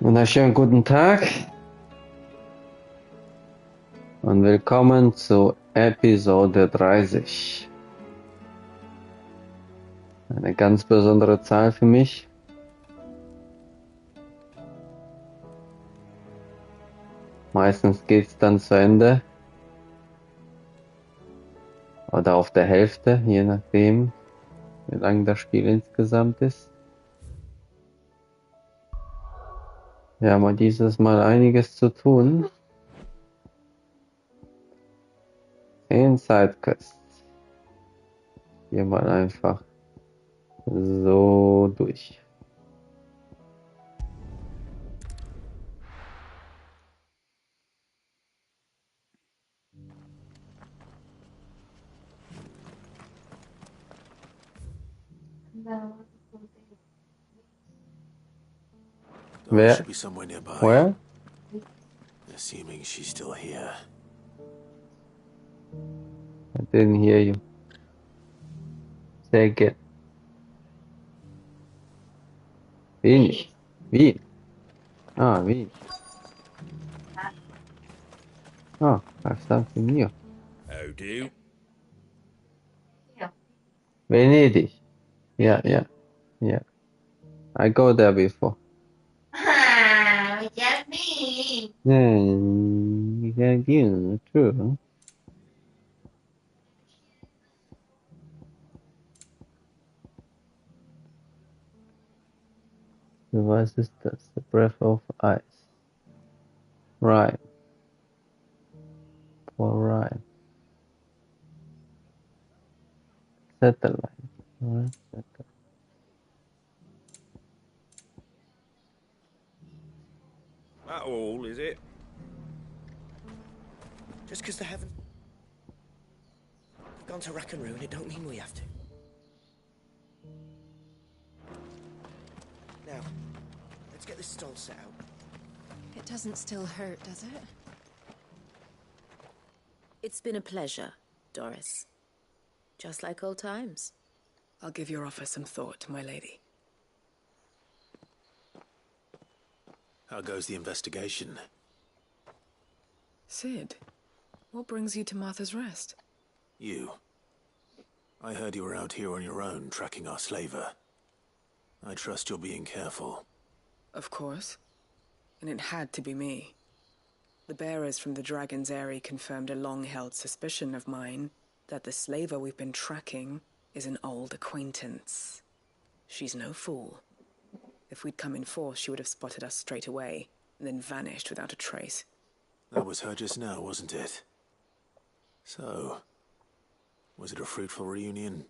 Wunderschönen guten Tag und willkommen zu Episode 30. Eine ganz besondere Zahl für mich. Meistens geht's dann zu Ende. Oder auf der Hälfte, je nachdem, wie lang das Spiel insgesamt ist. Wir haben dieses Mal einiges zu tun. 10 Sidequests. Hier mal einfach so durch. There should be somewhere nearby. Where? Assuming she's still here. I didn't hear you. Say again. Wien. Wien. Ah, Wien. Oh, I have something new. How do? Venedig. Yeah. I go there before. Just me. Thank you. True. Was ist das? The Breath of Ice. Right. For right. Satellite. Right. Satellite. That all, is it? Just because they haven't gone to rack and ruin, it don't mean we have to. Now, let's get this stall set out. It doesn't still hurt, does it? It's been a pleasure, Doris. Just like old times. I'll give your offer some thought, my lady. How goes the investigation? Sid, what brings you to Martha's Rest? You. I heard you were out here on your own, tracking our slaver. I trust you're being careful. Of course. And it had to be me. The bearers from the Dragon's Eyrie confirmed a long-held suspicion of mine that the slaver we've been tracking is an old acquaintance. She's no fool. If we'd come in force, she would have spotted us straight away, and then vanished without a trace. That was her just now, wasn't it? So, was it a fruitful reunion?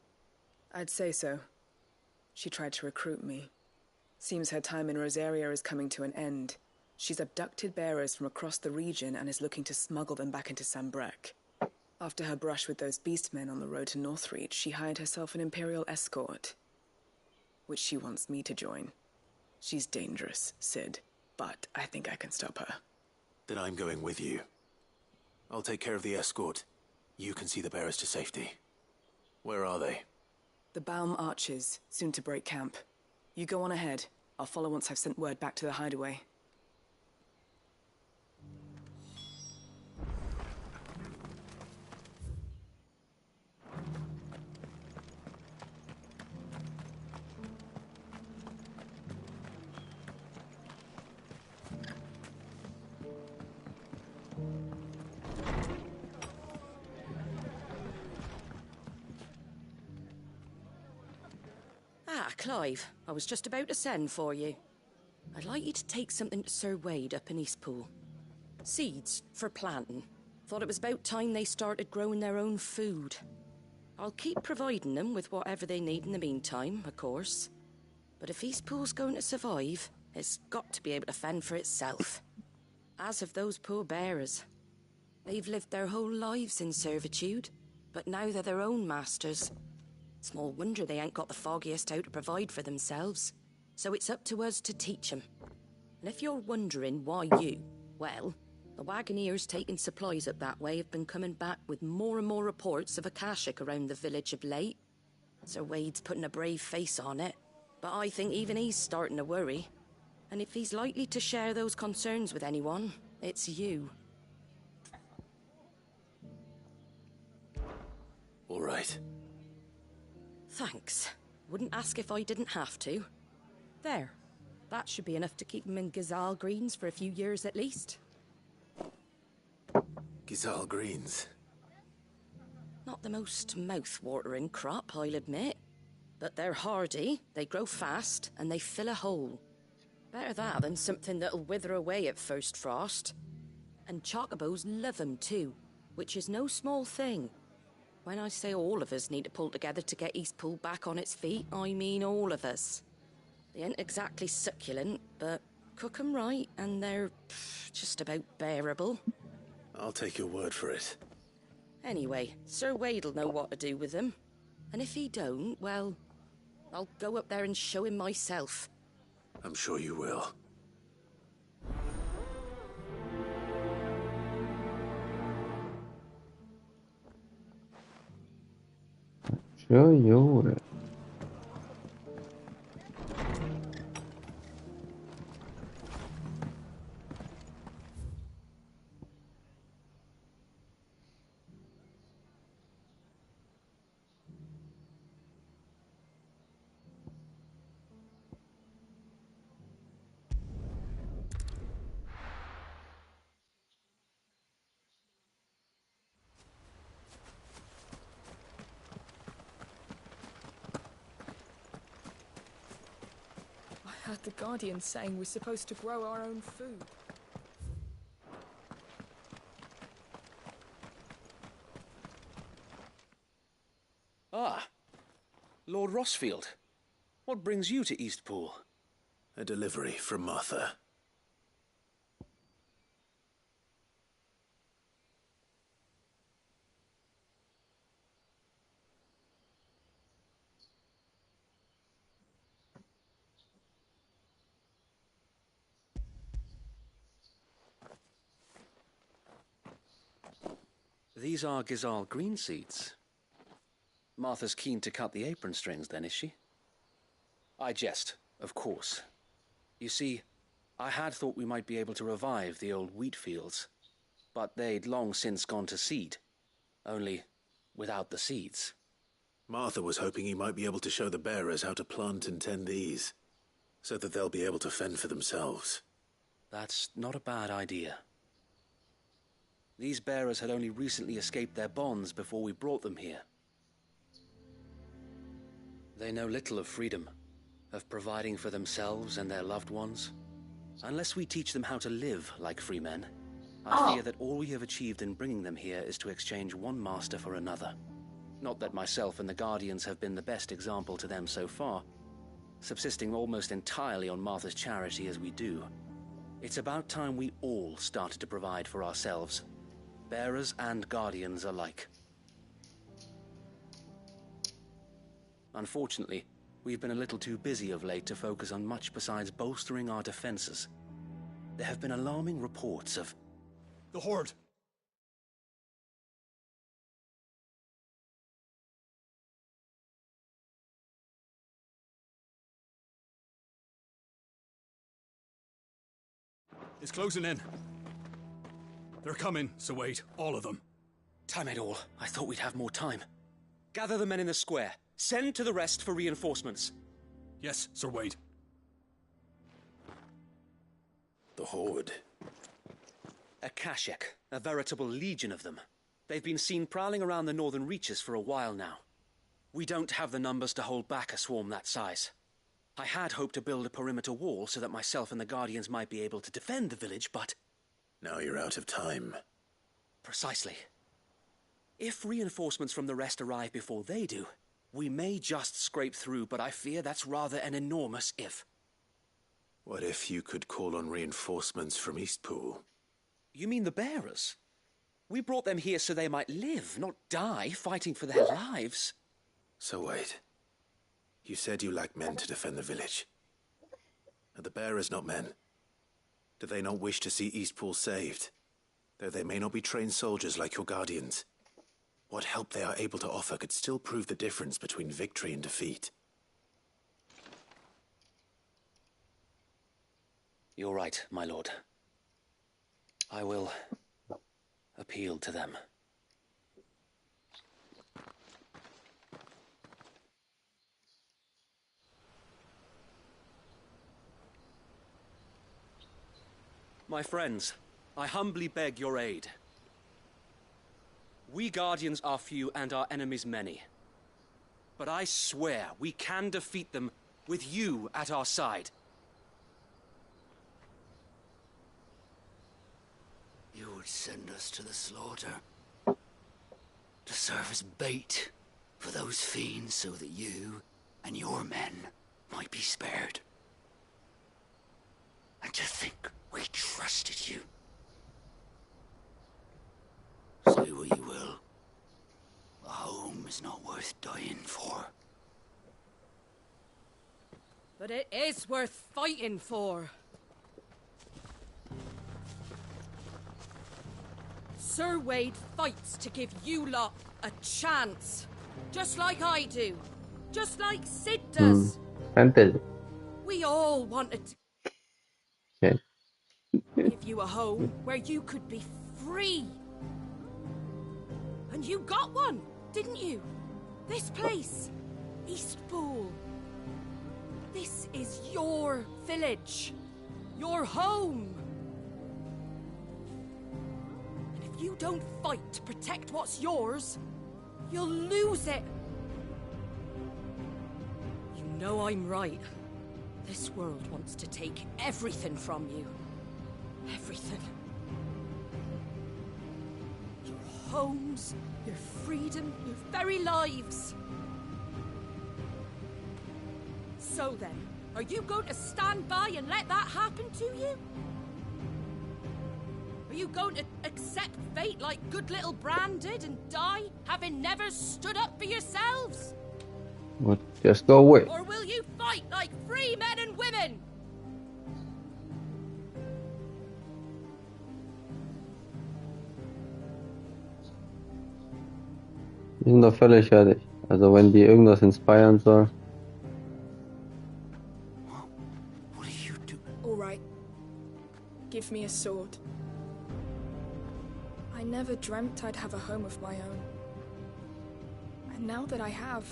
I'd say so. She tried to recruit me. Seems her time in Rosaria is coming to an end. She's abducted bearers from across the region and is looking to smuggle them back into Sambrec. After her brush with those beastmen on the road to Northreach, she hired herself an Imperial escort, which she wants me to join. She's dangerous, Sid, but I think I can stop her. Then I'm going with you. I'll take care of the escort. You can see the bearers to safety. Where are they? The Baum Archers, soon to break camp. You go on ahead. I'll follow once I've sent word back to the hideaway. Ah, Clive, I was just about to send for you. I'd like you to take something to Sir Wade up in Eastpool. Seeds for planting. Thought it was about time they started growing their own food. I'll keep providing them with whatever they need in the meantime, of course. But if Eastpool's going to survive, it's got to be able to fend for itself. As of those poor bearers. They've lived their whole lives in servitude, but now they're their own masters. Small wonder they ain't got the foggiest how to provide for themselves. So it's up to us to teach them. And if you're wondering why you, well, the wagoneers taking supplies up that way have been coming back with more and more reports of Akashic around the village of late. Sir Wade's putting a brave face on it, but I think even he's starting to worry. And if he's likely to share those concerns with anyone, it's you. All right. Thanks. Wouldn't ask if I didn't have to. There. That should be enough to keep him in Gazal Greens for a few years at least. Gazal Greens. Not the most mouth-watering crop, I'll admit. But they're hardy, they grow fast, and they fill a hole. Better that than something that'll wither away at first frost. And chocobos love 'em too, which is no small thing. When I say all of us need to pull together to get Eastpool back on its feet, I mean all of us. They ain't exactly succulent, but cook 'em right, and they're just about bearable. I'll take your word for it. Anyway, Sir Wade'll know what to do with them. And if he don't, well, I'll go up there and show him myself. I'm sure you will. Sure you will. I heard the Guardian saying we're supposed to grow our own food. Ah, Lord Rossfield. What brings you to Eastpool? A delivery from Martha. These are Gazal green seeds. Martha's keen to cut the apron strings, then, is she? I jest, of course. You see, I had thought we might be able to revive the old wheat fields, but they'd long since gone to seed, only without the seeds. Martha was hoping he might be able to show the bearers how to plant and tend these, so that they'll be able to fend for themselves. That's not a bad idea. These bearers had only recently escaped their bonds before we brought them here. They know little of freedom, of providing for themselves and their loved ones. Unless we teach them how to live like free men, I fear that all we have achieved in bringing them here is to exchange one master for another. Not that myself and the Guardians have been the best example to them so far, subsisting almost entirely on Martha's charity as we do. It's about time we all started to provide for ourselves, bearers and Guardians alike. Unfortunately, we've been a little too busy of late to focus on much besides bolstering our defenses. There have been alarming reports of... The Horde! It's closing in. They're coming, so wait, all of them. Damn it all, I thought we'd have more time. Gather the men in the square. Send to the rest for reinforcements. Yes, Sir Wade. The Horde. A Kashek, a veritable legion of them. They've been seen prowling around the northern reaches for a while now. We don't have the numbers to hold back a swarm that size. I had hoped to build a perimeter wall so that myself and the Guardians might be able to defend the village, but... Now you're out of time. Precisely. If reinforcements from the rest arrive before they do, we may just scrape through, but I fear that's rather an enormous if. What if you could call on reinforcements from Eastpool? You mean the bearers? We brought them here so they might live, not die fighting for their lives. So wait. You said you lack men to defend the village. Are the bearers not men? Do they not wish to see Eastpool saved? Though they may not be trained soldiers like your Guardians. What help they are able to offer could still prove the difference between victory and defeat. You're right, my lord. I will appeal to them. My friends, I humbly beg your aid. We Guardians are few and our enemies many. But I swear we can defeat them with you at our side. You would send us to the slaughter, to serve as bait for those fiends so that you and your men might be spared. And to think we trusted you. Say what you will. A home is not worth dying for. But it is worth fighting for. Sir Wade fights to give you lot a chance. Just like I do. Just like Sid does. Fantasy. We all wanted to Okay. give you a home where you could be free. And you got one, didn't you? This place, Eastpool. This is your village, your home. And if you don't fight to protect what's yours, you'll lose it. You know I'm right. This world wants to take everything from you. Everything. Your homes, your freedom, your very lives. So then, are you going to stand by and let that happen to you? Are you going to accept fate like good little Bran did and die, having never stood up for yourselves? Well, just go away. Or will you fight like free men and women? Die sind doch völlig fertig. Also wenn die irgendwas inspirieren soll. What do you do? All right. Give me a sword. I never dreamt I'd have a home of my own. And now that I have,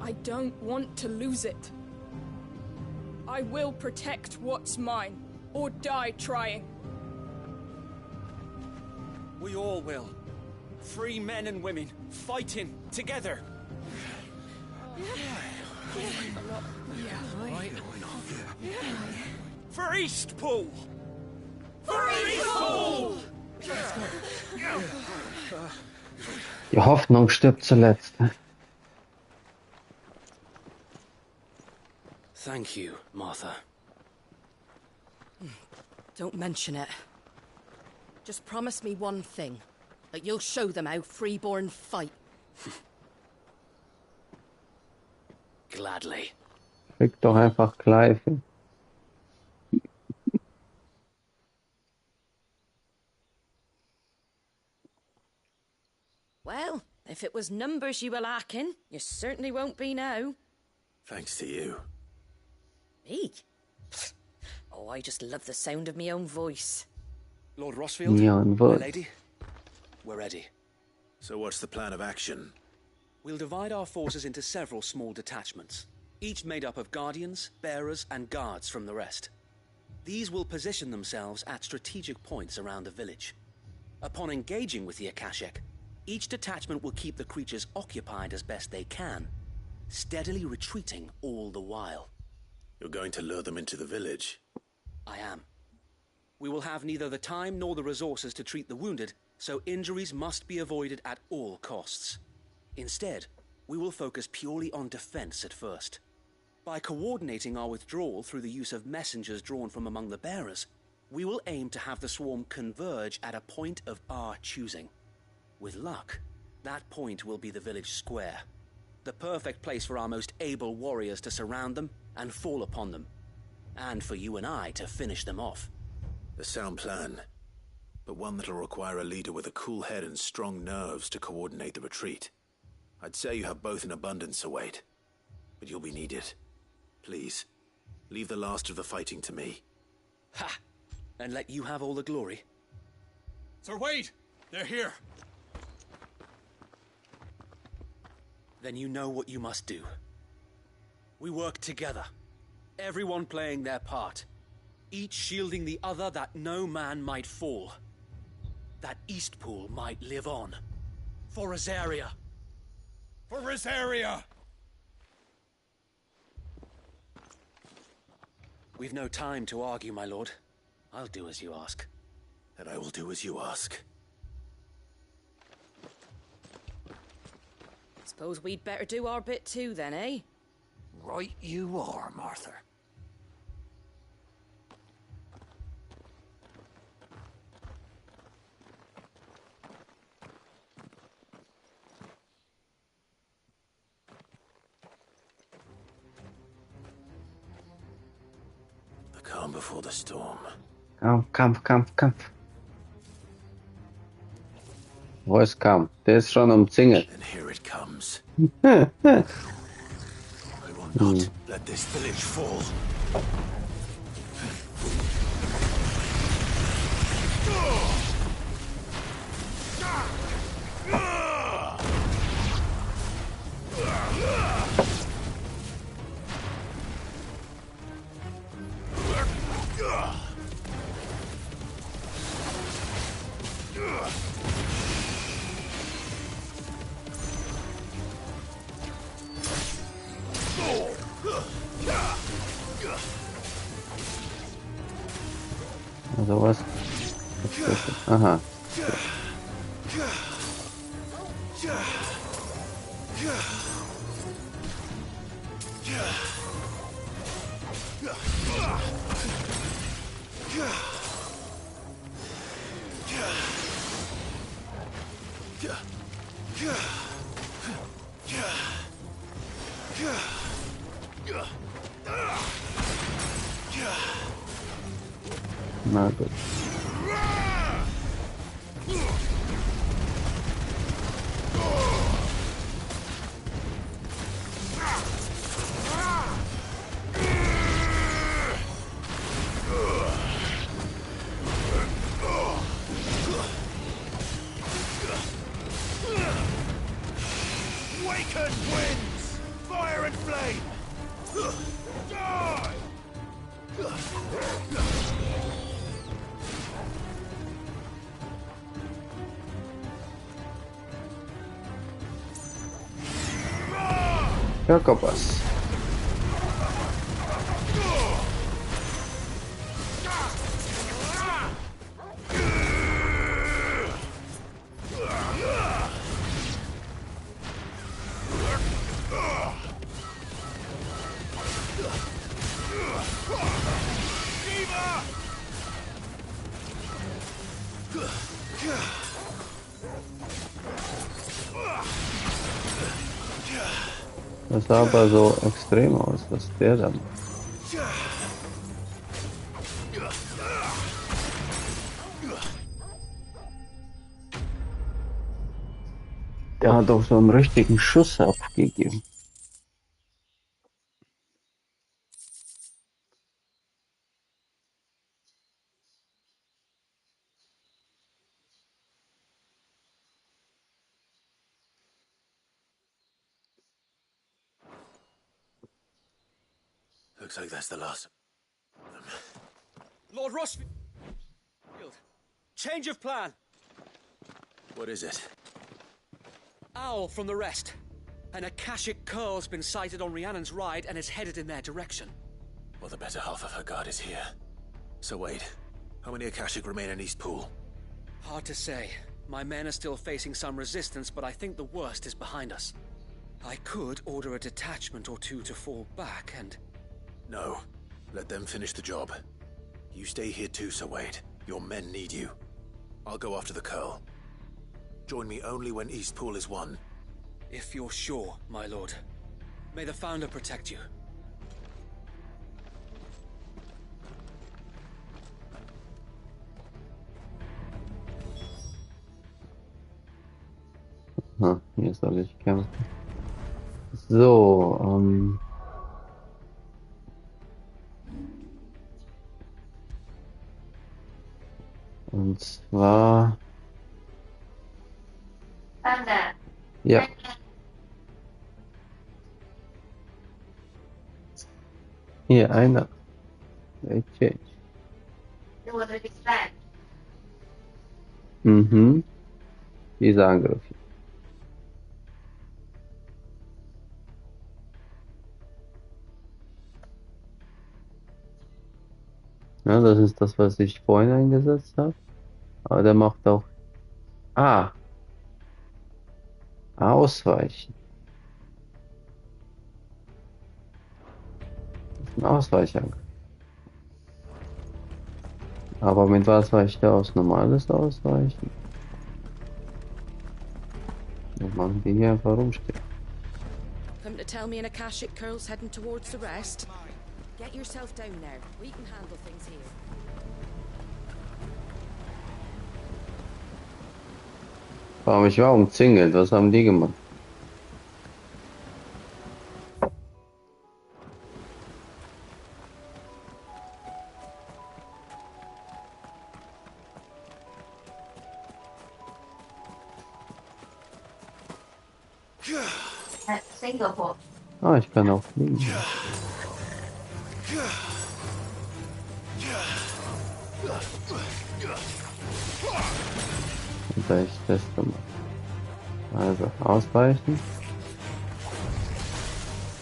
I don't want to lose it. I will protect what's mine, or die trying. We all will. Free men and women, fighting together. For Eastpool! For Eastpool! Die Hoffnung stirbt zuletzt. Thank you, Martha. Don't mention it. Just promise me one thing. That you'll show them how freeborn fight. Gladly. Fick doch einfach Clive. Well, if it was numbers you were lacking, you certainly won't be now. Thanks to you. Me? Oh, I just love the sound of my own voice. Lord Rossfield, Neon my voice. lady, we're ready. So what's the plan of action? We'll divide our forces into several small detachments, each made up of guardians, bearers, and guards from the rest. These will position themselves at strategic points around the village. Upon engaging with the Akashic, each detachment will keep the creatures occupied as best they can, steadily retreating all the while. You're going to lure them into the village? I am. We will have neither the time nor the resources to treat the wounded, so injuries must be avoided at all costs. Instead, we will focus purely on defense at first. By coordinating our withdrawal through the use of messengers drawn from among the bearers, we will aim to have the swarm converge at a point of our choosing. With luck, that point will be the village square, the perfect place for our most able warriors to surround them and fall upon them, and for you and I to finish them off. A sound plan, but one that'll require a leader with a cool head and strong nerves to coordinate the retreat. I'd say you have both in abundance, Sir Wade, but you'll be needed. Please, leave the last of the fighting to me. Ha! And let you have all the glory? Sir Wade! They're here! Then you know what you must do. We work together, everyone playing their part, each shielding the other that no man might fall, that Eastpool might live on. For Rosaria! For Rosaria! We've no time to argue, my lord. I'll do as you ask. And I will do as you ask. Suppose we'd better do our bit too then, eh? Right you are, Martha. The calm before the storm. Kampf. Wo ist Kampf? Der ist schon umzingelt. And here it comes. I will not let this village fall. Also was? Aha. Na gut. Waken winds! Fire and flame! Die! Jakobas. Das sah aber so extrem aus, was der da macht. Der hat doch so einen richtigen Schuss abgegeben. Looks like that's the last. Lord Rossfield! Change of plan! What is it? Owl from the rest. An Akashic curl's been sighted on Rhiannon's ride and is headed in their direction. Well, the better half of her guard is here. So wait, how many Akashic remain in Eastpool? Hard to say. My men are still facing some resistance, but I think the worst is behind us. I could order a detachment or two to fall back and... No. Let them finish the job. You stay here too, Sir Wade. Your men need you. I'll go after the Curl. Join me only when Eastpool is won. If you're sure, my lord. May the Founder protect you. Hier soll ich kämpfen. So, Und zwar... Ja. Hier, einer. Exchange. Mhm. Dieser Angriff. Ja, das ist das, was ich vorhin eingesetzt habe. Aber der macht auch... Ah, Ausweichen. Das ist ein Ausweichangriff. Aber mit was weicht er aus? Normales Ausweichen? Dann machen die hier einfach rumstehen. Come to tell me an Akashic Curl's heading towards the rest? Get yourself down there. We can handle things here. Warum ich war umzingelt? Was haben die gemacht? Ah, ich kann auch fliegen. Und da ich das gemacht. Also, ausweichen.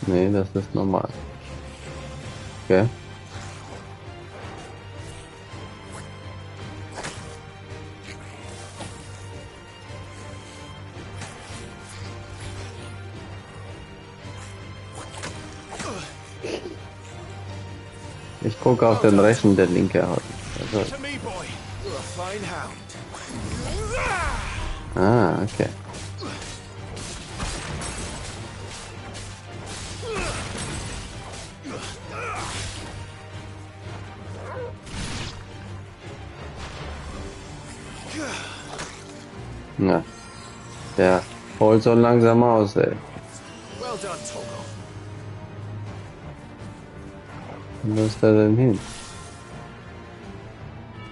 Nee, das ist normal. Okay. Ich gucke auf den rechten, der linke hat. Also. Ah, okay. Na, der holt so langsam aus, ey. Wo ist er denn hin?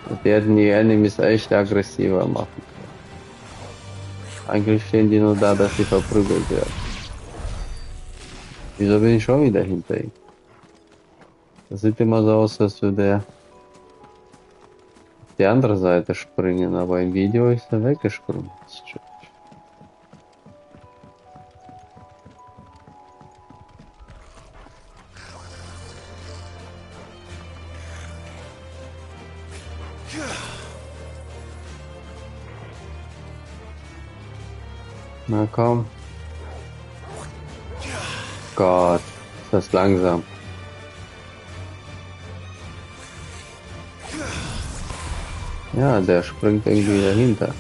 Wir werden die Enemies echt aggressiver machen. Eigentlich stehen die nur da, dass sie verprügelt werden. Wieso bin ich schon wieder hinter ihm? Das sieht immer so aus, als würde er auf die andere Seite springen, aber im Video ist er weggesprungen. Na komm. Gott, ist das langsam. Ja, der springt irgendwie dahinter.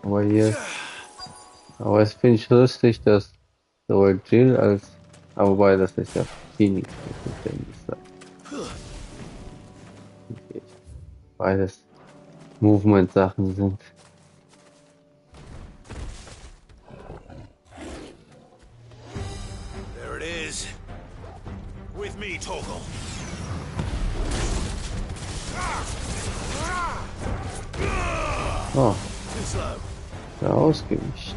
Aber hier, aber es finde ich lustig, dass sowohl Jill als, aber wobei das ist ja Phoenix, das ist ja nicht so. Beides Movement-Sachen sind. There it is. With me, Torgal. Oh, ja, ausgewichen.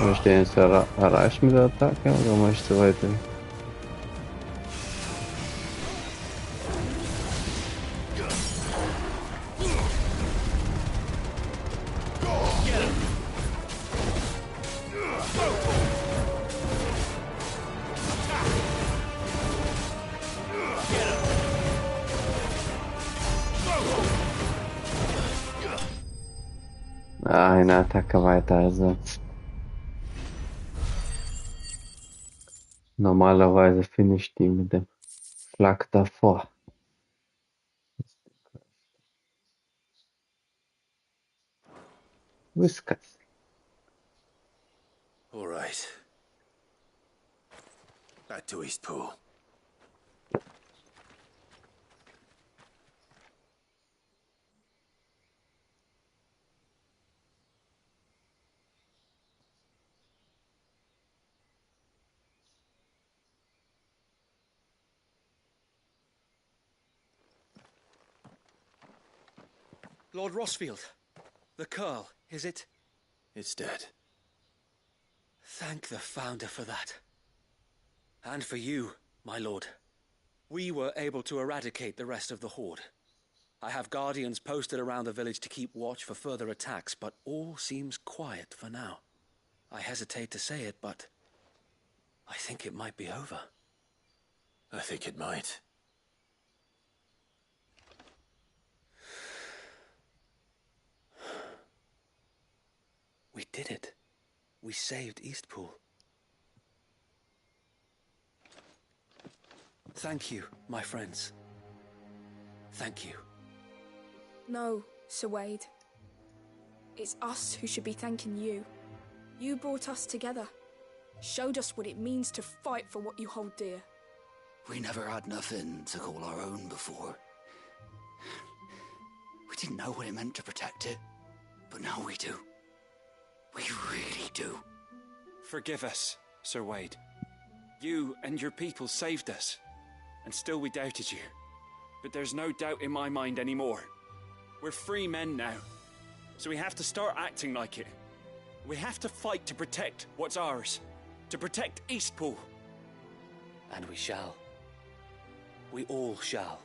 Möchte er jetzt erreichen mit der Attacke oder möchte weiter? Eine Attacke weiter, also normalerweise finde ich die mit dem Schlag davor. Whiskas. All right. Back to Eastpool. Lord Rossfield, the Curl, is it? It's dead. Thank the Founder for that. And for you, my lord. We were able to eradicate the rest of the Horde. I have guardians posted around the village to keep watch for further attacks, but all seems quiet for now. I hesitate to say it, but I think it might be over. I think it might. We did it. We saved Eastpool. Thank you, my friends. Thank you. No, Sir Wade. It's us who should be thanking you. You brought us together. Showed us what it means to fight for what you hold dear. We never had nothing to call our own before. We didn't know what it meant to protect it, but now we do. We really do. Forgive us, Sir Wade. You and your people saved us, and still we doubted you. But there's no doubt in my mind anymore. We're free men now, so we have to start acting like it. We have to fight to protect what's ours, to protect Eastpool. And we shall. We all shall.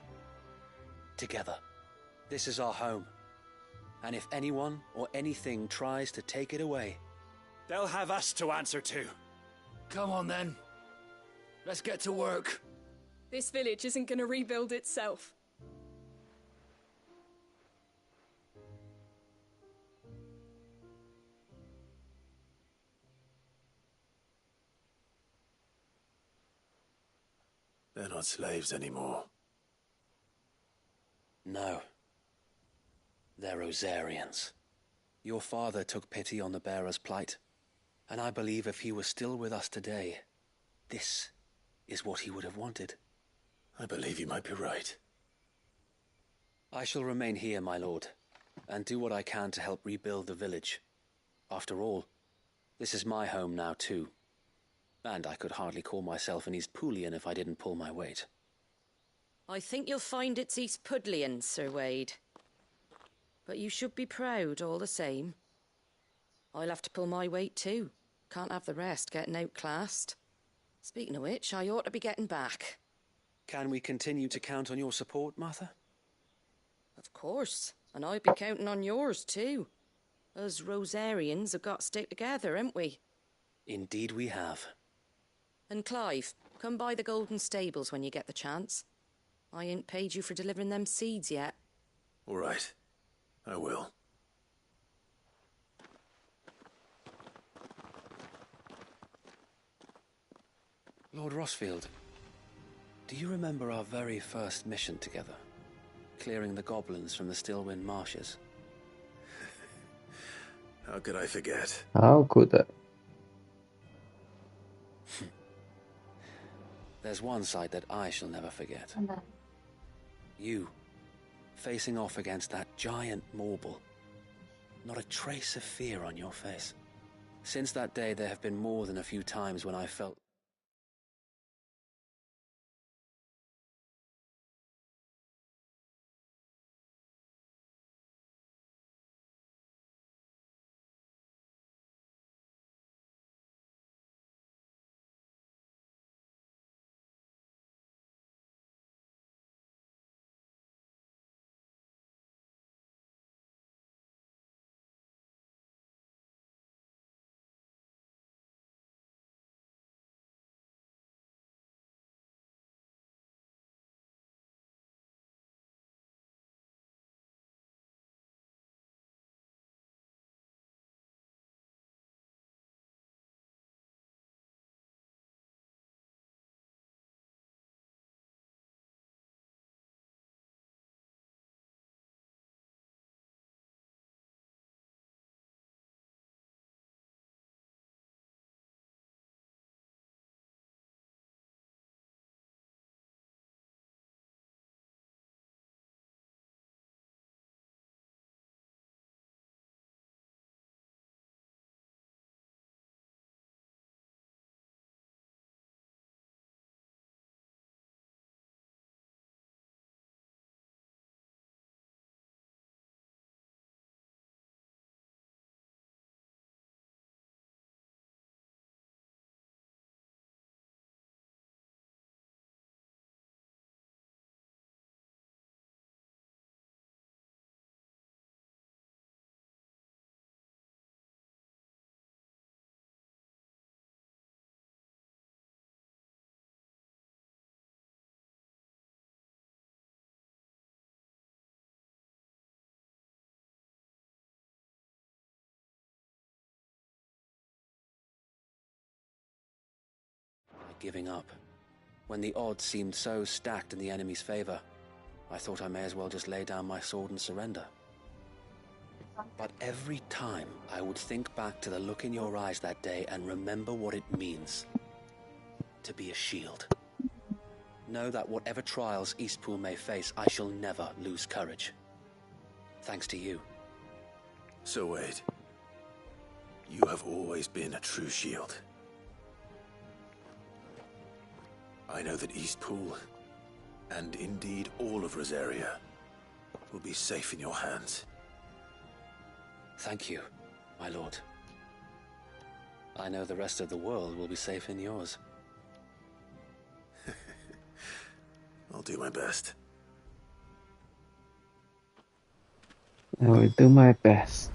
Together. This is our home. And if anyone or anything tries to take it away, they'll have us to answer to. Come on then. Let's get to work. This village isn't gonna rebuild itself. They're not slaves anymore. no. They're Rosarians. Your father took pity on the bearer's plight, and I believe if he was still with us today, this is what he would have wanted. I believe you might be right. I shall remain here, my lord, and do what I can to help rebuild the village. After all, this is my home now too, and I could hardly call myself an Eastpoolian if I didn't pull my weight. I think you'll find it's Eastpudlian, Sir Wade. But you should be proud all the same. I'll have to pull my weight too. Can't have the rest getting outclassed. Speaking of which, I ought to be getting back. Can we continue to count on your support, Martha? Of course, and I'll be counting on yours too. Us Rosarians have got to stick together, haven't we? Indeed we have. And Clive, come by the Golden Stables when you get the chance. I ain't paid you for delivering them seeds yet. All right, I will. Lord Rossfield, do you remember our very first mission together? Clearing the goblins from the Stillwind marshes? How could I forget? How could I? There's one sight that I shall never forget. You, facing off against that giant Morble. Not a trace of fear on your face. Since that day, there have been more than a few times when I felt giving up. When the odds seemed so stacked in the enemy's favor, I thought I may as well just lay down my sword and surrender. But every time I would think back to the look in your eyes that day and remember what it means to be a shield. Know that whatever trials Eastpool may face, I shall never lose courage. Thanks to you. So Wade, you have always been a true shield. I know that Eastpool, and indeed all of Rosaria, will be safe in your hands. Thank you, my lord. I know the rest of the world will be safe in yours. I'll do my best. I will do my best.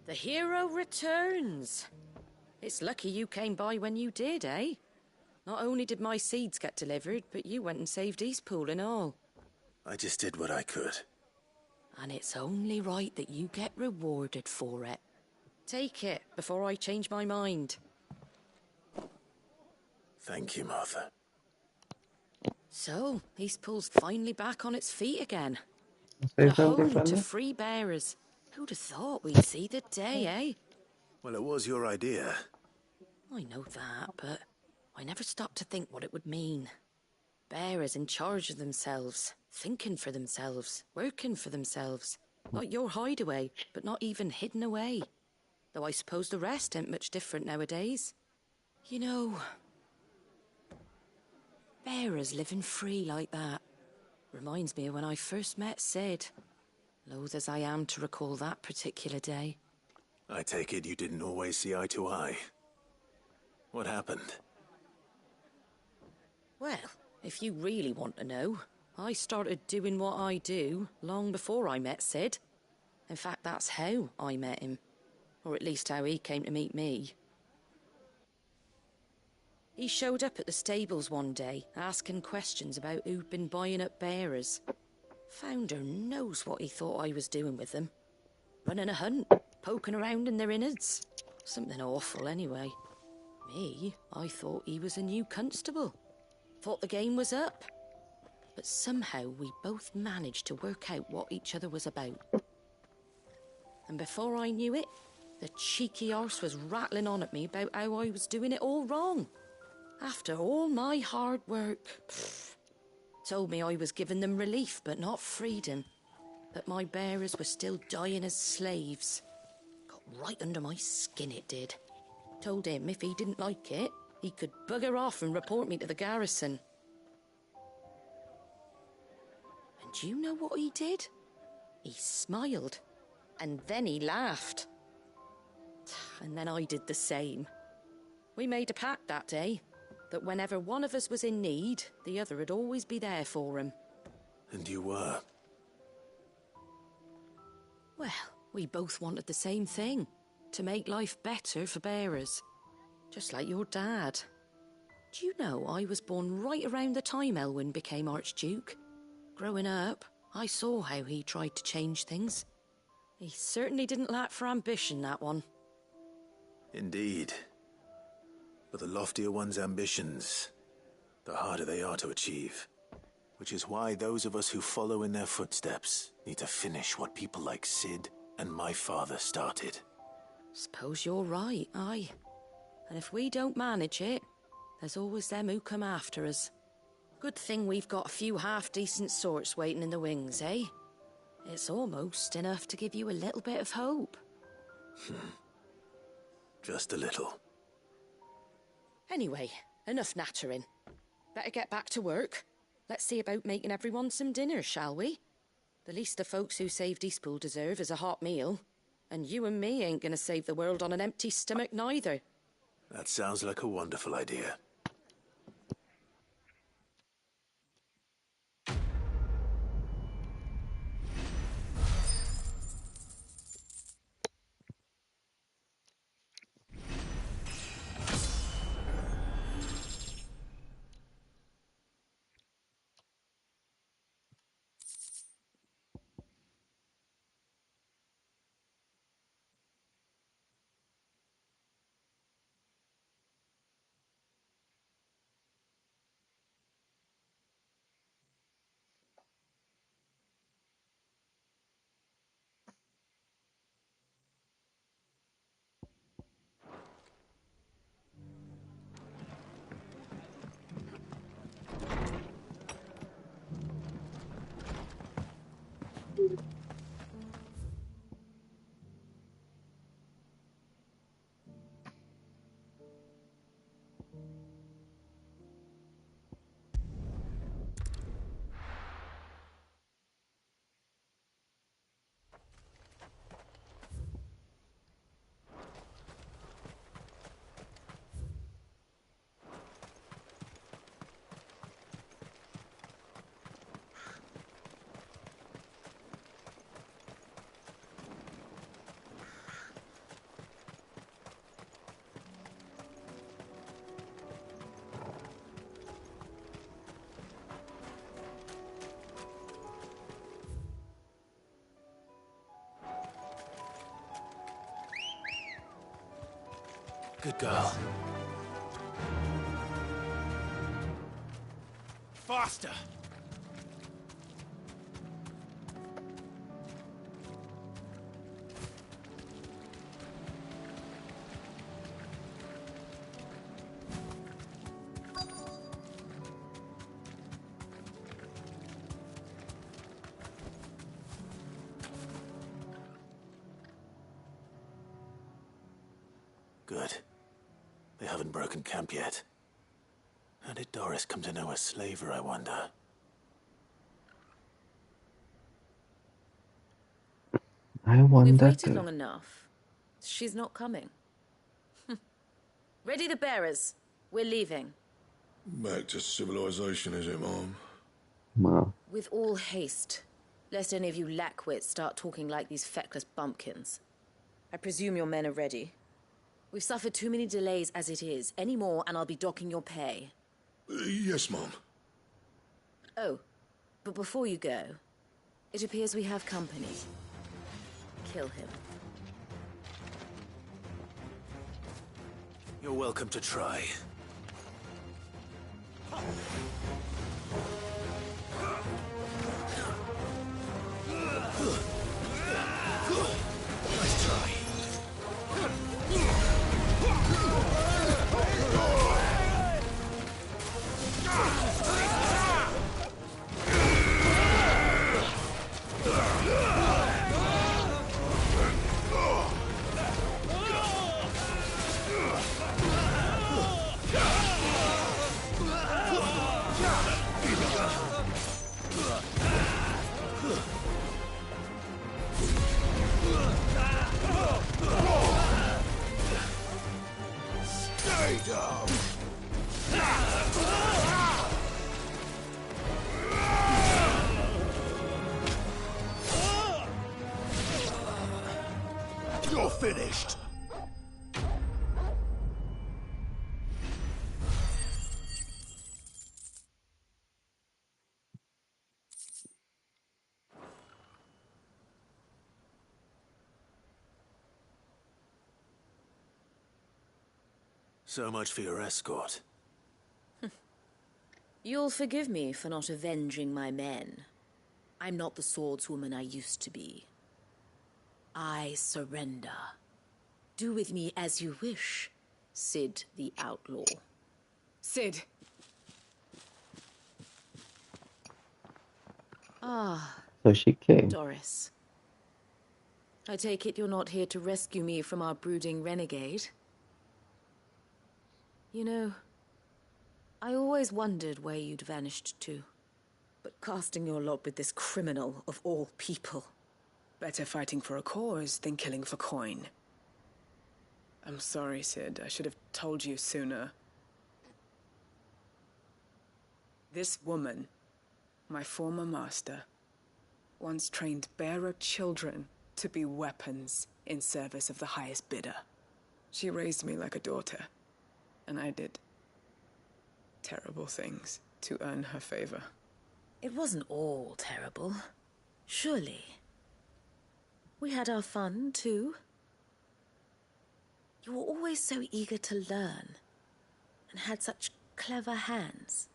The hero returns. It's lucky you came by when you did, eh? Not only did my seeds get delivered, but you went and saved Eastpool and all. I just did what I could. And it's only right that you get rewarded for it. Take it before I change my mind. Thank you, Martha. So, Eastpool's finally back on its feet again. Say A something, home to Brenda? free bearers. Who'd have thought we'd see the day, eh? Well, it was your idea. I know that, but I never stopped to think what it would mean. Bearers in charge of themselves, thinking for themselves, working for themselves. Like your hideaway, but not even hidden away. Though I suppose the rest ain't much different nowadays. You know, bearers living free like that reminds me of when I first met Sid. Loath as I am to recall that particular day. I take it you didn't always see eye to eye. What happened? Well, if you really want to know, I started doing what I do long before I met Sid. In fact, that's how I met him. Or at least how he came to meet me. He showed up at the stables one day, asking questions about who'd been buying up bearers. Founder knows what he thought I was doing with them. Running a hunt, poking around in their innards. Something awful, anyway. Me, I thought he was a new constable. Thought the game was up. But somehow we both managed to work out what each other was about. And before I knew it, the cheeky arse was rattling on at me about how I was doing it all wrong. After all my hard work. Told me I was giving them relief, but not freedom. That my bearers were still dying as slaves. Got right under my skin, it did. Told him if he didn't like it, he could bugger off and report me to the garrison. And do you know what he did? He smiled. And then he laughed. And then I did the same. We made a pact that day, that whenever one of us was in need, the other would always be there for him. And you were? Well, we both wanted the same thing. To make life better for bearers. Just like your dad. Do you know I was born right around the time Elwyn became Archduke? Growing up, I saw how he tried to change things. He certainly didn't lack for ambition, that one. Indeed. But the loftier one's ambitions, the harder they are to achieve. Which is why those of us who follow in their footsteps need to finish what people like Sid and my father started. Suppose you're right, aye. And if we don't manage it, there's always them who come after us. Good thing we've got a few half-decent sorts waiting in the wings, eh? It's almost enough to give you a little bit of hope. Just a little. Anyway, enough nattering. Better get back to work. Let's see about making everyone some dinner, shall we? The least the folks who saved Eastpool deserve is a hot meal. And you and me ain't gonna save the world on an empty stomach neither. That sounds like a wonderful idea. Good girl. Faster! Good. They haven't broken camp yet. How did Doris come to know a slaver, I wonder? I We've wonder waited too. long enough. She's not coming. Ready the bearers. We're leaving. Back to civilization, is it, Mom? Well, With all haste, lest any of you lackwits start talking like these feckless bumpkins. I presume your men are ready. We've suffered too many delays as it is. Any more, and I'll be docking your pay. Yes, Mom. Oh, but before you go, it appears we have company. Kill him. You're welcome to try. Nice try. Stay down. You're finished. So much for your escort. You'll forgive me for not avenging my men. I'm not the swordswoman I used to be. I surrender. Do with me as you wish, Sid the Outlaw. Sid. Ah, so she came. Doris. I take it you're not here to rescue me from our brooding renegade? You know, I always wondered where you'd vanished to. But casting your lot with this criminal of all people. Better fighting for a cause than killing for coin. I'm sorry, Sid. I should have told you sooner. This woman, my former master, once trained bearer children to be weapons in service of the highest bidder. She raised me like a daughter, and I did terrible things to earn her favor. It wasn't all terrible, surely. We had our fun, too. You were always so eager to learn, and had such clever hands.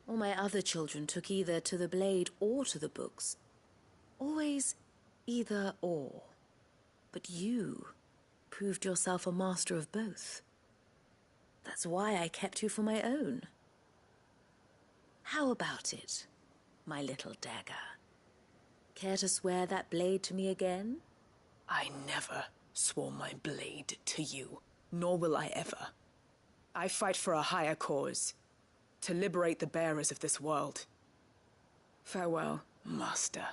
All my other children took either to the blade or to the books. Always either or. But you proved yourself a master of both. That's why I kept you for my own. How about it, my little dagger? Care to swear that blade to me again? I never swore my blade to you, nor will I ever. I fight for a higher cause, to liberate the bearers of this world. Farewell, Master.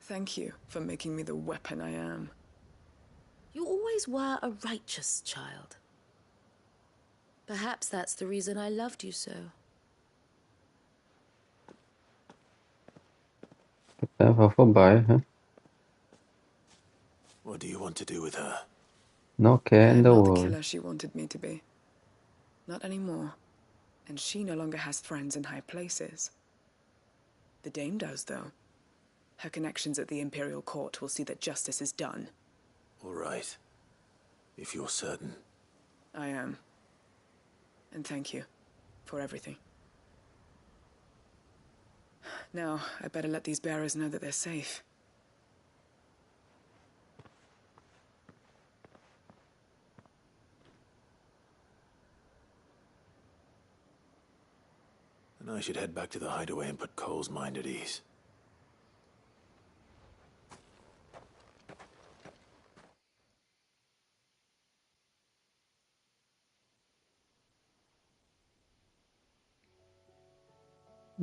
Thank you for making me the weapon I am. You always were a righteous child. Perhaps that's the reason I loved you so. Einfach vorbei, hä? What do you want to do with her? No care in I'm the not the world. killer she wanted me to be. Not anymore. And she no longer has friends in high places. The Dame does, though. Her connections at the Imperial Court will see that justice is done. All right. If you're certain. I am. And thank you for everything. Now, I better let these bearers know that they're safe. And I should head back to the hideaway and put Cole's mind at ease.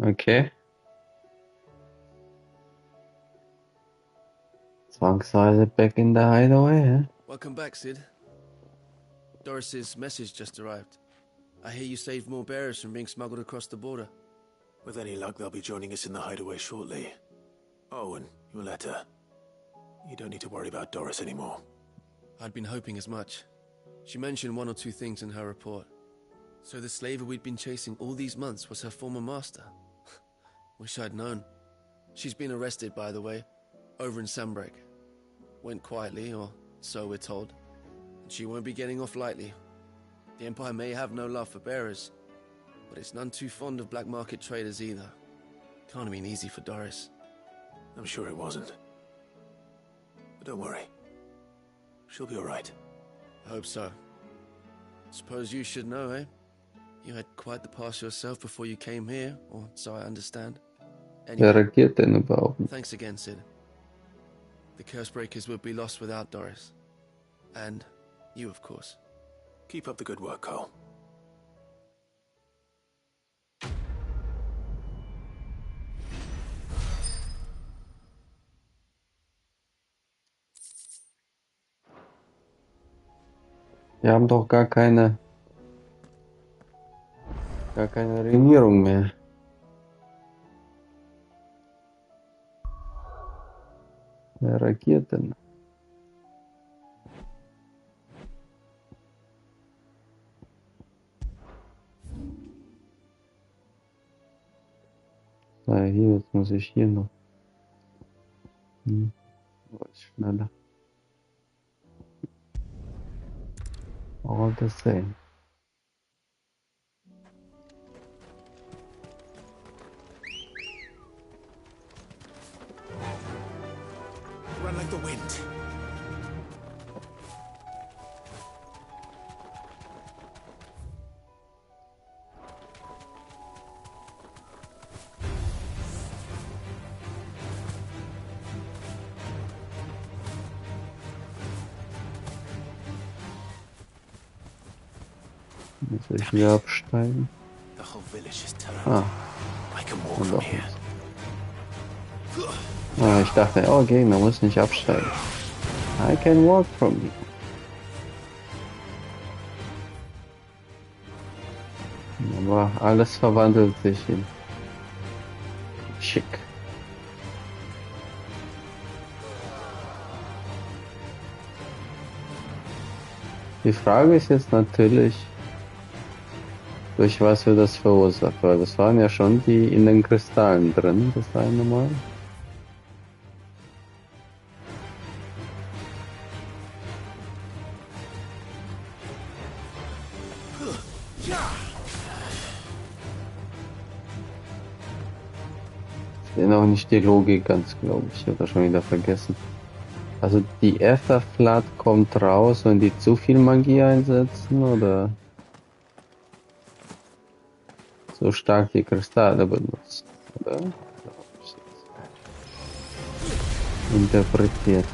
Okay. Zwangsweise back in the hideaway, huh? Welcome back, Sid. Doris's message just arrived. I hear you saved more bearers from being smuggled across the border. With any luck, they'll be joining us in the hideaway shortly. Oh, and your letter. You don't need to worry about Doris anymore. I'd been hoping as much. She mentioned one or two things in her report. So the slaver we'd been chasing all these months was her former master. Wish I'd known. She's been arrested, by the way, over in Sunbreak. Went quietly, or so we're told. And she won't be getting off lightly. The Empire may have no love for bearers, but it's none too fond of black market traders either. Can't have been easy for Doris. I'm sure it wasn't. But don't worry. She'll be all right. I hope so. Suppose you should know, eh? You had quite the past yourself before you came here, or so I understand. Wer regiert denn überhaupt? Thanks again, Sid. The Cursebreakers would be lost without Doris. And you, of course. Keep up the good work, Cole. Wir haben doch gar keine Regierung mehr. Wer regiert denn? Ah, hier, jetzt muss ich hier noch. Oh, ist schneller. All the same. Run like the wind. Muss ich wieder absteigen? The whole village is turned. Ah, I can walk und from doch here. nicht. Ah, ich dachte, oh Gegner, muss nicht absteigen. I can walk from here. Aber alles verwandelt sich in schick. Die Frage ist jetzt natürlich, durch was wird das verursacht? Weil das waren ja schon die in den Kristallen drin, das eine Mal. Ich sehe noch nicht die Logik ganz, glaube ich. Ich habe das schon wieder vergessen. Also die Etherflat kommt raus, wenn die zu viel Magie einsetzen, oder so stark die Kristalle benutzen, oder? So hab ich's jetzt interpretiert.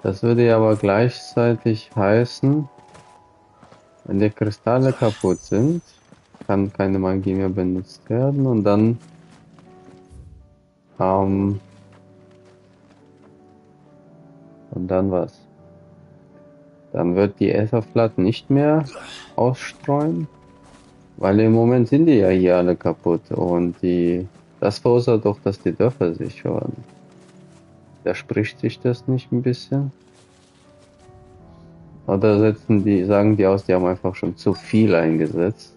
Das würde ja aber gleichzeitig heißen, wenn die Kristalle kaputt sind, kann keine Magie mehr benutzt werden und dann was? Dann wird die Etherflat nicht mehr ausstreuen, weil im Moment sind die ja hier alle kaputt und das verursacht doch, dass die Dörfer sich hören. Widerspricht sich das nicht ein bisschen? Oder sagen die aus, die haben einfach schon zu viel eingesetzt.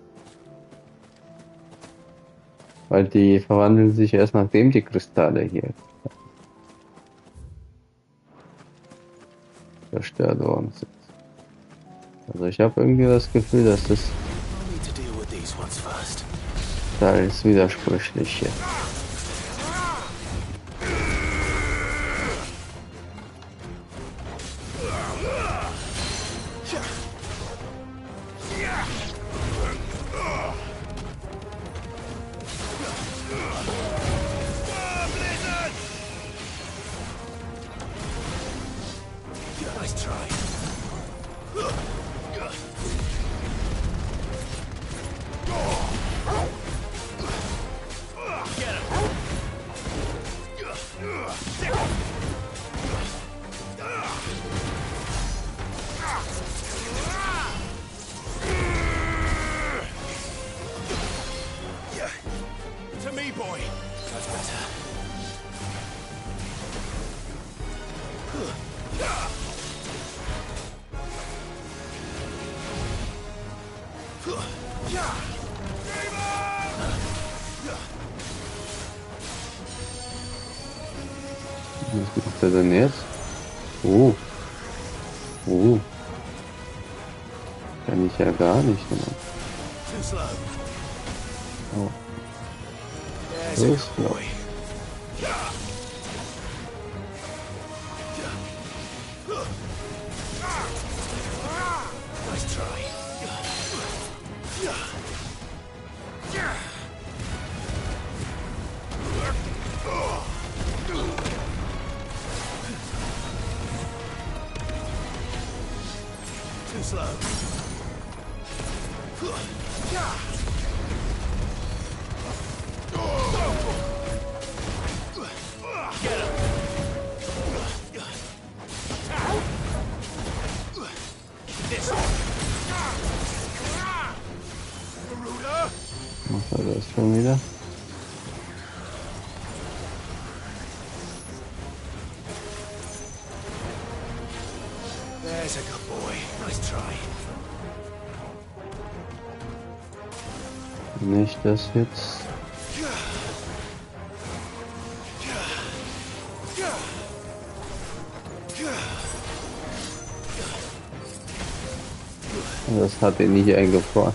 Weil die verwandeln sich erst nachdem die Kristalle hier zerstört worden sind. Also ich habe irgendwie das Gefühl, dass das da ist widersprüchlich hier. Was macht er denn jetzt? Kann ich ja gar nicht gemacht. Oh. So slow. Macht er das schon wieder? There's a good boy. Nice try. Nicht das jetzt. Das hat ihn nicht eingefroren.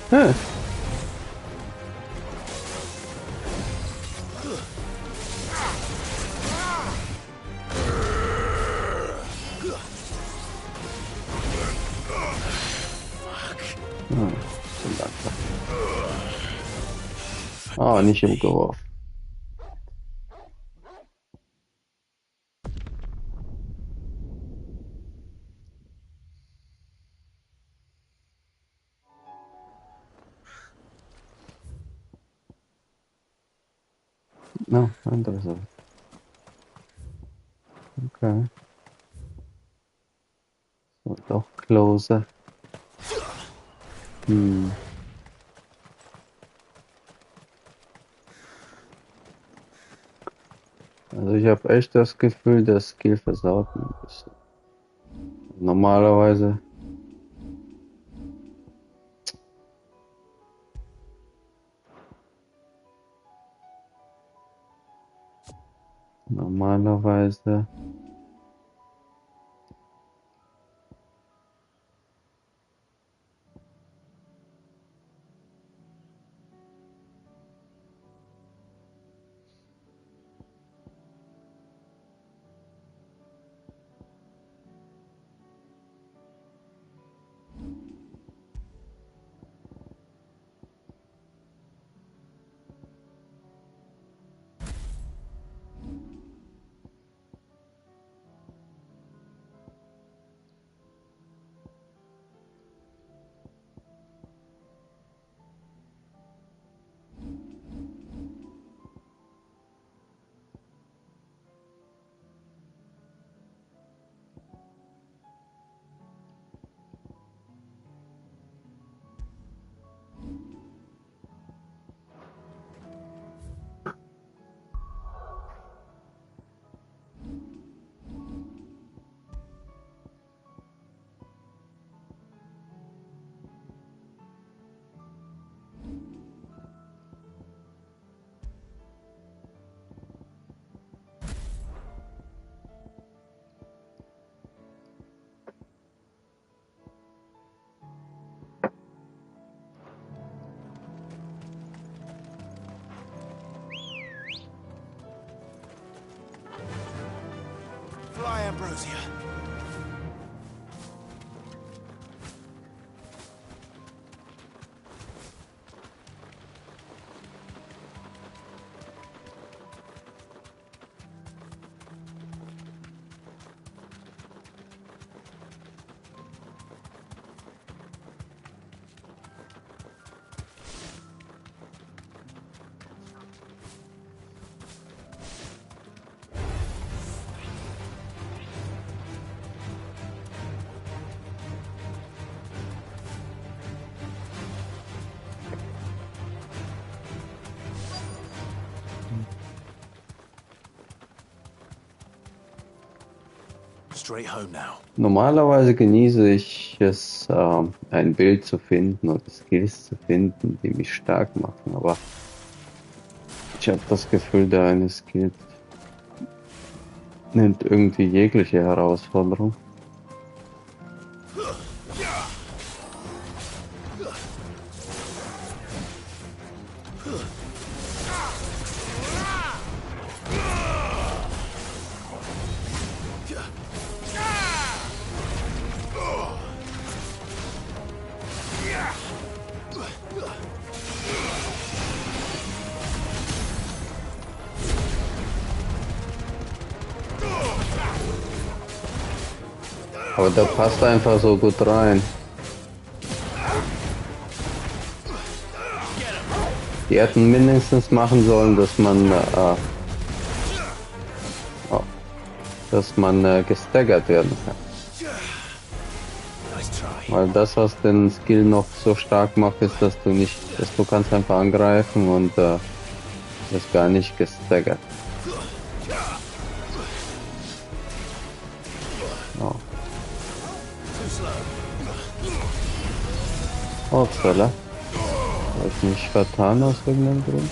Ah, nicht umgeworfen. No, andere Sache. Okay. So, doch closer. Also ich habe echt das Gefühl, der Skill versaut mir ein bisschen. Normalerweise. Normalerweise. cozier. Straight home now. Normalerweise genieße ich es, ein Bild zu finden oder Skills zu finden, die mich stark machen, aber ich habe das Gefühl, der eine Skill nimmt irgendwie jegliche Herausforderung. Aber der passt einfach so gut rein. Die hätten mindestens machen sollen, dass man gestaggert werden kann. Weil das, was den Skill noch so stark macht, ist, dass du kannst einfach angreifen und ist gar nicht gestaggert. Oh. Upsala. Hab ich mich vertan aus irgendeinem Grund?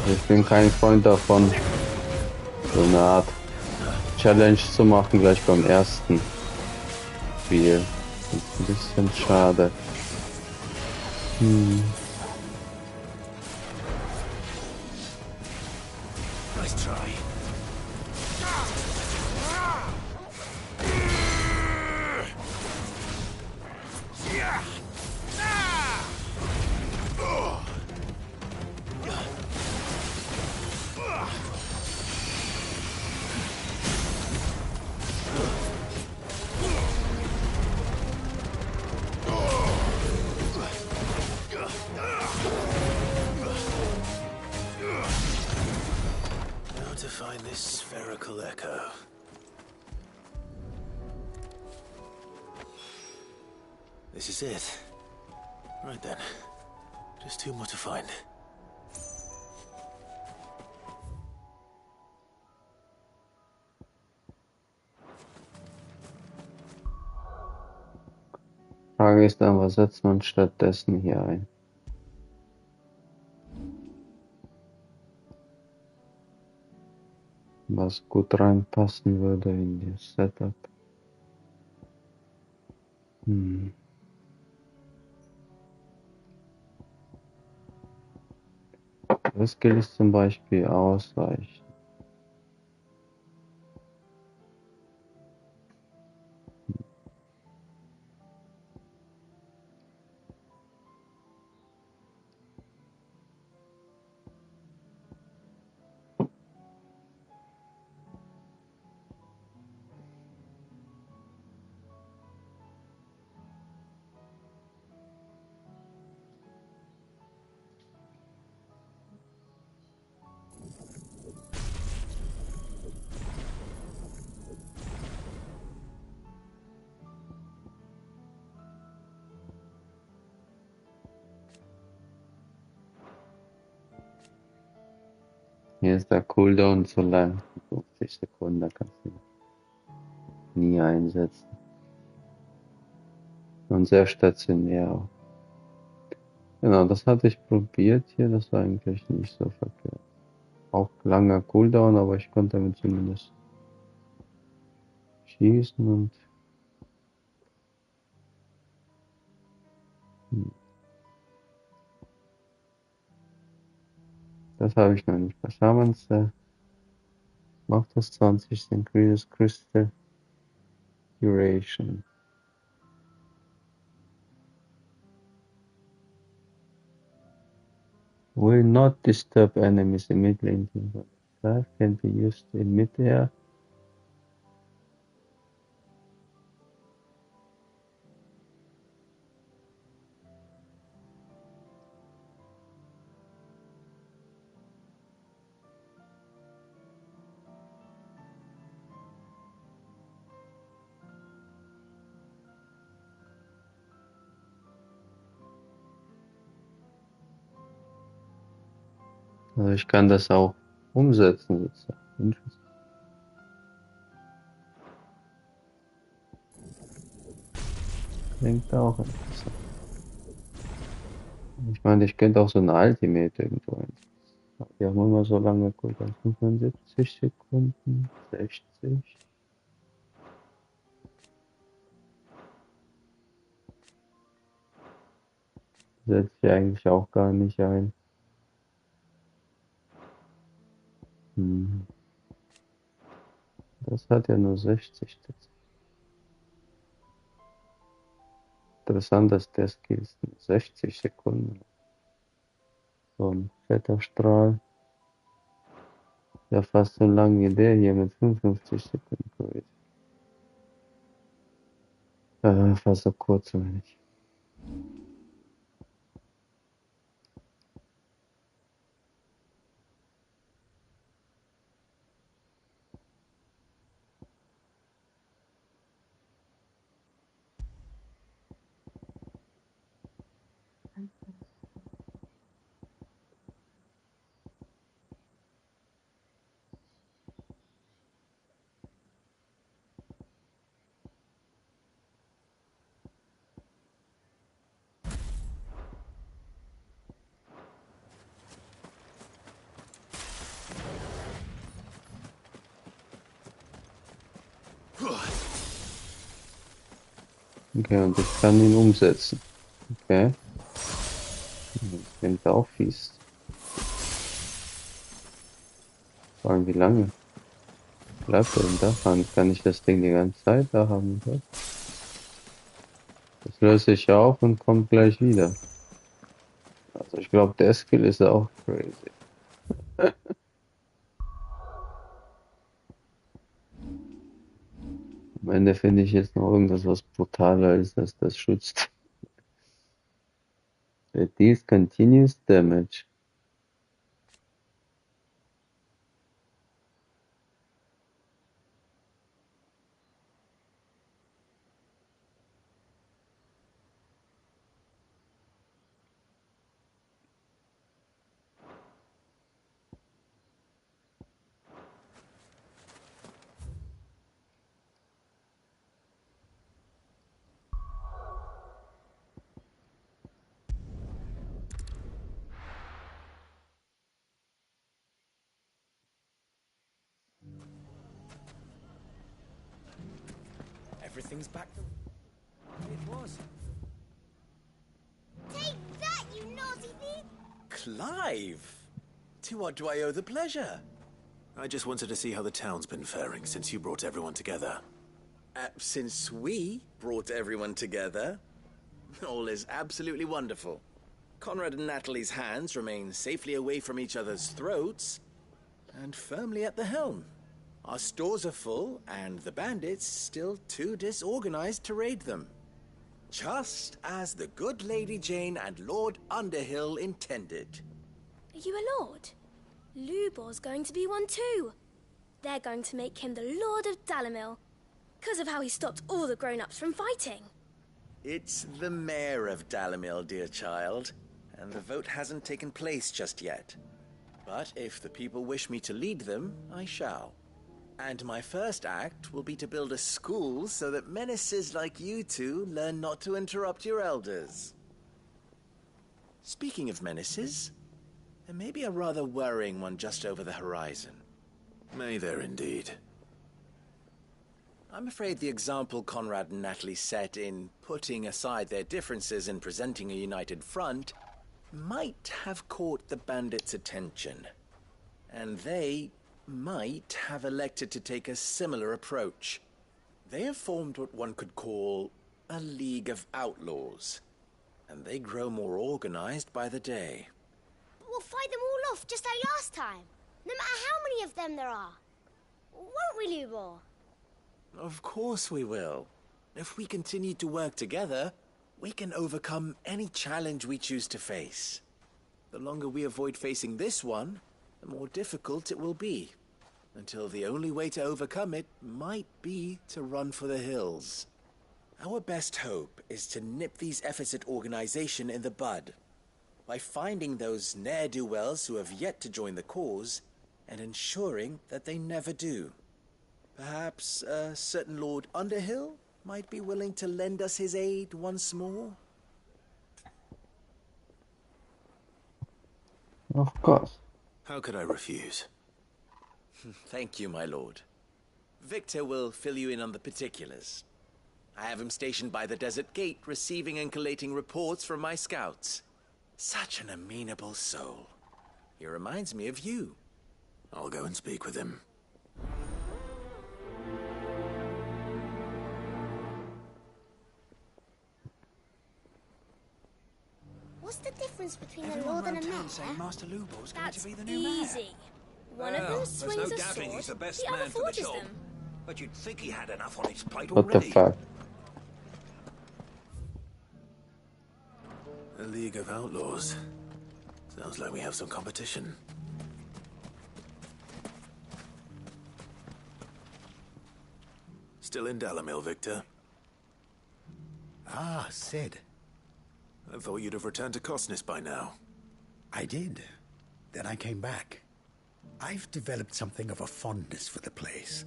Ich bin kein Freund davon, so eine Art Challenge zu machen, gleich beim ersten Spiel. Das ist ein bisschen schade. Nice try. Now to find this spherical echo. This is it. Right then. Just two more to find. Frage ist dann, was setzt man stattdessen hier ein? Was gut reinpassen würde in das Setup. Das Skill ist zum Beispiel ausreichend. Hier ist der Cooldown zu lang. 50 Sekunden, da kannst du nie einsetzen. Und sehr stationär. Genau, das hatte ich probiert hier, das war eigentlich nicht so verkehrt. Auch langer Cooldown, aber ich konnte damit zumindest schießen und das habe ich noch nicht. Was haben wir uns da? Macht das 20 Increases Crystal Duration. Will not disturb enemies immediately. That can be used in midair. Also ich kann das auch umsetzen sozusagen. Klingt auch interessant. Ich meine, ich könnte auch so eine Ultimate irgendwo hin. Wir haben immer so lange geguckt, 75 Sekunden, 60. Setze ich eigentlich auch gar nicht ein. Das hat ja nur 60. Interessant, dass der Skill 60 Sekunden. So ein fetter Strahl. Ja, fast so lang wie der hier mit 55 Sekunden. Fast so kurz, meine ich. Okay, und ich kann ihn umsetzen. Okay. Das klingt auch fies. Vor allem, wie lange bleibt er denn da? Kann ich das Ding die ganze Zeit da haben? Das löse ich auf und kommt gleich wieder. Also ich glaube, der Skill ist auch crazy. Am Ende finde ich jetzt noch irgendwas, was brutaler ist, als das schützt. It deals continuous damage. Everything's back the way it was. Take that, you naughty thief! Clive! To what do I owe the pleasure? I just wanted to see how the town's been faring since you brought everyone together. Since we brought everyone together, all is absolutely wonderful. Conrad and Natalie's hands remain safely away from each other's throats and firmly at the helm. Our stores are full, and the bandits still too disorganized to raid them. Just as the good Lady Jane and Lord Underhill intended. Are you a lord? Lubor's going to be one too. They're going to make him the Lord of Dalamil, because of how he stopped all the grown-ups from fighting. It's the mayor of Dalamil, dear child, and the vote hasn't taken place just yet. But if the people wish me to lead them, I shall. And my first act will be to build a school so that menaces like you two learn not to interrupt your elders. Speaking of menaces, there may be a rather worrying one just over the horizon. May there indeed. I'm afraid the example Conrad and Natalie set in putting aside their differences and presenting a united front might have caught the bandits' attention. And they might have elected to take a similar approach. They have formed what one could call a League of Outlaws, and they grow more organized by the day. But we'll fight them all off just like last time, no matter how many of them there are. Won't we, Lubor? Of course we will. If we continue to work together, we can overcome any challenge we choose to face. The longer we avoid facing this one, the more difficult it will be, until the only way to overcome it might be to run for the hills. Our best hope is to nip these efforts at organization in the bud, by finding those ne'er-do-wells who have yet to join the cause, and ensuring that they never do. Perhaps a certain Lord Underhill might be willing to lend us his aid once more? Of course. How could I refuse? Thank you, my lord. Victor will fill you in on the particulars. I have him stationed by the desert gate, receiving and collating reports from my scouts. Such an amenable soul. He reminds me of you. I'll go and speak with him. What's the difference between a lord and a mayor? Master Lubor's going That's to be the new mayor. easy. One of them swings there's no a doubting sword, he's the best the other man for the forges job. them. But you'd think he had enough on his plate What the already. fuck? A League of Outlaws. Sounds like we have some competition. Still in Dalamil, Victor? Ah, Sid. I thought you'd have returned to Cosnis by now. I did. Then I came back. I've developed something of a fondness for the place.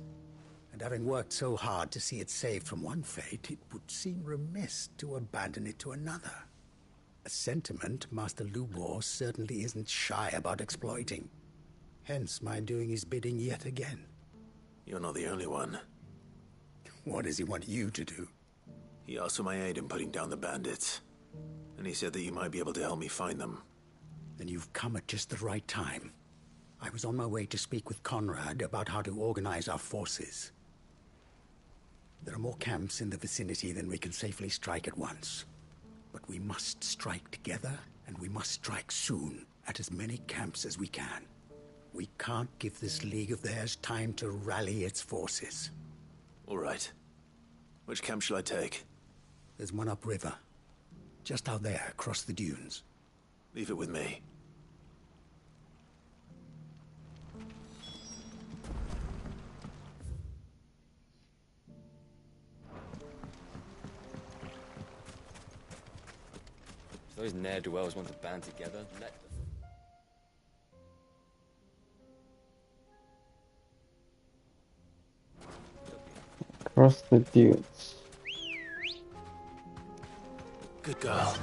And having worked so hard to see it saved from one fate, it would seem remiss to abandon it to another. A sentiment Master Lubor certainly isn't shy about exploiting. Hence my doing his bidding yet again. You're not the only one. What does he want you to do? He asked for my aid in putting down the bandits. And he said that you might be able to help me find them. Then you've come at just the right time. I was on my way to speak with Conrad about how to organize our forces. There are more camps in the vicinity than we can safely strike at once. But we must strike together, and we must strike soon at as many camps as we can. We can't give this league of theirs time to rally its forces. All right. Which camp shall I take? There's one upriver. Just out there, across the dunes. Leave it with me. If those ne'er-do-wells want to band together, let them. Across the dunes. Good girl.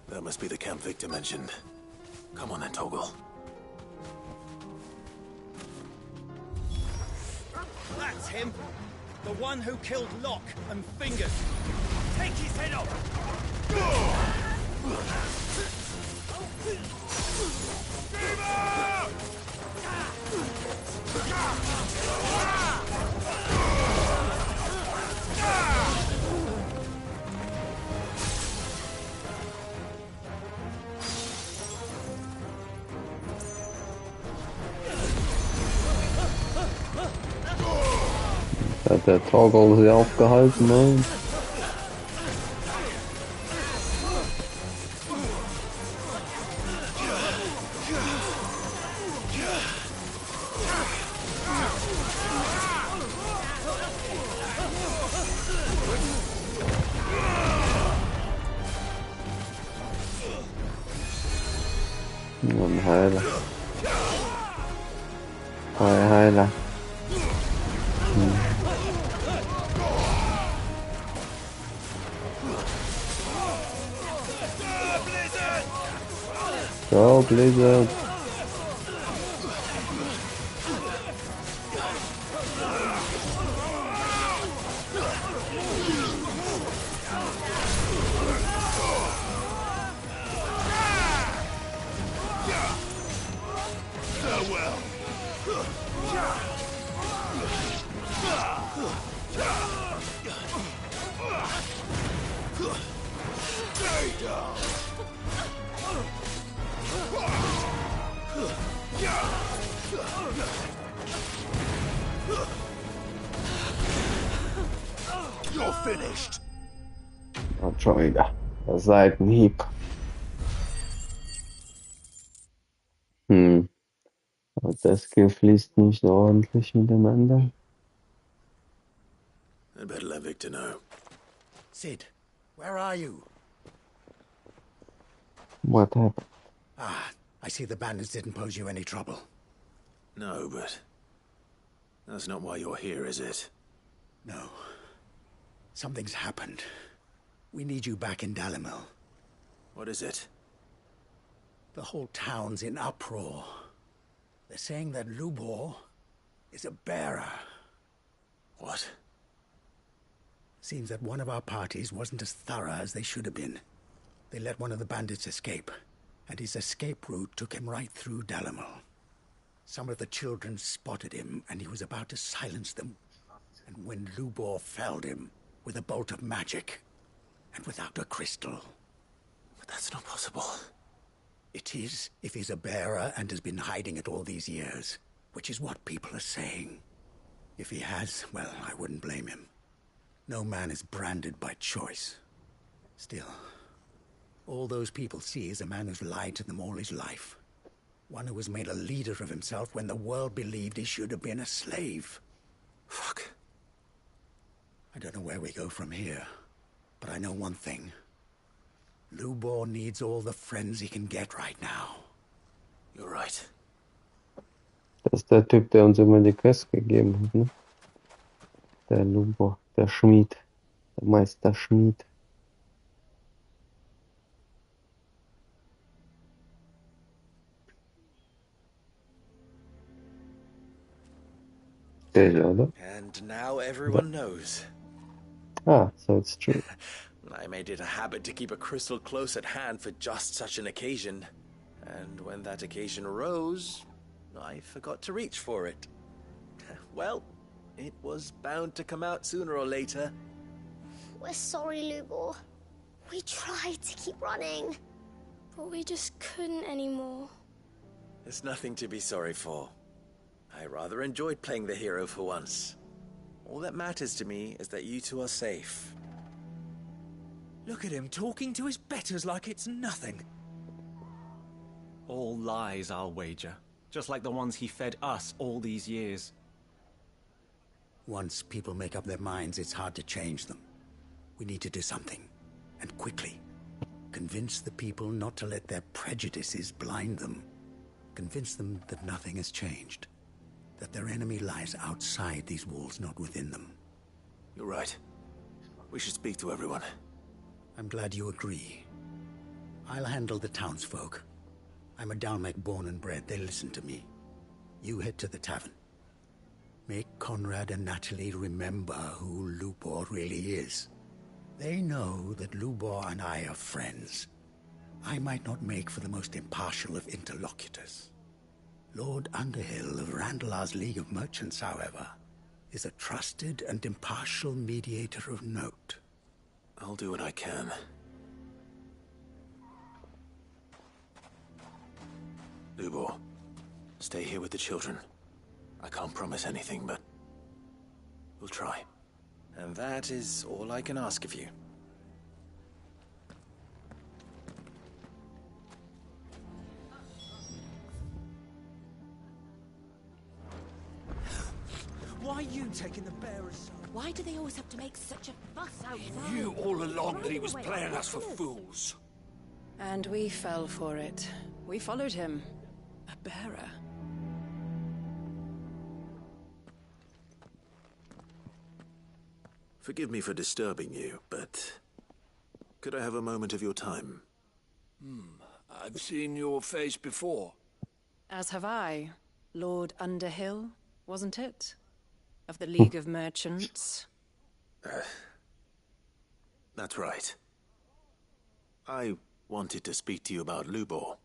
That must be the camp Victor mentioned. Come on then, Toggle. That's him! The one who killed Locke and Fingers! Take his head off! Hat der Toggle sie aufgehalten, ne? ein Heiler. Zwei Heiler. Go, Blizzard. You're finished. Und schon wieder. Der Seitenhieb. Aber das Gift fließt nicht ordentlich miteinander. I better let Victor know. Sid, where are you? What happened? Ah, I see the bandits didn't pose you any trouble. No, but that's not why you're here, is it? No. Something's happened. We need you back in Dalimil. What is it? The whole town's in uproar. They're saying that Lubor is a bearer. What? Seems that one of our parties wasn't as thorough as they should have been. They let one of the bandits escape, and his escape route took him right through Dalimil. Some of the children spotted him, and he was about to silence them. And when Lubor felled him with a bolt of magic, and without a crystal. But that's not possible. It is, if he's a bearer and has been hiding it all these years, which is what people are saying. If he has, well, I wouldn't blame him. No man is branded by choice. Still, all those people see is a man who's lied to them all his life. One who was made a leader of himself when the world believed he should have been a slave. Fuck. I don't know where we go from here, but I know one thing. Lubor needs all the friends he can get right now. You're right. Das ist der Typ, der uns immer die Quest gegeben hat, ne? Der Lubor, der Schmied. Der Meisterschmied. Der, oder? And now everyone knows. Ah, so it's true. I made it a habit to keep a crystal close at hand for just such an occasion. And when that occasion arose, I forgot to reach for it. Well, it was bound to come out sooner or later. We're sorry, Lubor. We tried to keep running, but we just couldn't anymore. There's nothing to be sorry for. I rather enjoyed playing the hero for once. All that matters to me is that you two are safe. Look at him talking to his betters like it's nothing. All lies, I'll wager. Just like the ones he fed us all these years. Once people make up their minds, it's hard to change them. We need to do something, and quickly. Convince the people not to let their prejudices blind them. Convince them that nothing has changed. That their enemy lies outside these walls, not within them. You're right. We should speak to everyone. I'm glad you agree. I'll handle the townsfolk. I'm a Dalmec born and bred. They listen to me. You head to the tavern. Make Conrad and Natalie remember who Lubor really is. They know that Lubor and I are friends. I might not make for the most impartial of interlocutors. Lord Underhill of Randalar's League of Merchants, however, is a trusted and impartial mediator of note. I'll do what I can. Lubor, stay here with the children. I can't promise anything, but we'll try. And that is all I can ask of you. Why are you taking the bearers? Why do they always have to make such a fuss outside? Knew all along that he was playing us for fools. And we fell for it. We followed him. A bearer? Forgive me for disturbing you, but could I have a moment of your time? I've seen your face before. As have I. Lord Underhill, wasn't it? Of the League of Merchants. That's right. I wanted to speak to you about Lubor.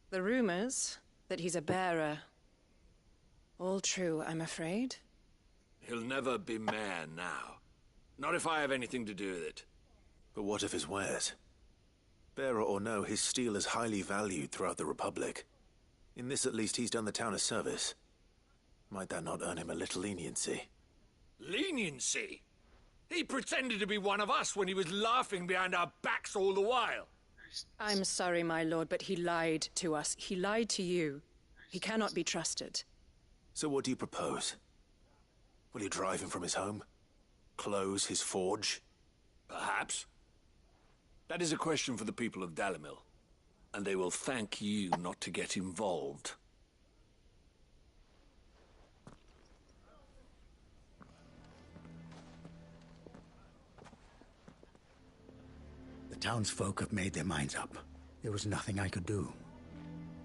The rumors that he's a bearer. All true, I'm afraid. He'll never be mayor now. Not if I have anything to do with it. But what of his wares? Bearer or no, his steel is highly valued throughout the Republic. In this at least he's done the town a service. Might that not earn him a little leniency? Leniency? He pretended to be one of us when he was laughing behind our backs all the while. I'm sorry, my lord, but he lied to us. He lied to you. He cannot be trusted. So what do you propose? Will you drive him from his home? Close his forge? Perhaps. That is a question for the people of Dalimil. And they will thank you not to get involved. The townsfolk have made their minds up. There was nothing I could do.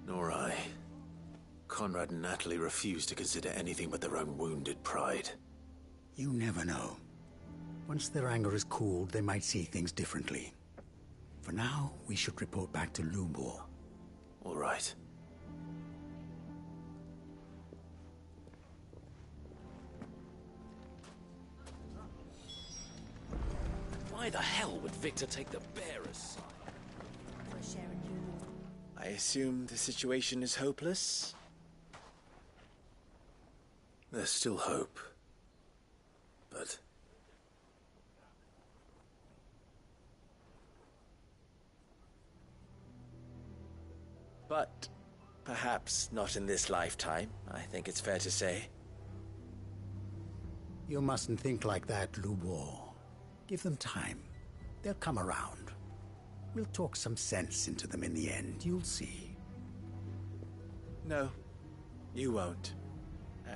Nor I. Conrad and Natalie refused to consider anything but their own wounded pride. You never know. Once their anger is cooled, they might see things differently. For now, we should report back to Lubor. All right. Why the hell would Victor take the bearer's side? I assume the situation is hopeless? There's still hope. But... But perhaps not in this lifetime, I think it's fair to say. You mustn't think like that, Lubor. Give them time. They'll come around. We'll talk some sense into them in the end, you'll see. No, you won't.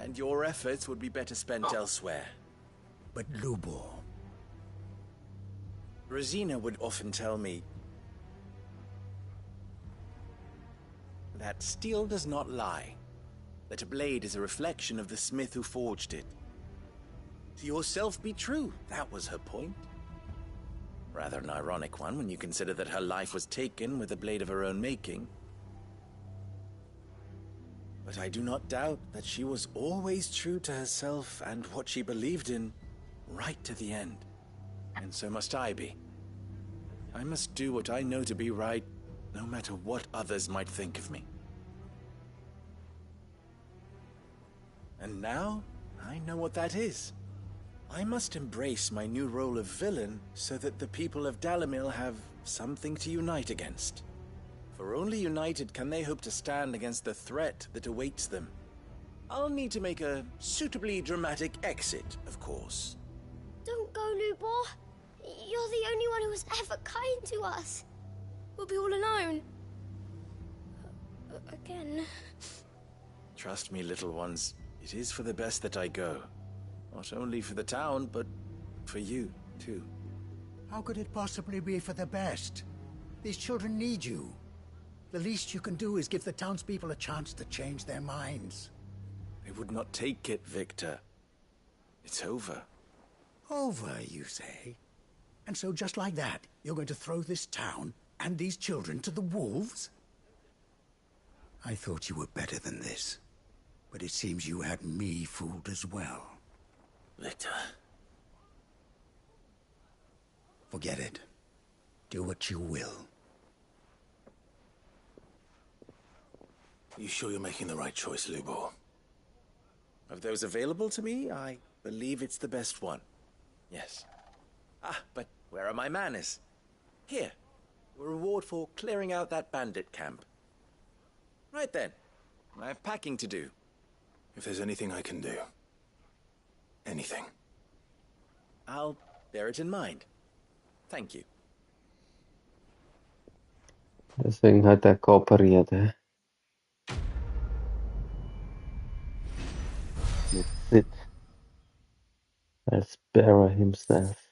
And your efforts would be better spent elsewhere. But Lubor... Rosina would often tell me that steel does not lie, that a blade is a reflection of the smith who forged it. To yourself be true, that was her point. Rather an ironic one when you consider that her life was taken with a blade of her own making. But I do not doubt that she was always true to herself and what she believed in, right to the end. And so must I be. I must do what I know to be right, no matter what others might think of me. And now, I know what that is. I must embrace my new role of villain so that the people of Dalimil have something to unite against. For only united can they hope to stand against the threat that awaits them. I'll need to make a suitably dramatic exit, of course. Don't go, Lubor. You're the only one who was ever kind to us. We'll be all alone. Again. Trust me, little ones. It is for the best that I go. Not only for the town, but for you, too. How could it possibly be for the best? These children need you. The least you can do is give the townspeople a chance to change their minds. They would not take it, Victor. It's over. Over, you say? And so just like that, you're going to throw this town and these children to the wolves? I thought you were better than this. But it seems you had me fooled as well. Victor. Forget it. Do what you will. You sure you're making the right choice, Lubor? Of those available to me, I believe it's the best one. Yes. Ah, but where are my manners? Here. A reward for clearing out that bandit camp. Right then. I have packing to do. If there's anything I can do. Anything. I'll bear it in mind. Thank you. Deswegen hat er kooperiert, hä? Als Bearer himself.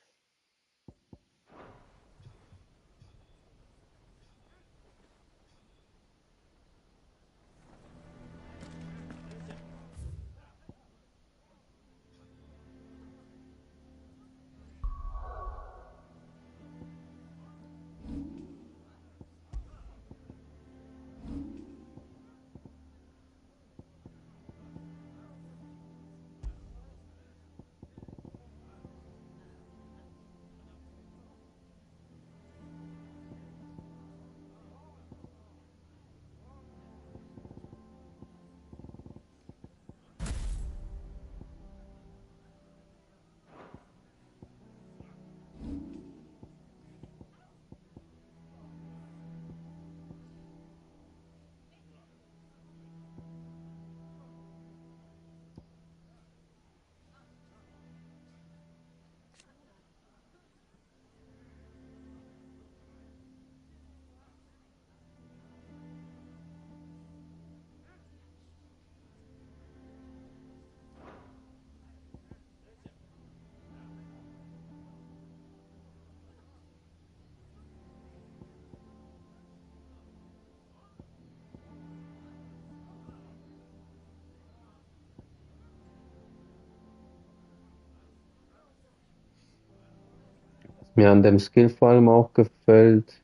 Mir an dem Skill vor allem auch gefällt,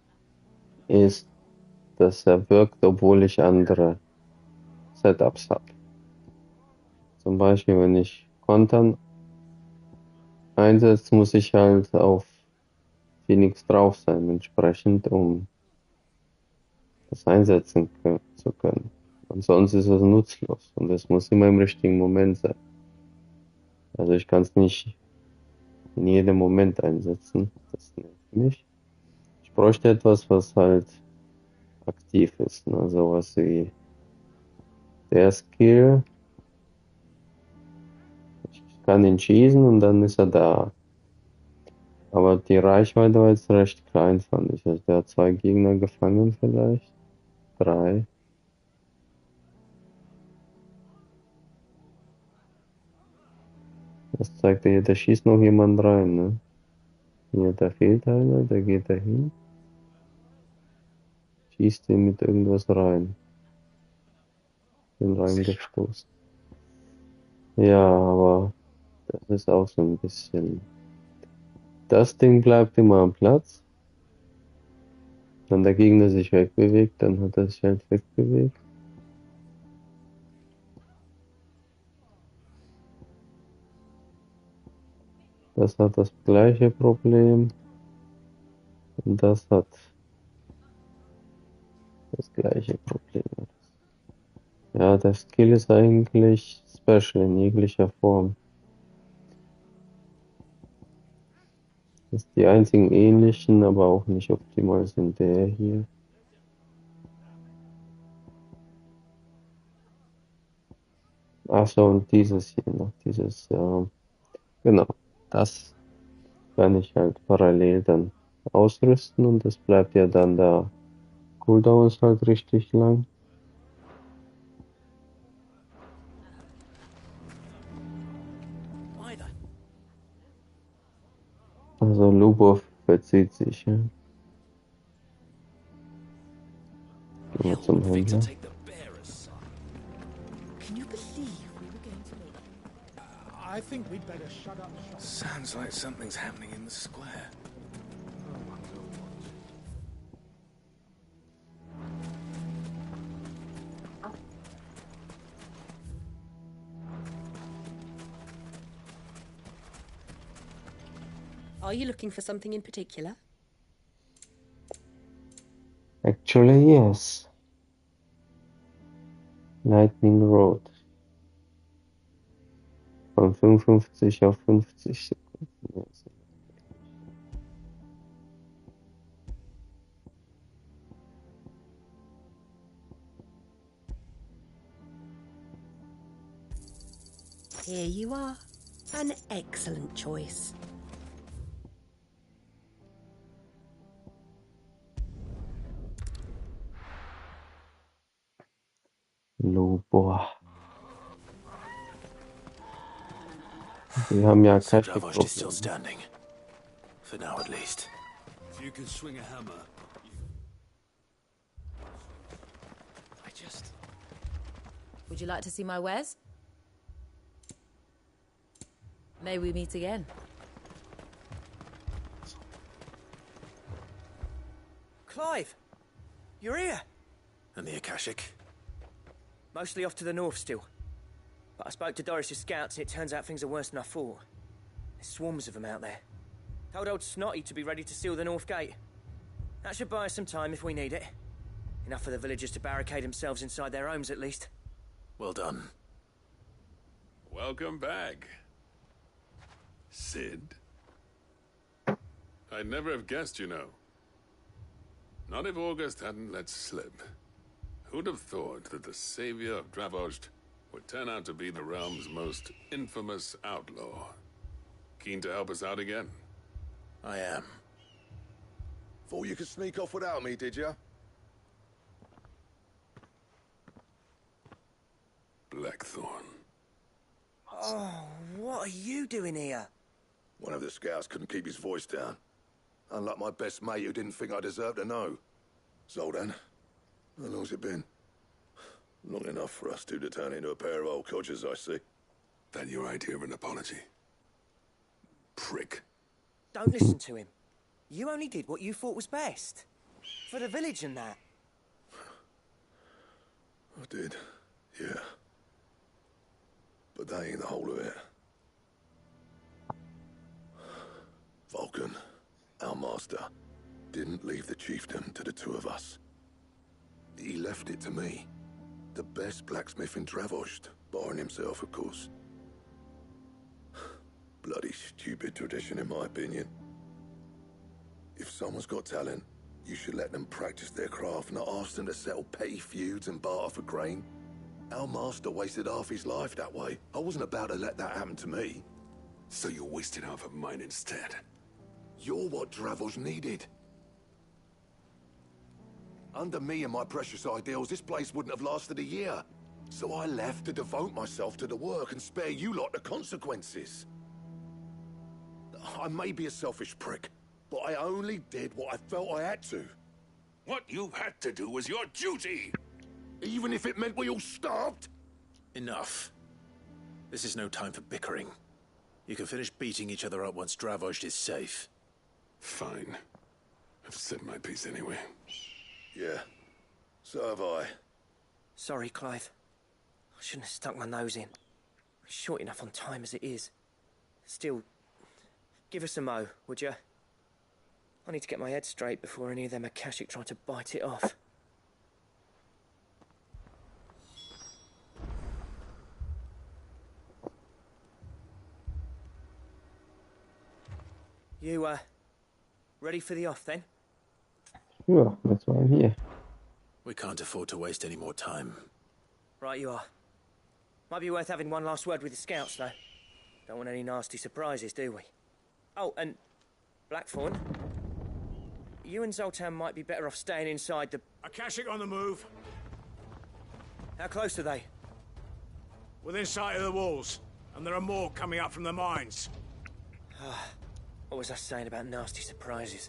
ist, dass er wirkt, obwohl ich andere Setups habe. Zum Beispiel, wenn ich Kontern einsetze, muss ich halt auf Phoenix drauf sein, entsprechend, um das einsetzen zu können. Ansonsten ist es nutzlos und es muss immer im richtigen Moment sein. Also ich kann es nicht in jedem Moment einsetzen. Das nervt mich. Ich bräuchte etwas, was halt aktiv ist. Ne? Sowas wie der Skill. Ich kann ihn schießen und dann ist er da. Aber die Reichweite war jetzt recht klein, fand ich. Also der hat 2 Gegner gefangen vielleicht. 3. Das zeigt er hier, da schießt noch jemand rein, ne? Hier, da fehlt einer, da geht er hin. Schießt ihn mit irgendwas rein. Bin reingestoßen. Ja, aber das ist auch so ein bisschen. Das Ding bleibt immer am Platz. Wenn der Gegner sich wegbewegt, dann hat er sich halt wegbewegt. Das hat das gleiche Problem. Und das hat das gleiche Problem. Ja, der Skill ist eigentlich special in jeglicher Form. Dass die einzigen ähnlichen, aber auch nicht optimal sind der hier. Ach so, und dieses hier noch, dieses, genau, das kann ich halt parallel dann ausrüsten und das bleibt ja dann da. Cooldown ist halt richtig lang. Also Lubov verzieht sich, ja. Gehen wir zum Händler. Can you believe we were going to make I think we'd better shut up shop. Sounds like something's happening in the square. Are you looking for something in particular? Actually, yes. Lightning Road. Von 55 auf 50 Sekunden. Ja, Here you are. An excellent choice. Lubor. Wir haben ja So Cash Dravost is still Problem. standing. For now, at least. If you can swing a hammer, Would you like to see my wares? May we meet again? Clive! You're here! And the Akashic? Mostly off to the north still. But I spoke to Doris's scouts and it turns out things are worse than I thought. There's swarms of them out there. Told old Snotty to be ready to seal the north gate. That should buy us some time if we need it. Enough for the villagers to barricade themselves inside their homes at least. Well done. welcome back. Sid. I'd never have guessed, you know. Not if August hadn't let slip. Who'd have thought that the savior of Dravost would turn out to be the realm's most infamous outlaw? Keen to help us out again? I am. Thought you could sneak off without me, did you? Blackthorn. Oh, what are you doing here? One of the scouts couldn't keep his voice down. Unlike my best mate who didn't think I deserved to know. Zoldan, how long's it been? Long enough for us two to turn into a pair of old codgers, I see. That your idea of an apology? Prick. Don't listen to him. You only did what you thought was best. For the village and that. I did, yeah. But that ain't the whole of it. Vulcan, our master, didn't leave the chiefdom to the two of us. He left it to me. The best blacksmith in Dravost, barring himself, of course. Bloody stupid tradition, in my opinion. If someone's got talent, you should let them practice their craft, not ask them to settle petty feuds and barter for grain. Our master wasted half his life that way. I wasn't about to let that happen to me. So you wasted half of mine instead. You're what Dravost needed. Under me and my precious ideals, this place wouldn't have lasted a year. So I left to devote myself to the work and spare you lot the consequences. I may be a selfish prick, but I only did what I felt I had to. What you had to do was your duty! Even if it meant we all starved? Enough. This is no time for bickering. You can finish beating each other up once Dravost is safe. Fine. I've said my piece anyway. Yeah, so have I. Sorry, Clive. I shouldn't have stuck my nose in. We're short enough on time as it is. Still, give us a mo, would you? I need to get my head straight before any of them Akashic try to bite it off. You, ready for the off, then? Ja, that's why I'm here. We can't afford to waste any more time. Right you are. Might be worth having one last word with the scouts, though. Don't want any nasty surprises, do we? Oh, and Blackthorn, you and Zoltan might be better off staying inside the... Akashic on the move. How close are they? Within sight of the walls. And there are more coming up from the mines. What was I saying about nasty surprises?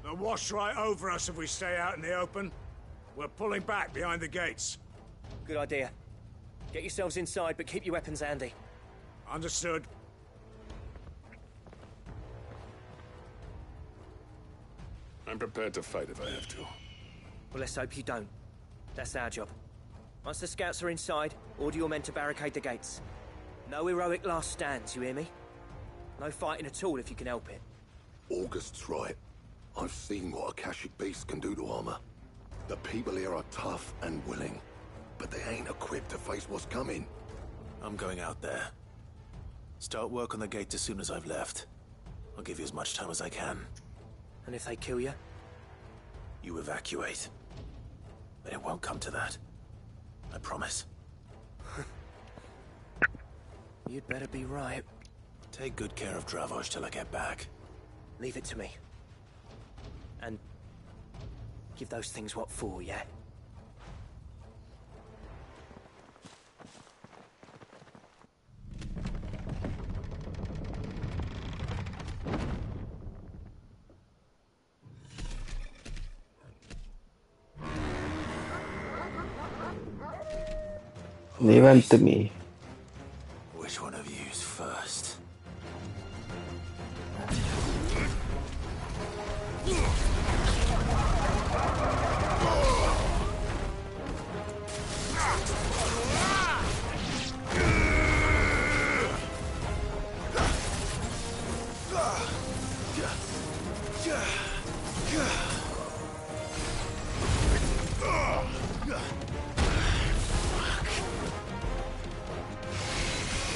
They'll wash right over us if we stay out in the open. We're pulling back behind the gates. Good idea. Get yourselves inside, but keep your weapons handy. Understood. I'm prepared to fight if I have to. Well, let's hope you don't. That's our job. Once the scouts are inside, order your men to barricade the gates. No heroic last stands, you hear me? No fighting at all if you can help it. August's right. I've seen what Akashic beasts can do to armor. The people here are tough and willing, but they ain't equipped to face what's coming. I'm going out there. Start work on the gate as soon as I've left. I'll give you as much time as I can. And if they kill you? You evacuate. But it won't come to that. I promise. You'd better be right. Take good care of Dravost till I get back. Leave it to me. And give those things what for, yeah? Leave him to me. Which one of you's first?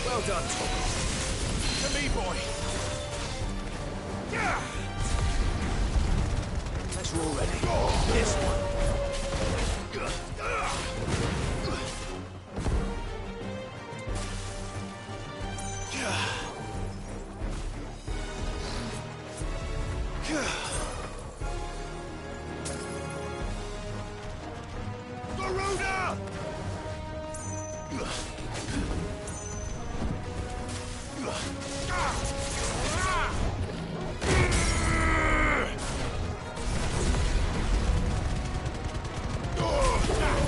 Well done, Tom. To me, boy. Let's roll ready. This one. Garuda!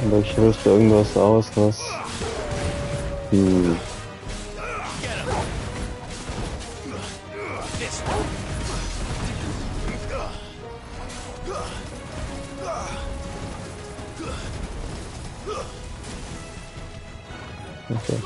Aber ich rüste irgendwas aus, was... Okay.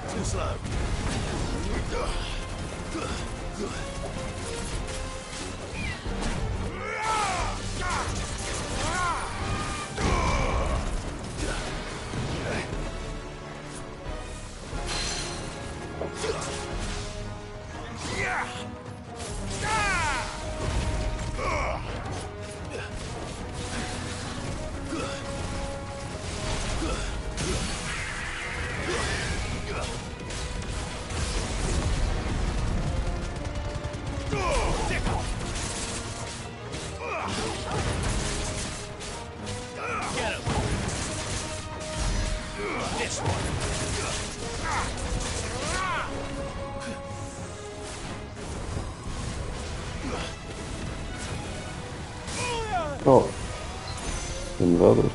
Too slow. Oh. Inverted.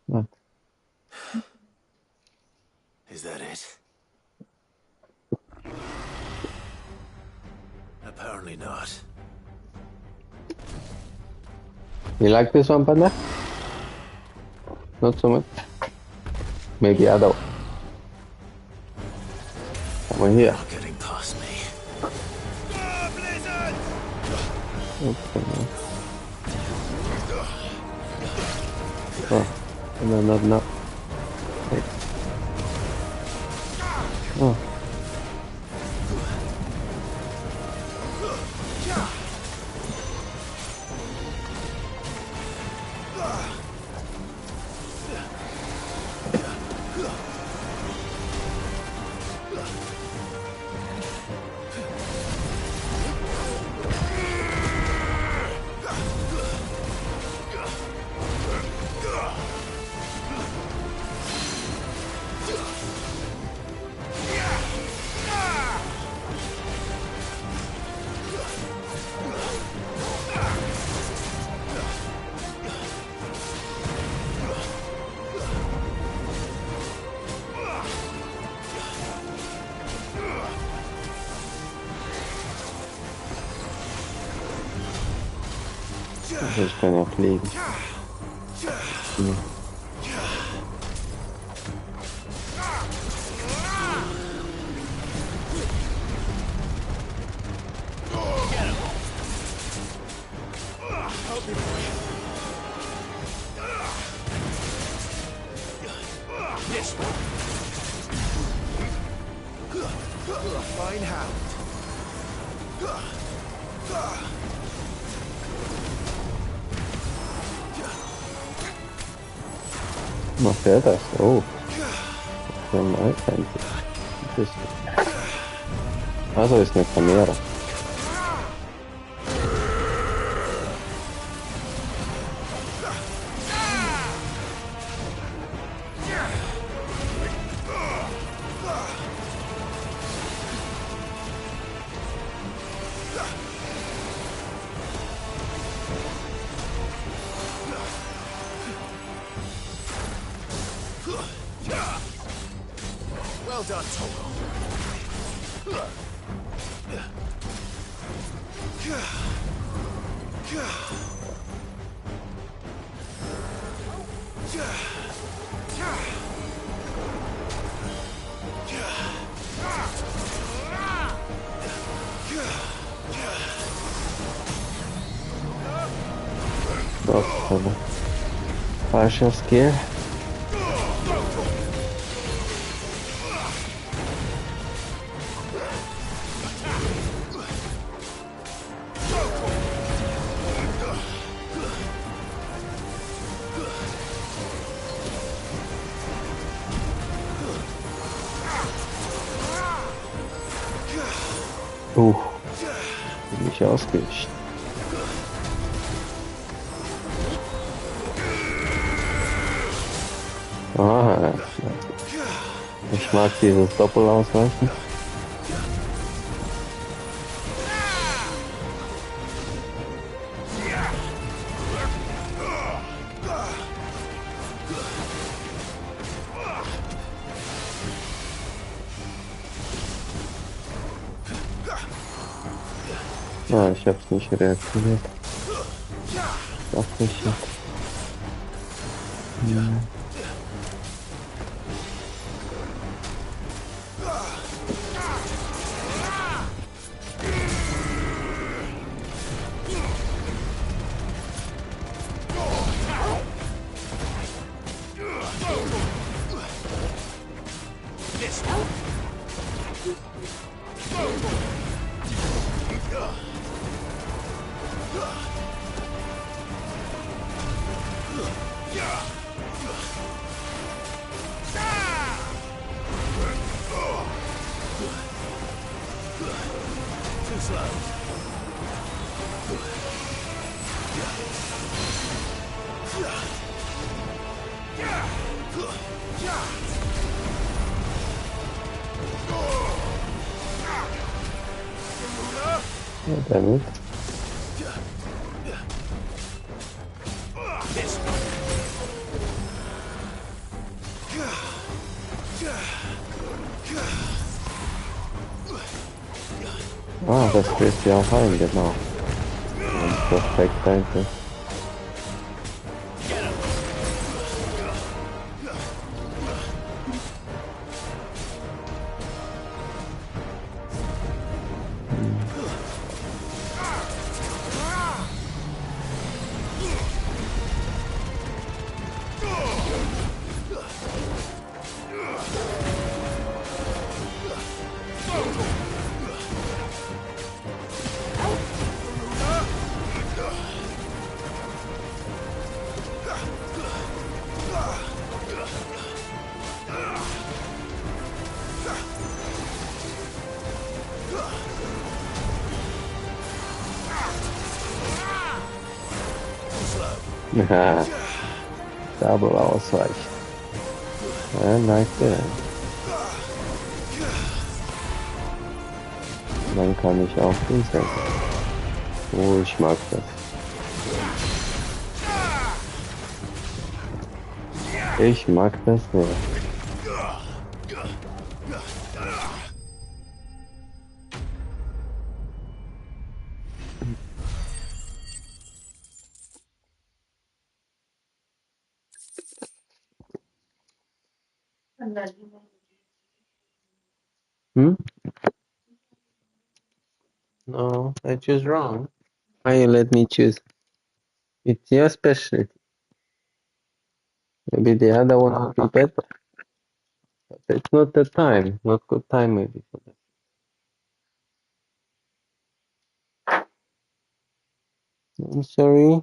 What? Is that it? Apparently not. You like this one, partner? Not so much. Maybe I don't. Come on here. Not getting past me. Okay. Oh, no, not now. Wait. Oh. Also ich kann ja fliegen. Ja. Fine hound. Macht er das? Oh. Final Fantasy. Interessant. Also ist eine Kamera. Well done, Togo. Doch, falscher Skill. Bin ich ausgewichen. Ah, ich mag dieses Doppelausweichen. Ah, ich hab's nicht reaktiviert. Dachte ich jetzt. Too slow. Ja, damit. Ah, das fällt ja auch ein, genau. Und perfekt eigentlich. Ja, Double ausweichen. Ja, like that. Dann kann ich auch hinsetzen. Oh, ich mag das. Ich mag das sehr. Hmm? No, I choose wrong. Why you let me choose? It's your specialty. Maybe the other one would be better. But it's not the time. Not good time maybe for that. I'm sorry.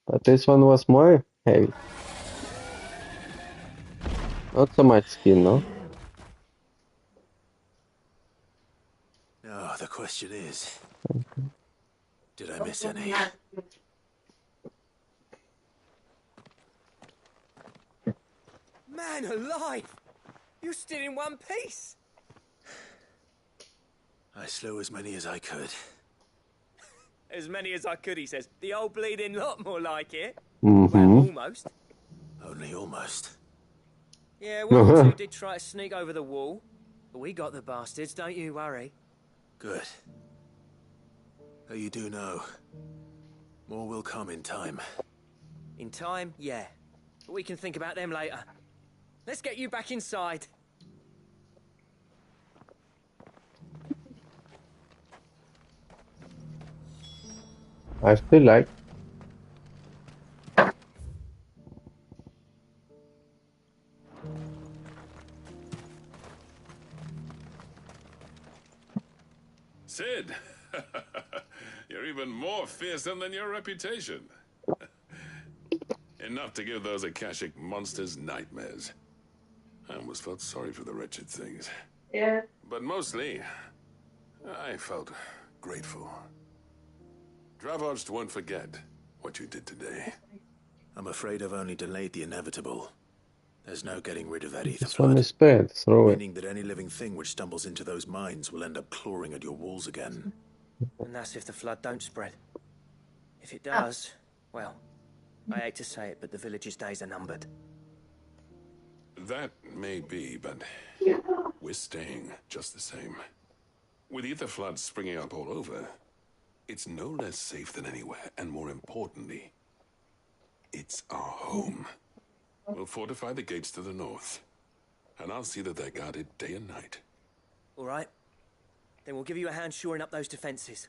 But this one was more heavy. Not so much skin, no? Now, the question is, did I miss any? Man alive! You're still in one piece! I slew as many as I could. As many as I could, he says. The old bleeding lot, more like it. Well, Mm-hmm. almost. Only almost. Yeah, one or two did try to sneak over the wall. But we got the bastards, don't you worry. Good. Though you do know, more will come in time. In time, yeah. But we can think about them later. Let's get you back inside. I still like. Sid! You're even more fearsome than your reputation. Enough to give those Akashic monsters nightmares. I almost felt sorry for the wretched things. Yeah. But mostly, I felt grateful. Dravoged won't forget what you did today. I'm afraid I've only delayed the inevitable. There's no getting rid of that ether This one flood. is bad. Throw it. Meaning that any living thing which stumbles into those mines will end up clawing at your walls again. And that's if the flood don't spread. If it does, well, I hate to say it, but the village's days are numbered. That may be, but we're staying just the same. With ether floods springing up all over, it's no less safe than anywhere, and more importantly, it's our home. We'll fortify the gates to the north, and I'll see that they're guarded day and night. All right. Then we'll give you a hand shoring up those defenses.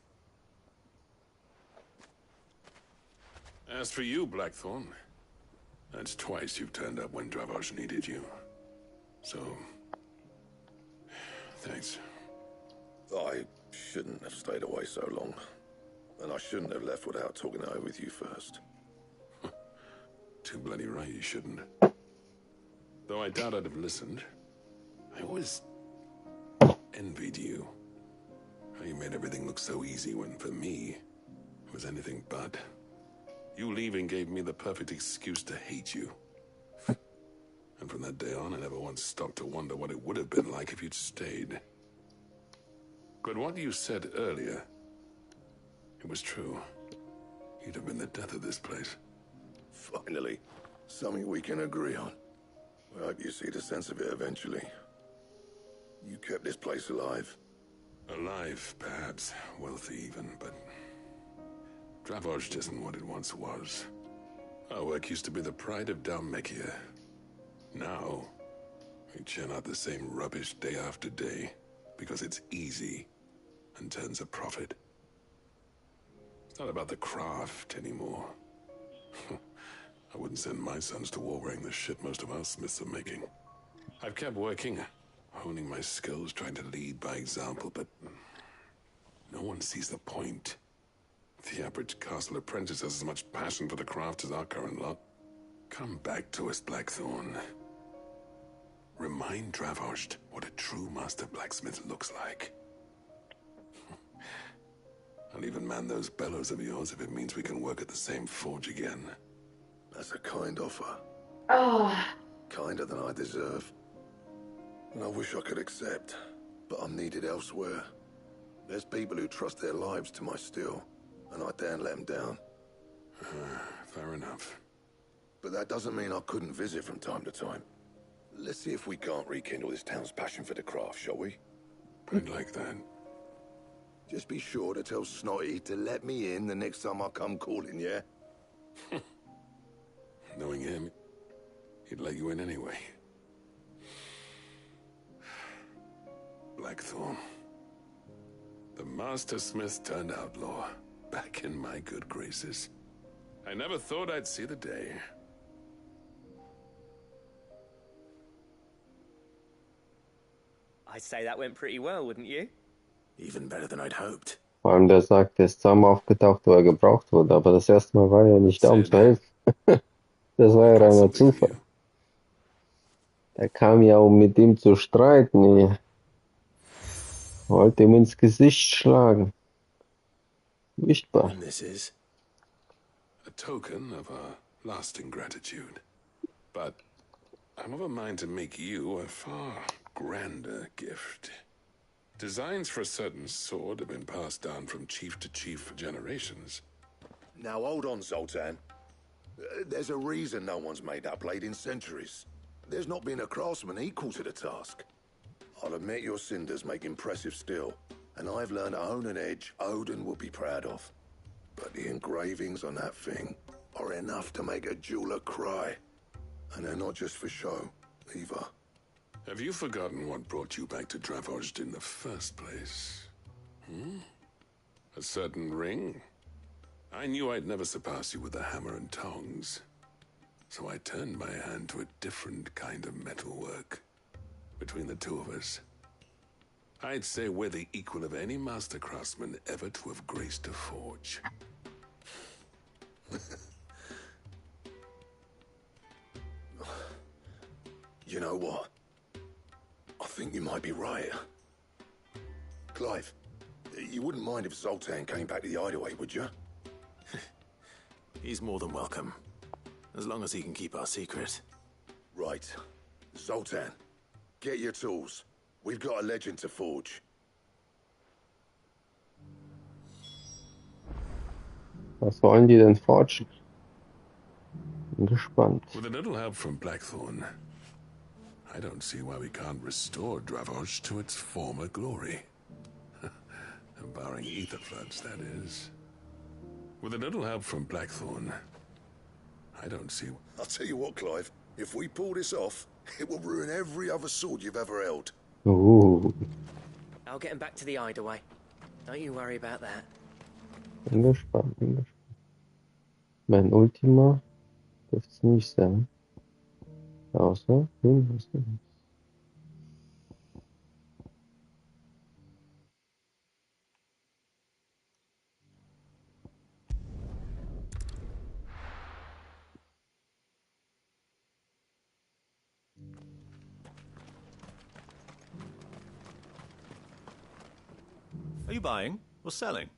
As for you, Blackthorn, that's twice you've turned up when Dravage needed you. So, thanks. I shouldn't have stayed away so long. And I shouldn't have left without talking it over with you first. Too bloody right you shouldn't. Though I doubt I'd have listened. I always envied you. How you made everything look so easy when, for me, it was anything but. You leaving gave me the perfect excuse to hate you. And from that day on, I never once stopped to wonder what it would have been like if you'd stayed. But what you said earlier, it was true. You'd have been the death of this place. Finally, something we can agree on. I hope you see the sense of it eventually. You kept this place alive. Alive, perhaps. Wealthy even, but Dravoged isn't what it once was. Our work used to be the pride of Dalmekia. Now, we churn out the same rubbish day after day because it's easy and turns a profit. It's not about the craft anymore. I wouldn't send my sons to war wearing the shit most of our smiths are making. I've kept working, honing my skills, trying to lead by example, but no one sees the point. The average castle apprentice has as much passion for the craft as our current lot. Come back to us, Blackthorn. Remind Dravoged what a true master blacksmith looks like. I'll even man those bellows of yours if it means we can work at the same forge again. That's a kind offer. Oh. Kinder than I deserve. And I wish I could accept, but I'm needed elsewhere. There's people who trust their lives to my steel, and I daren't let them down. Fair enough. But that doesn't mean I couldn't visit from time to time. Let's see if we can't rekindle this town's passion for the craft, shall we? I'd like that. Just be sure to tell Snotty to let me in the next time I come calling, yeah? Knowing him, he'd let you in anyway. Blackthorn. The Master Smith turned outlaw, back in my good graces. I never thought I'd see the day. I'd say that went pretty well, wouldn't you? Even better than I'd hoped. Vor allem der sagt, er ist zweimal aufgetaucht, wo er gebraucht wurde, aber das erste Mal war er nicht da, um zu helfen. Das war ja reiner Zufall. Er kam ja, um mit ihm zu streiten. Er wollte ihm ins Gesicht schlagen. Furchtbar. And this is a token of our lasting gratitude. But I'm of a mind to make you a far grander gift. Designs for a certain sword have been passed down from chief to chief for generations. Now hold on, Zoltan. There's a reason no one's made that blade in centuries. There's not been a craftsman equal to the task. I'll admit your cinders make impressive steel, and I've learned to own an edge Odin will be proud of. But the engravings on that thing are enough to make a jeweler cry. And they're not just for show, either. Have you forgotten what brought you back to Dravozd in the first place? A certain ring? I knew I'd never surpass you with the hammer and tongs. So I turned my hand to a different kind of metalwork. Between the two of us, I'd say we're the equal of any master craftsman ever to have graced a forge. You know what? I think you might be right. Clive, you wouldn't mind if Zoltan came back to the Hideaway, would you? He's more than welcome. As long as he can keep our secret. Right. Zoltan, get your tools. We've got a legend to forge. Was wollen die denn forgen? Bin gespannt. With a little help from Blackthorn, I don't see why we can't restore Dravozd to its former glory. Barring ether floods, that is. With a little help from Blackthorn, I don't see... I'll tell you what, Clive. If we pull this off, it will ruin every other sword you've ever held. Ooh. I'll get him back to the Hideaway. Don't you worry about that. Bin gespannt, bin gespannt. Mein Ultima dürfte es nicht sein. Außer, was ist das? Are you buying or selling?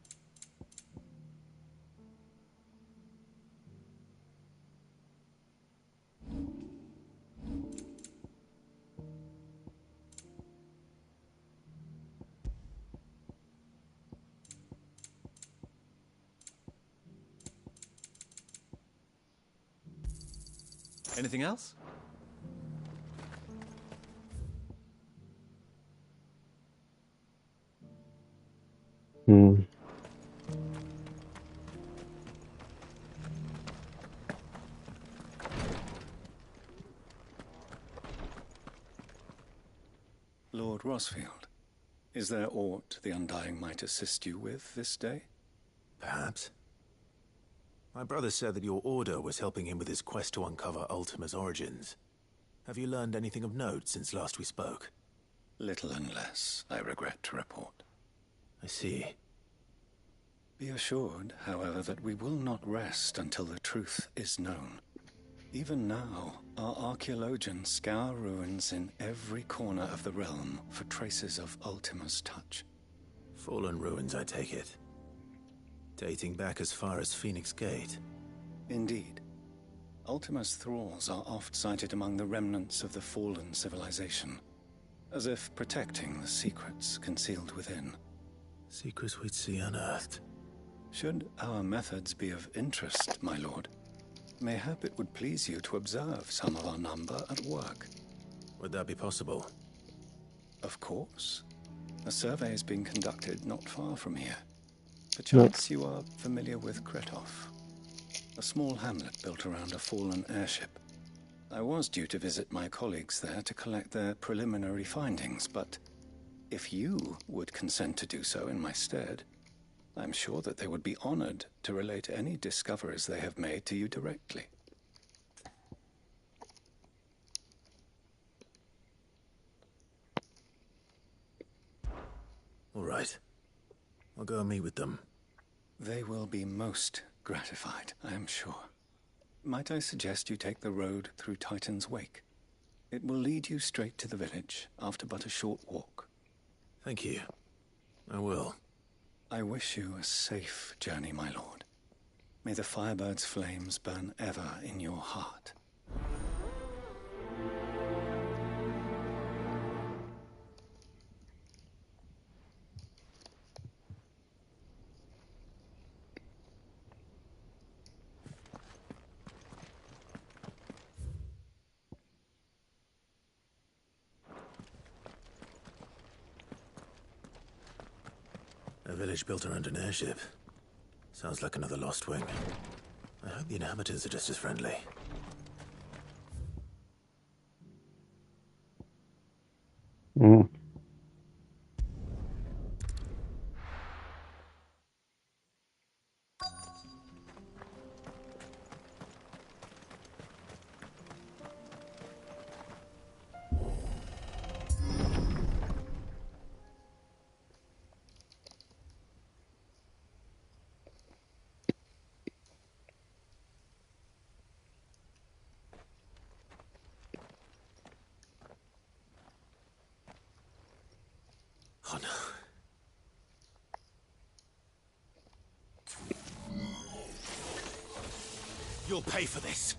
Anything else? Lord Rosfield, is there aught the Undying might assist you with this day? Perhaps. My brother said that your order was helping him with his quest to uncover Ultima's origins. Have you learned anything of note since last we spoke? Little and less, I regret to report. I see. Be assured, however, that we will not rest until the truth is known. Even now, our archaeologians scour ruins in every corner of the realm for traces of Ultima's touch. Fallen ruins, I take it. Dating back as far as Phoenix Gate. Indeed. Ultima's thralls are oft sighted among the remnants of the fallen civilization, as if protecting the secrets concealed within. Secrets we'd see unearthed. Should our methods be of interest, my lord, mayhap it would please you to observe some of our number at work. Would that be possible? Of course. A survey is being conducted not far from here. Perchance you are familiar with Kretov, a small hamlet built around a fallen airship. I was due to visit my colleagues there to collect their preliminary findings, but if you would consent to do so in my stead, I'm sure that they would be honored to relate any discoveries they have made to you directly. All right. I'll go and meet with them. They will be most gratified, I am sure. Might I suggest you take the road through Titan's Wake? It will lead you straight to the village after but a short walk. Thank you. I will. I wish you a safe journey, my lord. May the Firebird's flames burn ever in your heart. A village built around an airship. Sounds like another lost wing. I hope the inhabitants are just as friendly. Mhm. Oh no. You'll pay for this.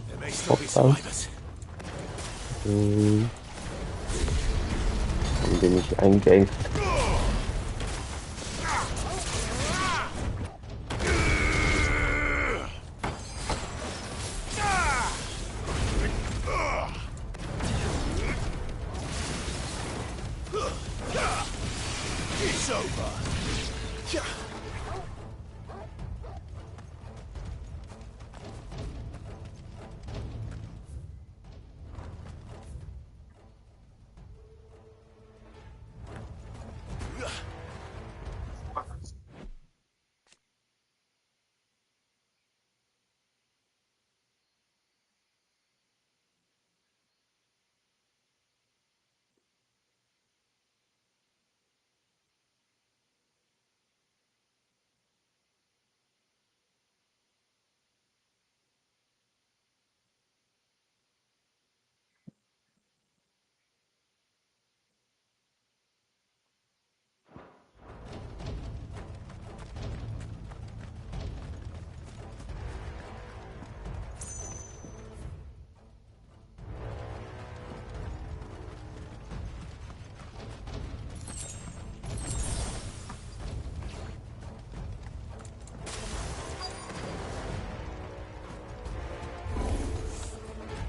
There may still be survivors. Haben wir nicht eingeengt? It's over.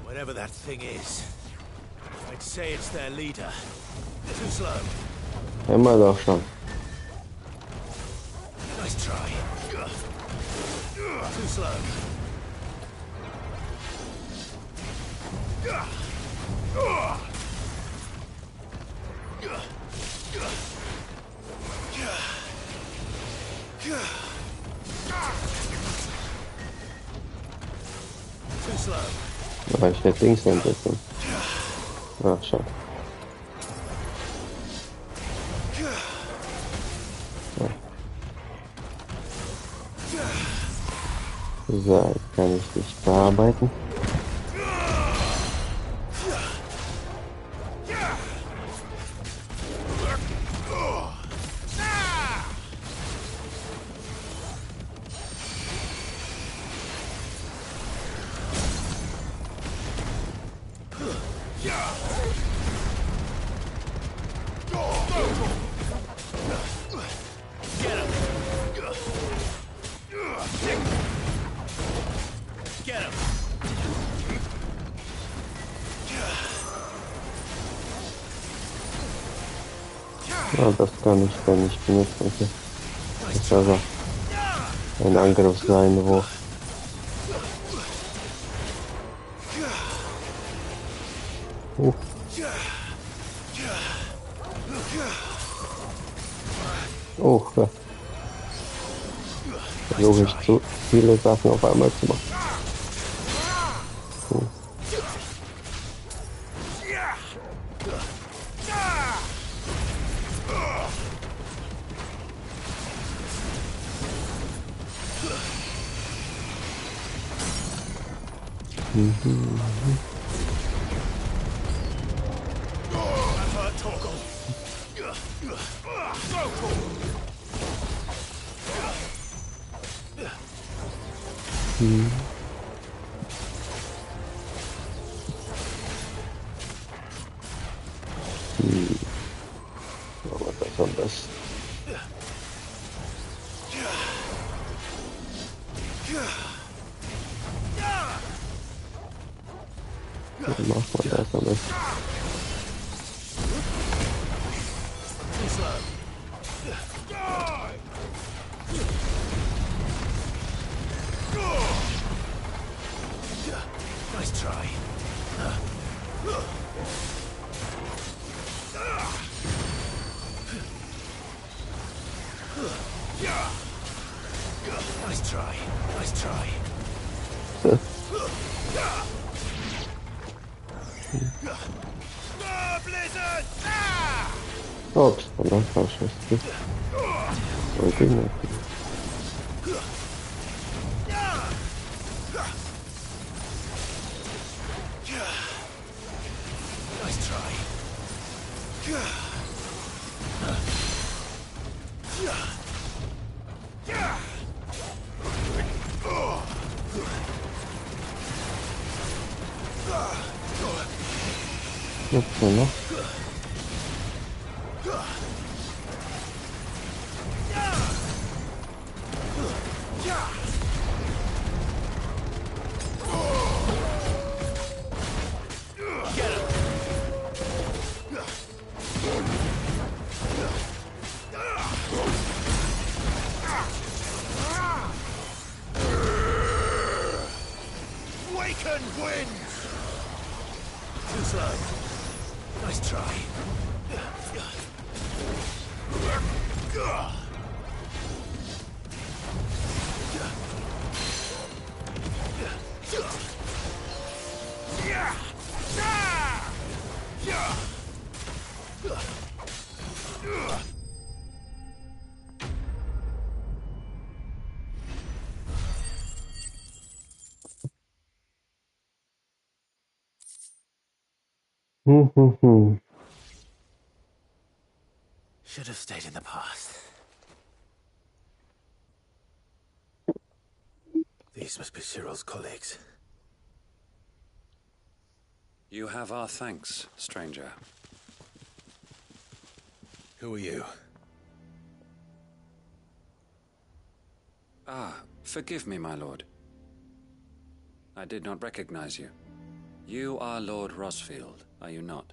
Whatever that thing is, I'd say it's their leader. Too slow. Immer doch schon. Nice try. Too slow. Too slow. Aber ich hätte links ein bisschen. Ach, schau. So, jetzt kann ich dich bearbeiten. Ja, das kann ich gar nicht benutzen. Okay. Das war so. Ein Angriffseinbruch. Oh, ja. Versuche ich zu viele Sachen auf einmal zu machen. Aber das am besten. Dann macht man das am besten. Nice try. Nice try. Nice try. Ups, dann falsch ist. Sollte ich nicht. Nice try. Jetzt nur noch. Waken wind! Too slow. Nice try. Should have stayed in the past. These must be Cyril's colleagues. You have our thanks, stranger. Who are you? Ah, forgive me, my lord. I did not recognize you. You are Lord Rosfield, are you not?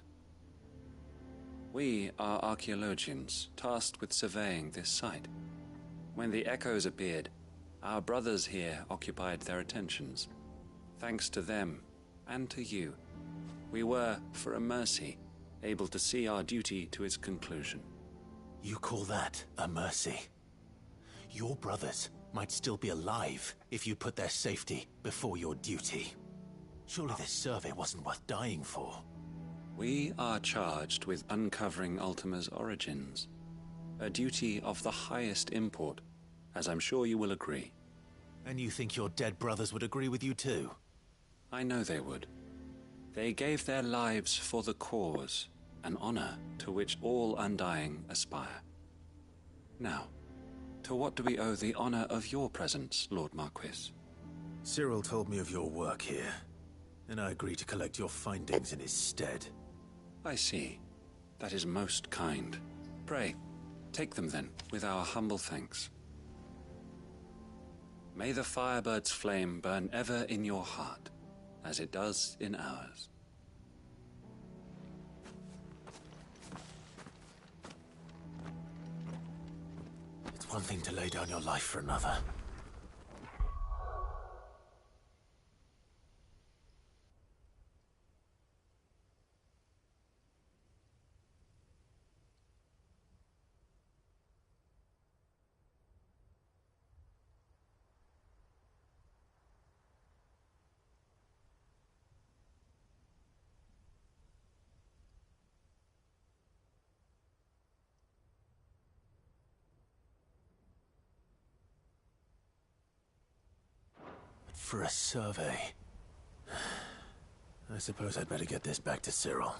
We are archaeologians, tasked with surveying this site. When the echoes appeared, our brothers here occupied their attentions. Thanks to them, and to you, we were, for a mercy, able to see our duty to its conclusion. You call that a mercy? Your brothers might still be alive if you put their safety before your duty. Surely this survey wasn't worth dying for. We are charged with uncovering Ultima's origins. A duty of the highest import, as I'm sure you will agree. And you think your dead brothers would agree with you too? I know they would. They gave their lives for the cause, an honor to which all undying aspire. Now, to what do we owe the honor of your presence, Lord Marquis? Cyril told me of your work here, and I agreed to collect your findings in his stead. I see. That is most kind. Pray, take them then, with our humble thanks. May the Firebird's flame burn ever in your heart, as it does in ours. It's one thing to lay down your life for another, for a survey. I suppose I'd better get this back to Cyril.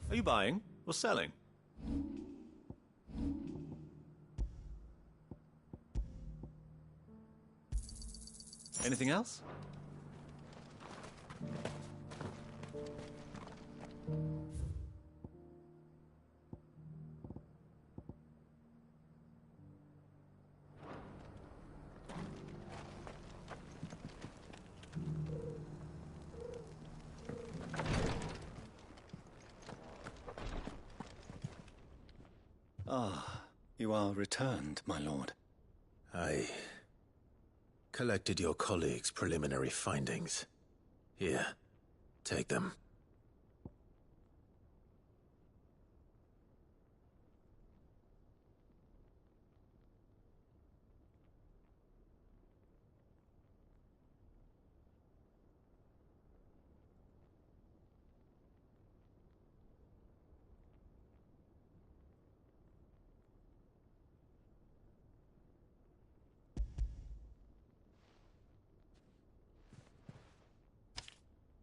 Are you buying or selling? Anything else? Ah, you are returned, my lord. I collected your colleagues' preliminary findings. Here, take them.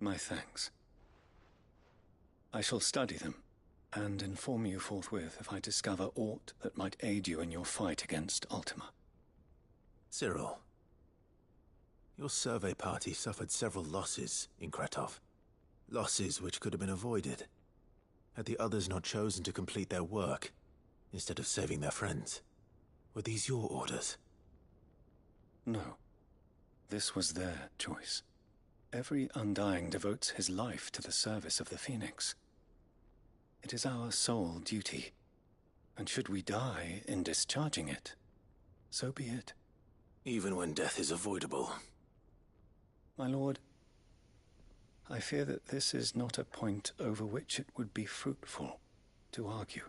My thanks. I shall study them, and inform you forthwith if I discover aught that might aid you in your fight against Ultima. Cyril, your survey party suffered several losses in Kretov. Losses which could have been avoided, had the others not chosen to complete their work, instead of saving their friends. Were these your orders? No. This was their choice. Every Undying devotes his life to the service of the Phoenix. It is our sole duty, and should we die in discharging it, so be it. Even when death is avoidable. My lord, I fear that this is not a point over which it would be fruitful to argue.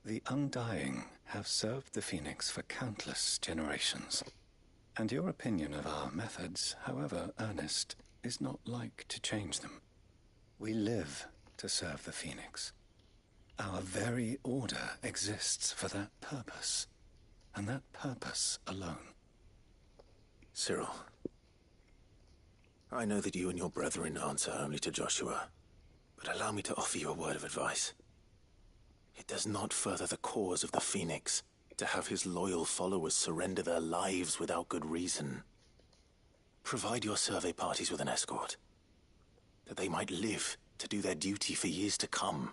The Undying have served the Phoenix for countless generations, and your opinion of our methods, however earnest, is not like to change them. We live to serve the Phoenix. Our very order exists for that purpose, and that purpose alone. Cyril, I know that you and your brethren answer only to Joshua, but allow me to offer you a word of advice. It does not further the cause of the Phoenix to have his loyal followers surrender their lives without good reason. Provide your survey parties with an escort, that they might live to do their duty for years to come.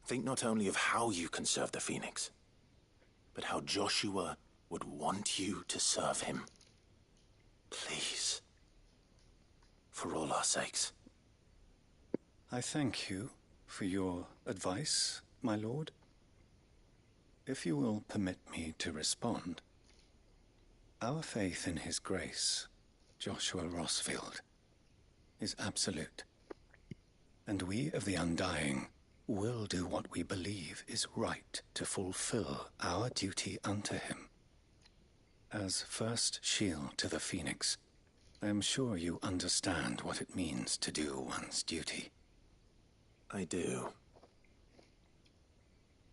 Think not only of how you can serve the Phoenix, but how Joshua would want you to serve him. Please. For all our sakes. I thank you for your advice, my lord. If you will permit me to respond, our faith in his grace, Joshua Rossfield, is absolute, and we of the Undying will do what we believe is right to fulfill our duty unto him. As first shield to the Phoenix, I am sure you understand what it means to do one's duty. I do.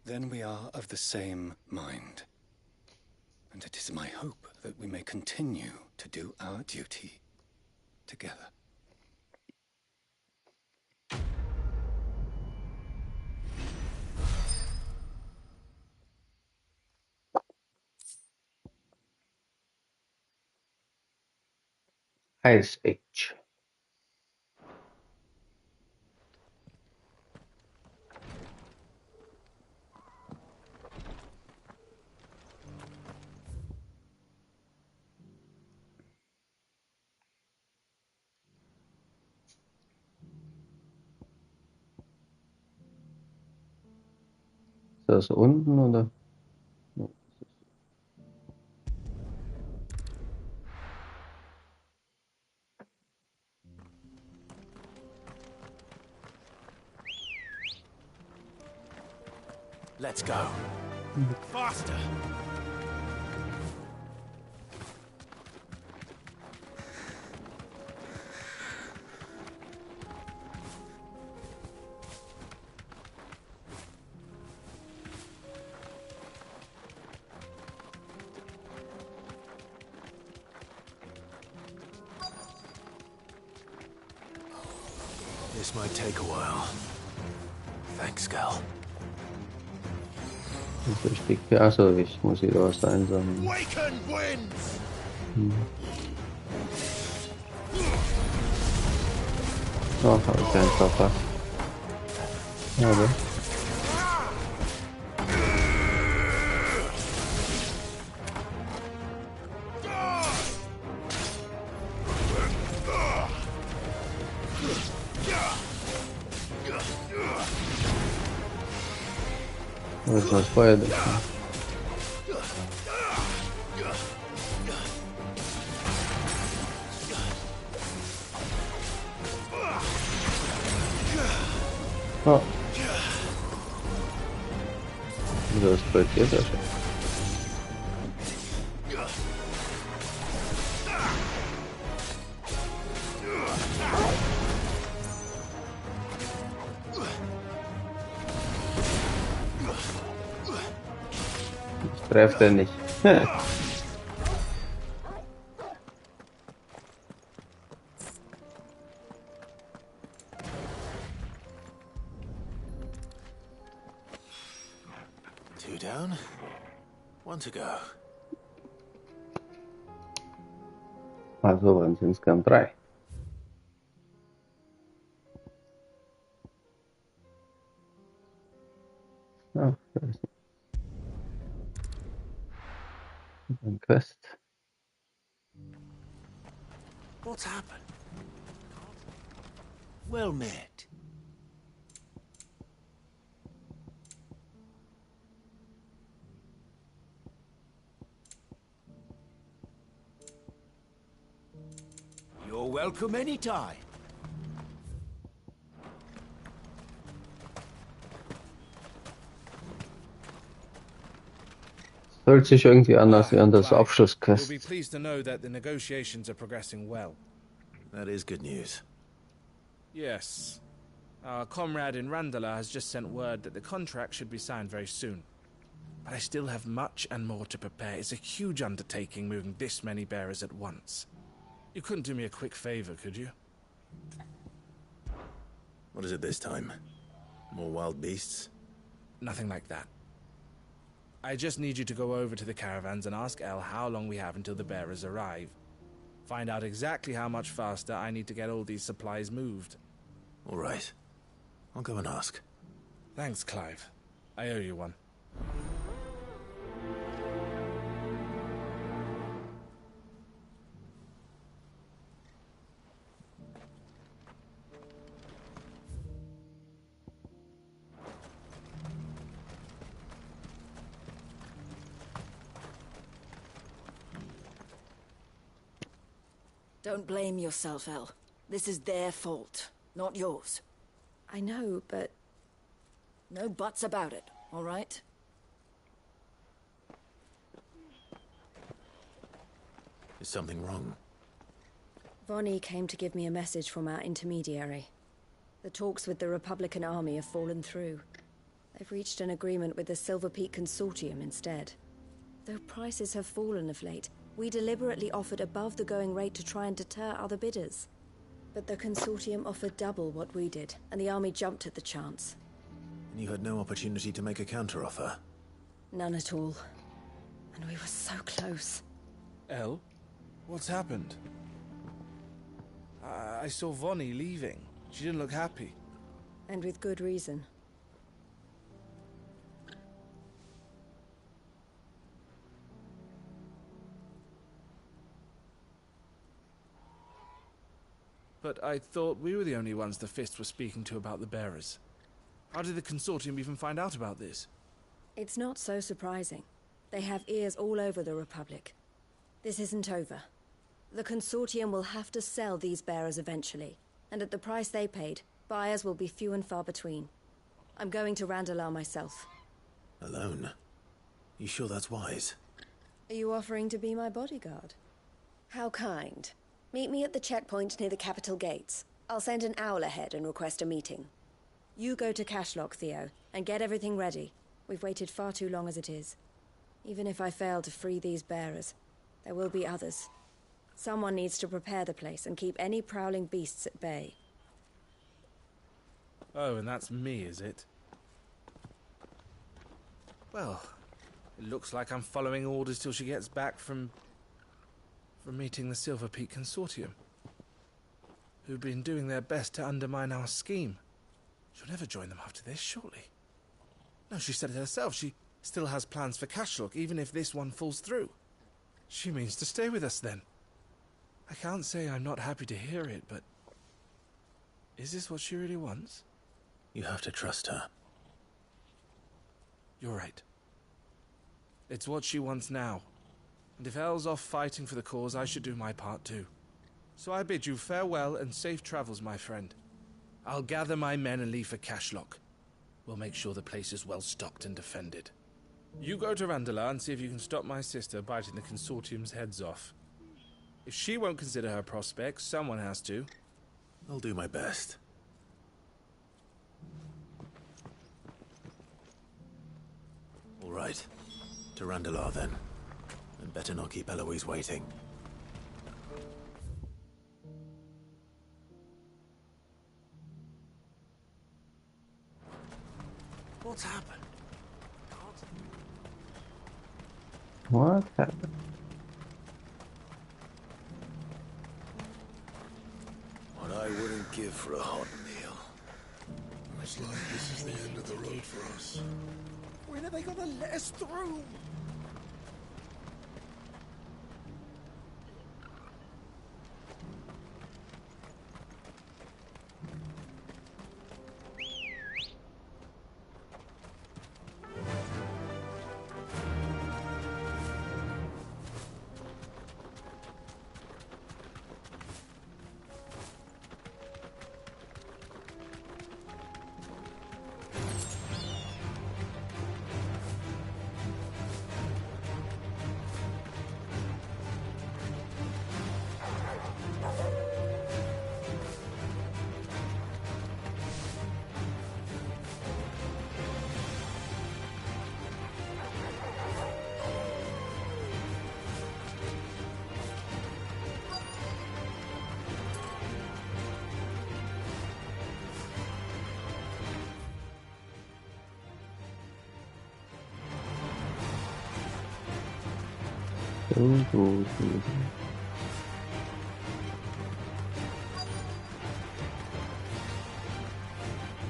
Then we are of the same mind. And it is my hope that we may continue to do our duty together. Ice Age. Ist das unten oder? Let's go. Faster! This might take a while. Thanks, Gal. Also ich krieg, achso, ich muss wieder was einsammeln. Waken winds! Oh, habe ich einen verpasst. Aber. Das ist das Feuer. Oh. Das explodiert ja schon. Ich treffe den nicht. Two down, one to go. Also waren es insgesamt 3. Ah, da ist ein Quest. What's happened? Well met. You're welcome anytime. Hört sich irgendwie anders an das You'll Abschlussquest. be pleased to know that the negotiations are progressing well. That is good news. Yes. Our comrade in Randala has just sent word that the contract should be signed very soon. But I still have much and more to prepare. It's a huge undertaking moving this many bearers at once. You couldn't do me a quick favor, could you? What is it this time? More wild beasts? Nothing like that. I just need you to go over to the caravans and ask El how long we have until the bearers arrive. Find out exactly how much faster I need to get all these supplies moved. All right. I'll go and ask. Thanks, Clive. I owe you one. Don't blame yourself, El. This is their fault, not yours. I know, but No buts about it, all right? Is something wrong? Vonnie came to give me a message from our intermediary. The talks with the Republican Army have fallen through. They've reached an agreement with the Silver Peak Consortium instead. Though prices have fallen of late, we deliberately offered above the going rate to try and deter other bidders. But the Consortium offered double what we did, and the Army jumped at the chance. And you had no opportunity to make a counteroffer? None at all. And we were so close. Elle? What's happened? I saw Vonnie leaving. She didn't look happy. And with good reason. But I thought we were the only ones the Fist were speaking to about the bearers. How did the Consortium even find out about this? It's not so surprising. They have ears all over the Republic. This isn't over. The Consortium will have to sell these bearers eventually, and at the price they paid, buyers will be few and far between. I'm going to Randalar myself. Alone? You sure that's wise? Are you offering to be my bodyguard? How kind. Meet me at the checkpoint near the capital gates. I'll send an owl ahead and request a meeting. You go to Cashlock, Theo, and get everything ready. We've waited far too long as it is. Even if I fail to free these bearers, there will be others. Someone needs to prepare the place and keep any prowling beasts at bay. Oh, and that's me, is it? Well, it looks like I'm following orders till she gets back from meeting the Silver Peak Consortium, who've been doing their best to undermine our scheme. She'll never join them after this, surely. No, she said it herself. She still has plans for Cashlock, even if this one falls through. She means to stay with us, then. I can't say I'm not happy to hear it, but... is this what she really wants? You have to trust her. You're right. It's what she wants now. And if Elle's off fighting for the cause, I should do my part too. So I bid you farewell and safe travels, my friend. I'll gather my men and leave for Cashlock. We'll make sure the place is well stocked and defended. You go to Randalar and see if you can stop my sister biting the Consortium's heads off. If she won't consider her prospects, someone has to. I'll do my best. All right. To Randalar, then. And better not keep Eloise waiting. What's happened? What happened? What I wouldn't give for a hot meal. Looks like this is the end of the road for us. When are they gonna let us through?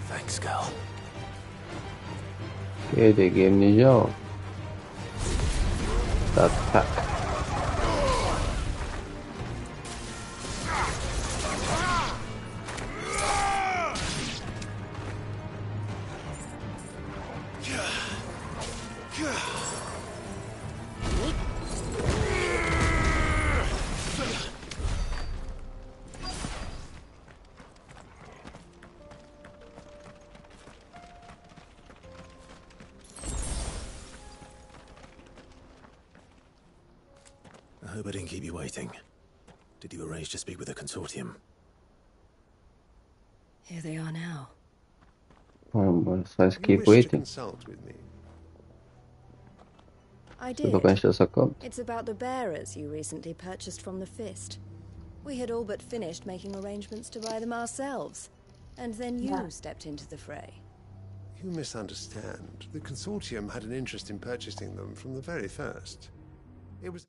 Thanks, Gal. Okay, die geben nicht auf. Attack. hope I didn't keep you waiting. Did you arrange to speak with the consortium? Here they are now. Das heißt, You keep wish to waiting. consult with me? I Ich did. weiß gar nicht, dass er kommt. It's about the bearers you recently purchased from the Fist. We had all but finished making arrangements to buy them ourselves. And then you stepped into the fray. You misunderstand. The consortium had an interest in purchasing them from the very first. It was...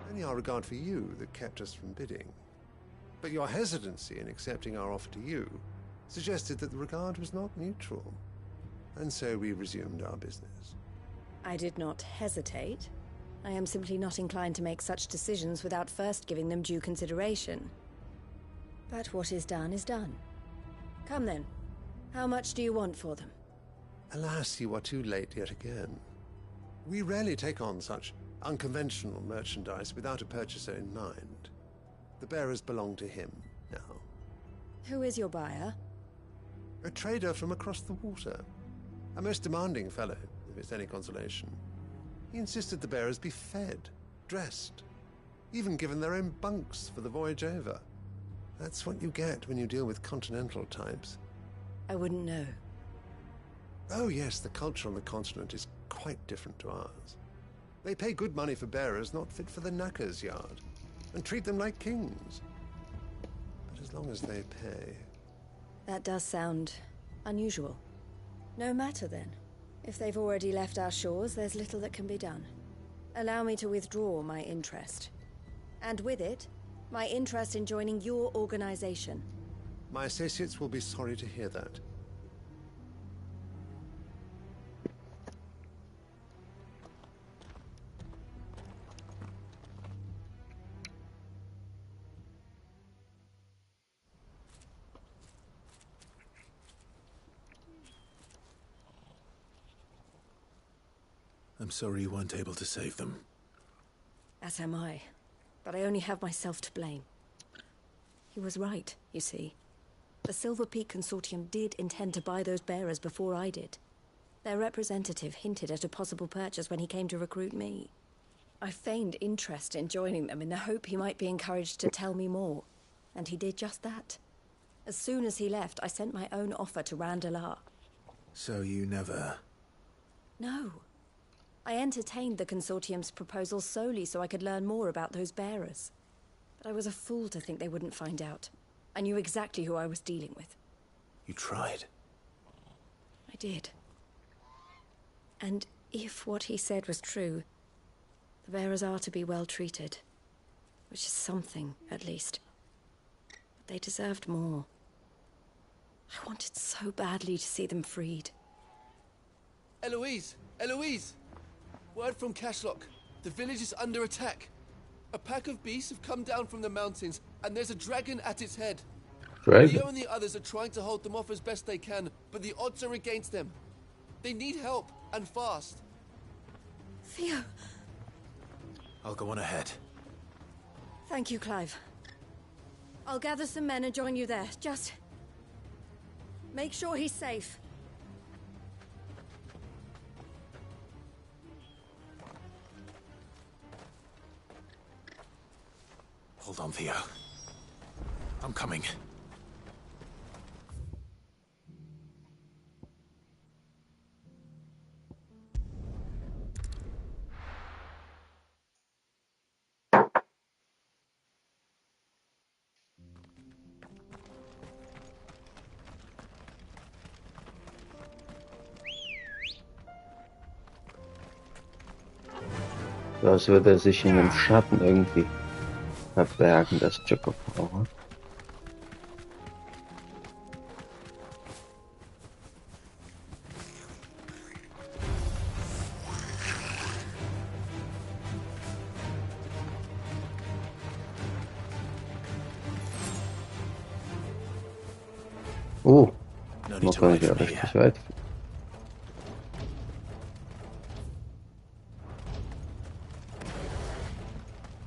Only our regard for you that kept us from bidding. But your hesitancy in accepting our offer to you suggested that the regard was not mutual. And so we resumed our business. I did not hesitate. I am simply not inclined to make such decisions without first giving them due consideration. But what is done is done. Come then. How much do you want for them? Alas, you are too late yet again. We rarely take on such unconventional merchandise without a purchaser in mind. The bearers belong to him now. Who is your buyer? A trader from across the water. A most demanding fellow, if it's any consolation. He insisted the bearers be fed, dressed, even given their own bunks for the voyage over. That's what you get when you deal with continental types. I wouldn't know. Oh yes, the culture on the continent is quite different to ours. They pay good money for bearers not fit for the knacker's yard, and treat them like kings. But as long as they pay... That does sound unusual. No matter then. If they've already left our shores, there's little that can be done. Allow me to withdraw my interest. And with it, my interest in joining your organization. My associates will be sorry to hear that. I'm sorry you weren't able to save them. As am I. But I only have myself to blame. He was right, you see. The Silver Peak Consortium did intend to buy those bearers before I did. Their representative hinted at a possible purchase when he came to recruit me. I feigned interest in joining them in the hope he might be encouraged to tell me more. And he did just that. As soon as he left, I sent my own offer to Randalar. So you never... No. I entertained the Consortium's proposal solely so I could learn more about those bearers. But I was a fool to think they wouldn't find out. I knew exactly who I was dealing with. You tried. I did. And if what he said was true, the bearers are to be well treated. Which is something, at least. But they deserved more. I wanted so badly to see them freed. Eloise! Eloise! Word from Cashlock. The village is under attack. A pack of beasts have come down from the mountains, and there's a dragon at its head. Dragon? Theo and the others are trying to hold them off as best they can, but the odds are against them. They need help, and fast. Theo! I'll go on ahead. Thank you, Clive. I'll gather some men and join you there. Just... make sure he's safe. Hold on, Theo. I'm coming. So als würde er sich in einem Schatten irgendwie verbergen, das Chocopower. Oh, man kann ja richtig weit fliegen.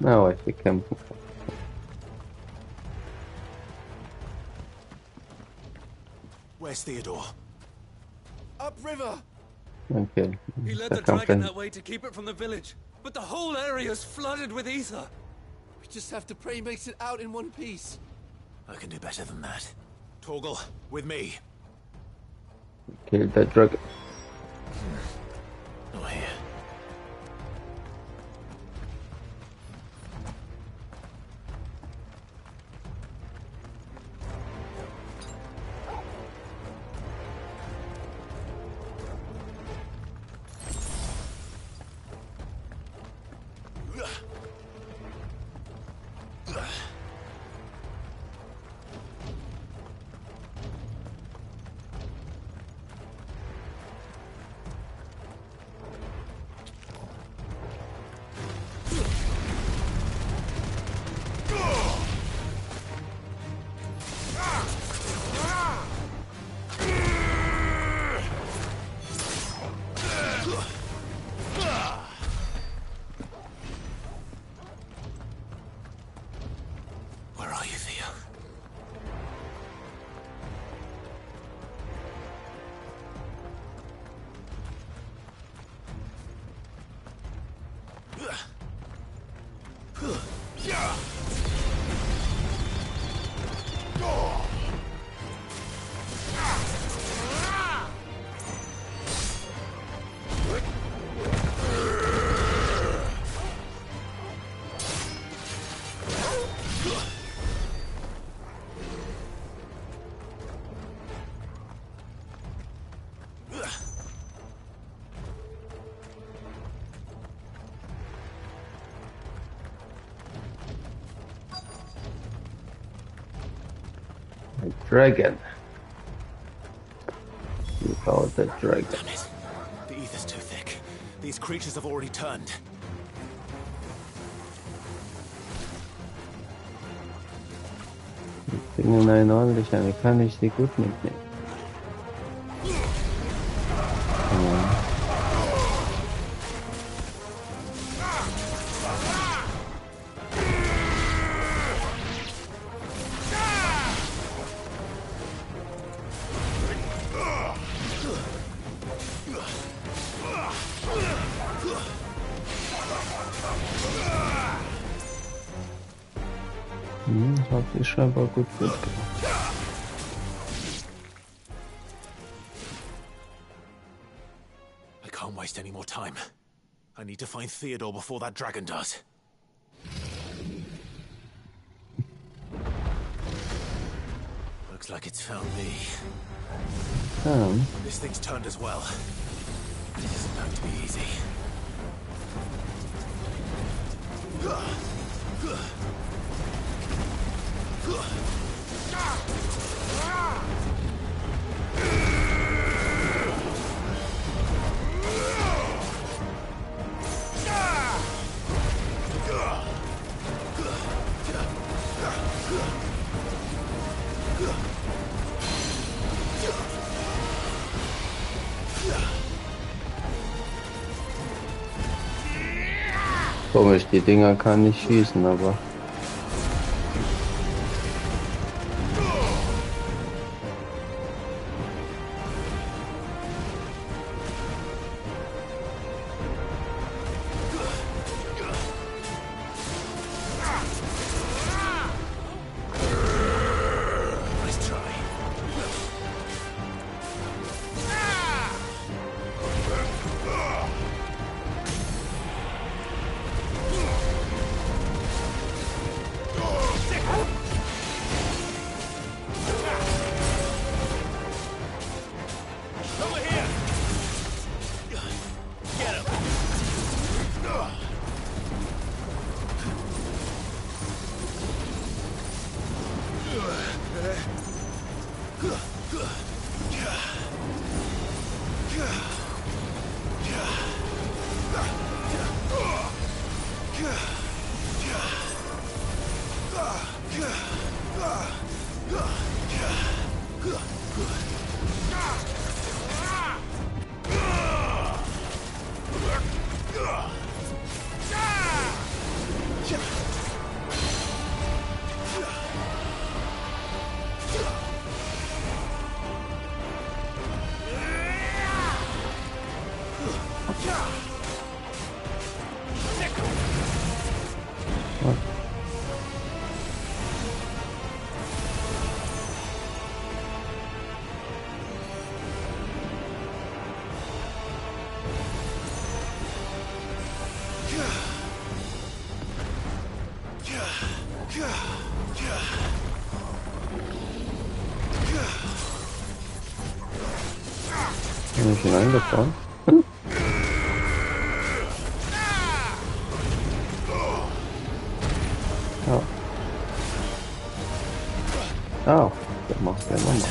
Na, weil wir kämpfen kann. Where's Theodore? Upriver! Okay, He led da the kann dragon man... that way to keep it from the village, but the whole area is flooded with ether. We just have to pray he makes it out in one piece. I can do better than that. Torgal, with me. Kill that dragon. Not here. Where are you, Theo? Dragon. You call it the dragon. Damn it. The ether's too thick. These creatures have already turned. Ich bin in einen ordentlichen, wie kann ich sie gut mitnehmen? Das ist scheinbar gut gemacht. I can't waste any more time. I need to find Theodore before that dragon does. Looks like it's found me. This thing's turned as well. This isn't going to be easy. Komisch, die Dinger kann nicht schießen, aber... What? Bin ich hineingefahren? Ja. Ah, das machst du ja nochmal.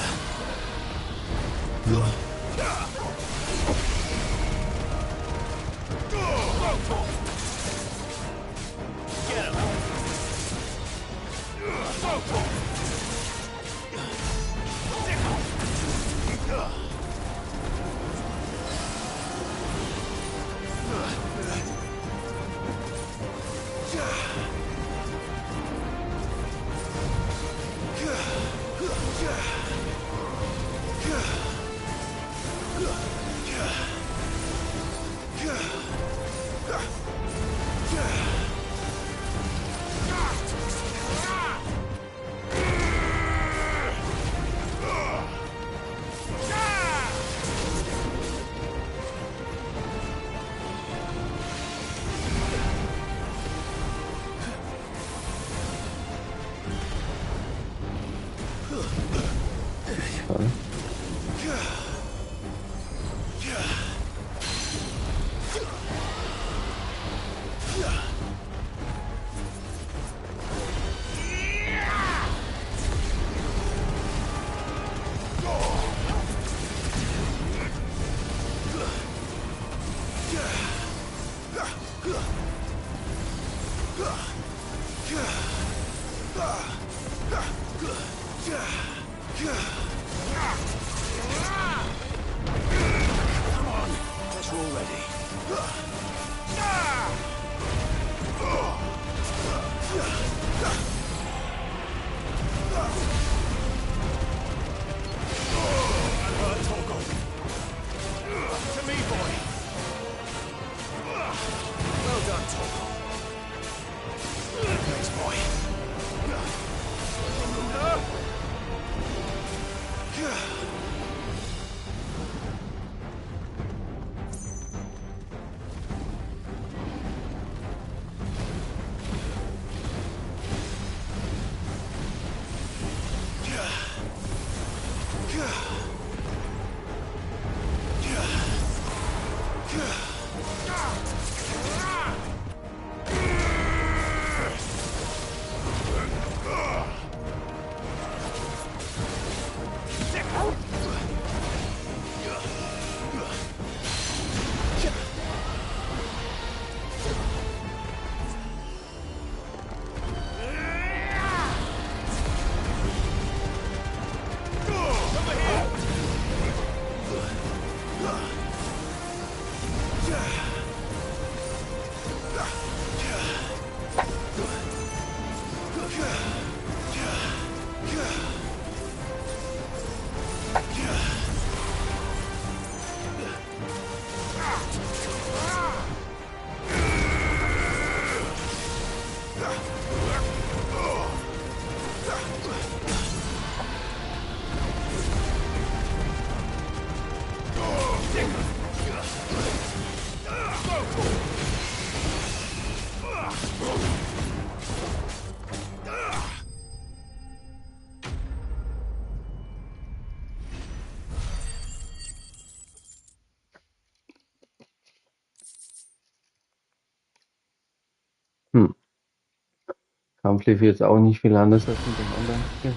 Kampf lief jetzt auch nicht viel anders als mit dem anderen Spiel.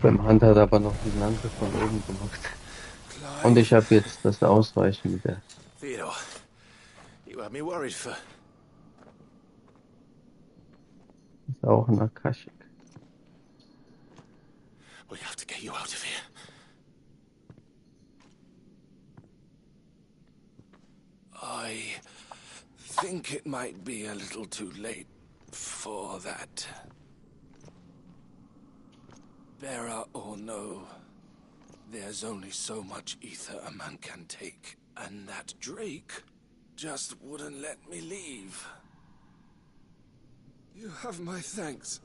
Beim Hunter hat aber noch diesen Angriff von oben gemacht. Und ich habe jetzt das Ausweichen mit der. Theodore, you had me worried for... Ist auch ein Akashik. We have to get you out of here. I think it might be a little too late for that. Bearer or no, there's only so much ether a man can take And that Drake just wouldn't let me leave. You have my thanks,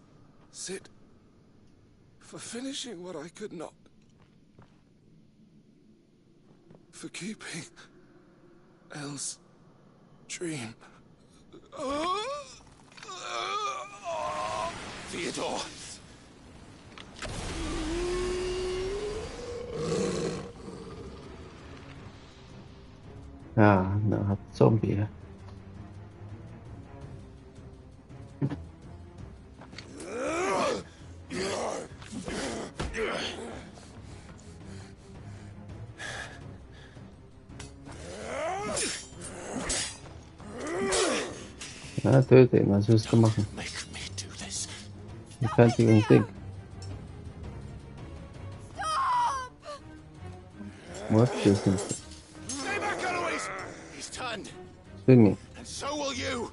Sid, for finishing what I could not. For keeping Elle's dream. Theodore! Ja, eine Art Zombie. Ja, töte ihn, was willst du machen? Du kannst ihn Ding. What is it? Stay back, Eloise! He's turned. Swing me. And so will you!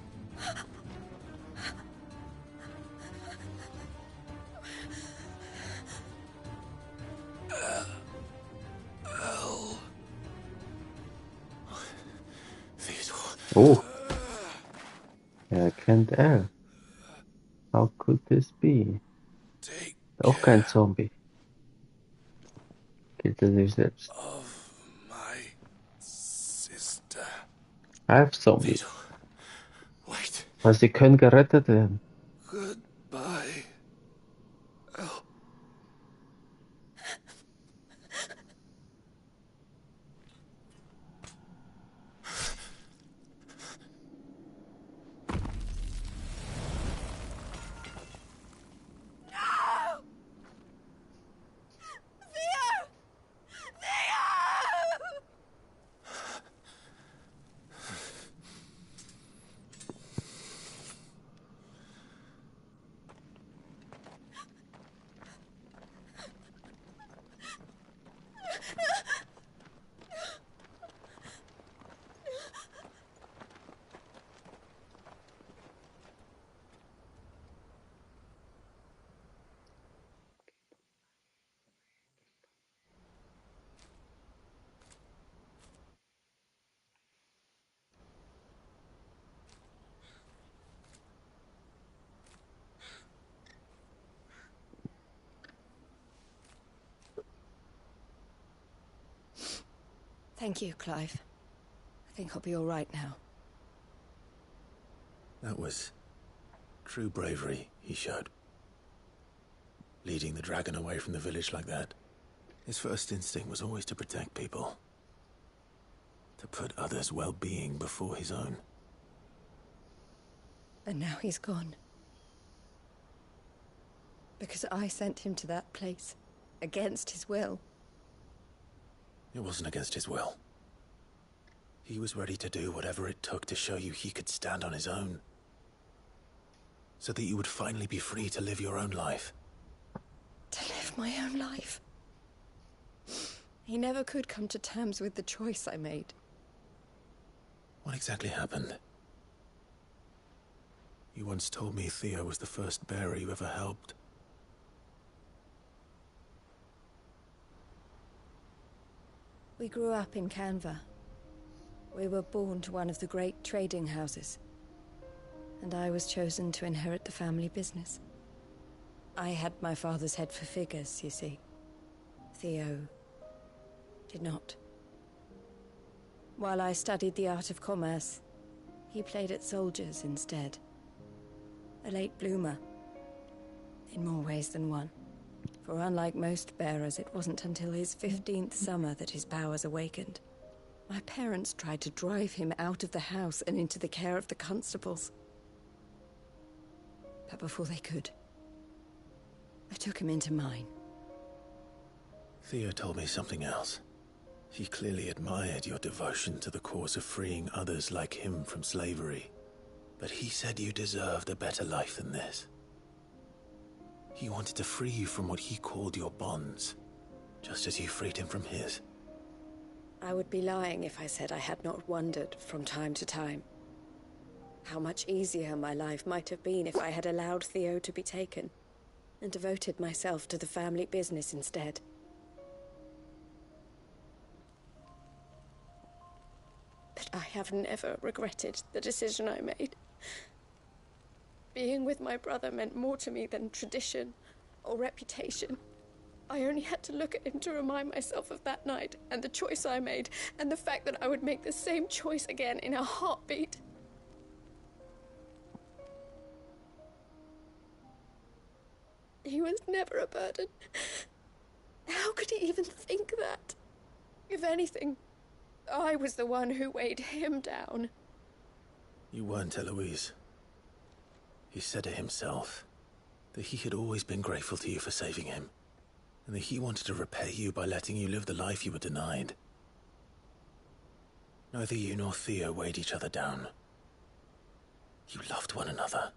Oh. Er kennt Elle. How could this be? Auch kein Zombie. Killt er sich selbst. Halb Zombie. Aber sie können gerettet werden. Goodbye. Elle. Thank you, Clive. I think I'll be all right now. That was true bravery he showed. Leading the dragon away from the village like that. His first instinct was always to protect people. To put others' well-being before his own. And now he's gone. Because I sent him to that place, against his will. It wasn't against his will. He was ready to do whatever it took to show you he could stand on his own. So that you would finally be free to live your own life. To live my own life. He never could come to terms with the choice I made. What exactly happened? You once told me Theo was the first bearer you ever helped. We grew up in Canva. We were born to one of the great trading houses. And I was chosen to inherit the family business. I had my father's head for figures, you see. Theo did not. While I studied the art of commerce, he played at soldiers instead. A late bloomer, in more ways than one. For unlike most bearers, it wasn't until his 15th summer that his powers awakened. My parents tried to drive him out of the house and into the care of the constables. But before they could, I took him into mine. Theo told me something else. He clearly admired your devotion to the cause of freeing others like him from slavery. But he said you deserved a better life than this. He wanted to free you from what he called your bonds, just as you freed him from his. I would be lying if I said I had not wondered from time to time how much easier my life might have been if I had allowed Theo to be taken and devoted myself to the family business instead. I have never regretted the decision I made. Being with my brother meant more to me than tradition or reputation. I only had to look at him to remind myself of that night and the choice I made, and the fact that I would make the same choice again in a heartbeat. He was never a burden. How could he even think that? If anything, I was the one who weighed him down. You weren't, Eloise. He said it himself, that he had always been grateful to you for saving him, and that he wanted to repay you by letting you live the life you were denied. Neither you nor Theo weighed each other down. You loved one another.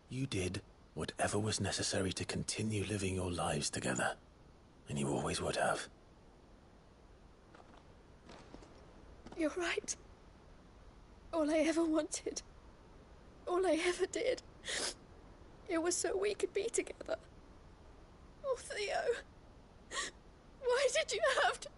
You did whatever was necessary to continue living your lives together, and you always would have. You're right. All I ever wanted, all I ever did, it was so we could be together. Oh, Theo, why did you have to...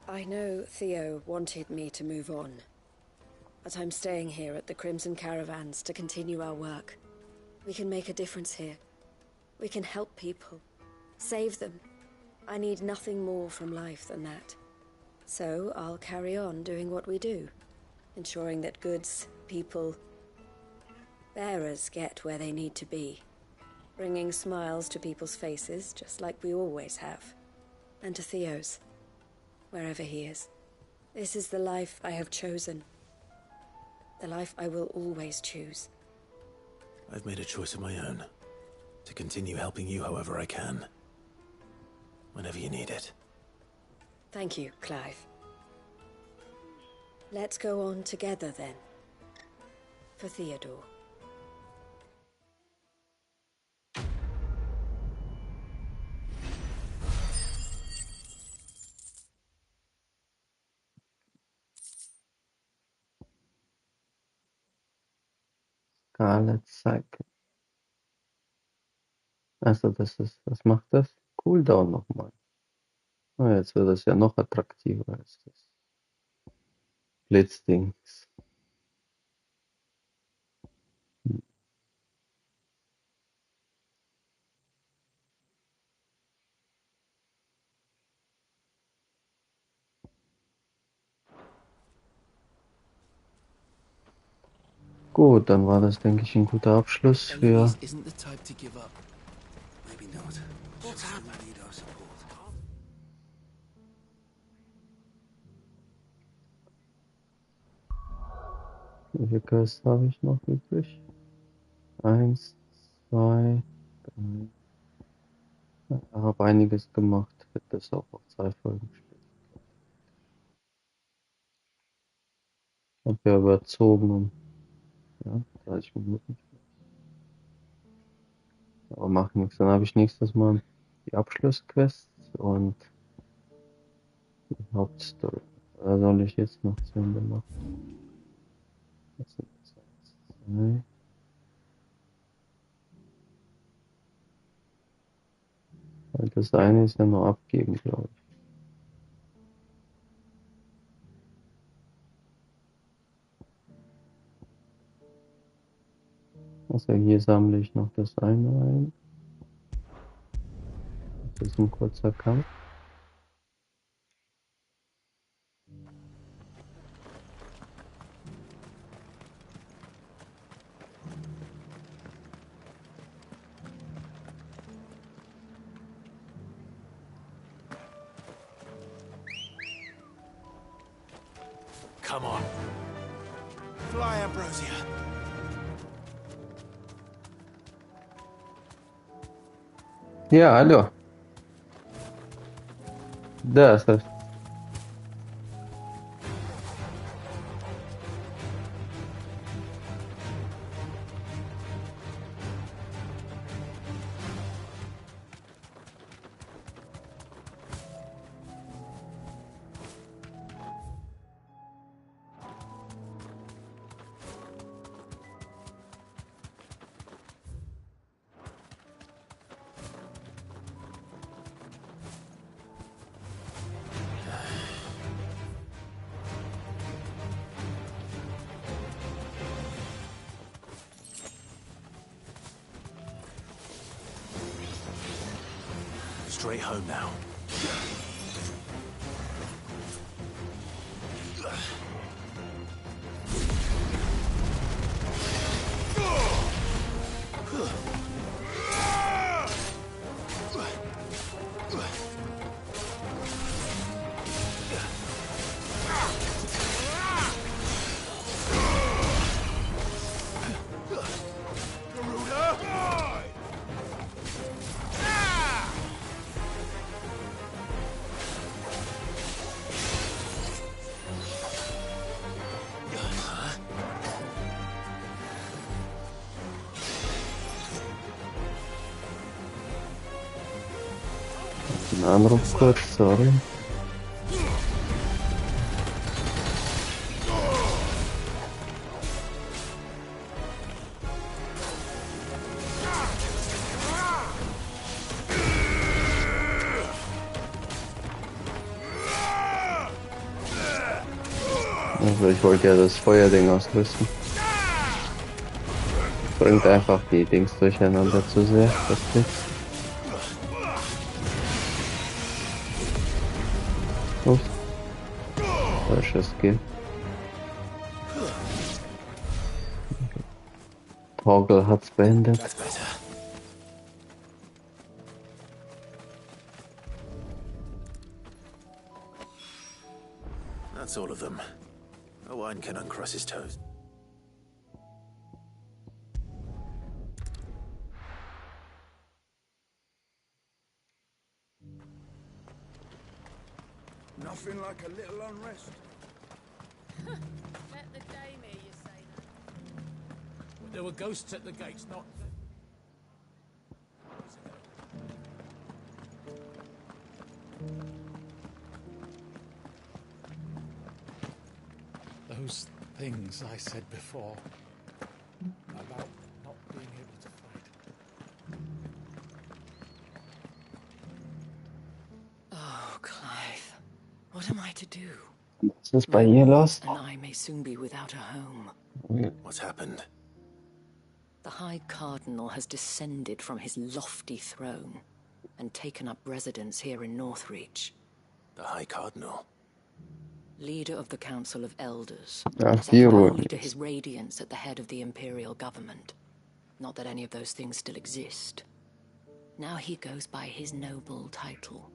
I know Theo wanted me to move on, but I'm staying here at the Crimson Caravans to continue our work. We can make a difference here. We can help people, save them. I need nothing more from life than that. So I'll carry on doing what we do, ensuring that goods, people, bearers get where they need to be, bringing smiles to people's faces just like we always have, and to Theo's. Wherever he is. This is the life I have chosen. The life I will always choose. I've made a choice of my own, to continue helping you however I can. Whenever you need it. Thank you, Clive. Let's go on together then. For Theodore. Scarlet Cycle. Also das ist, was macht das? Cooldown nochmal. Ah, jetzt wird das ja noch attraktiver als das Blitzdings. Gut, dann war das, denke ich, ein guter Abschluss für... Eloise isn't the type to give up. Maybe not. What's happened? Need our support. Wie viel Quests habe ich noch übrig? 1, 2, 3. Ja, habe einiges gemacht. Wird das auch auf 2 Folgen später. Ich habe ja überzogen um 30 Minuten. Aber macht nichts. Dann habe ich nächstes Mal die Abschlussquests und die Hauptstory. Oder soll ich jetzt noch zu Ende machen? Das sind jetzt 1, 2. Weil das eine ist ja noch abgeben, glaube ich. Also hier sammle ich noch das eine ein. Das ist ein kurzer Kampf. Come on. Fly, Ambrosia. Ja, hallo. Da ist das. straight home now. Ein Anruf kurz, sorry. Also ich wollte ja das Feuerding ausrüsten. Bringt einfach die Dings durcheinander zu sehr, das Ding. Ups. Falsches Skill. Torgel hat's beendet. That's all of them. No one can uncross his toes. Nothing like a little unrest. Let the dame hear you say that. There were ghosts at the gates, not... Those things I said before about not being able to fight. Oh, Clive. What am I to do? Was ist bei ihr los? And I may soon be without a home. What's happened? The High Cardinal has descended from his lofty throne and taken up residence here in Northreach. The High Cardinal? Leader of the Council of Elders. Ach, die Second Ruhe. only to his radiance at the head of the Imperial government. Not that any of those things still exist. Now he goes by his noble title,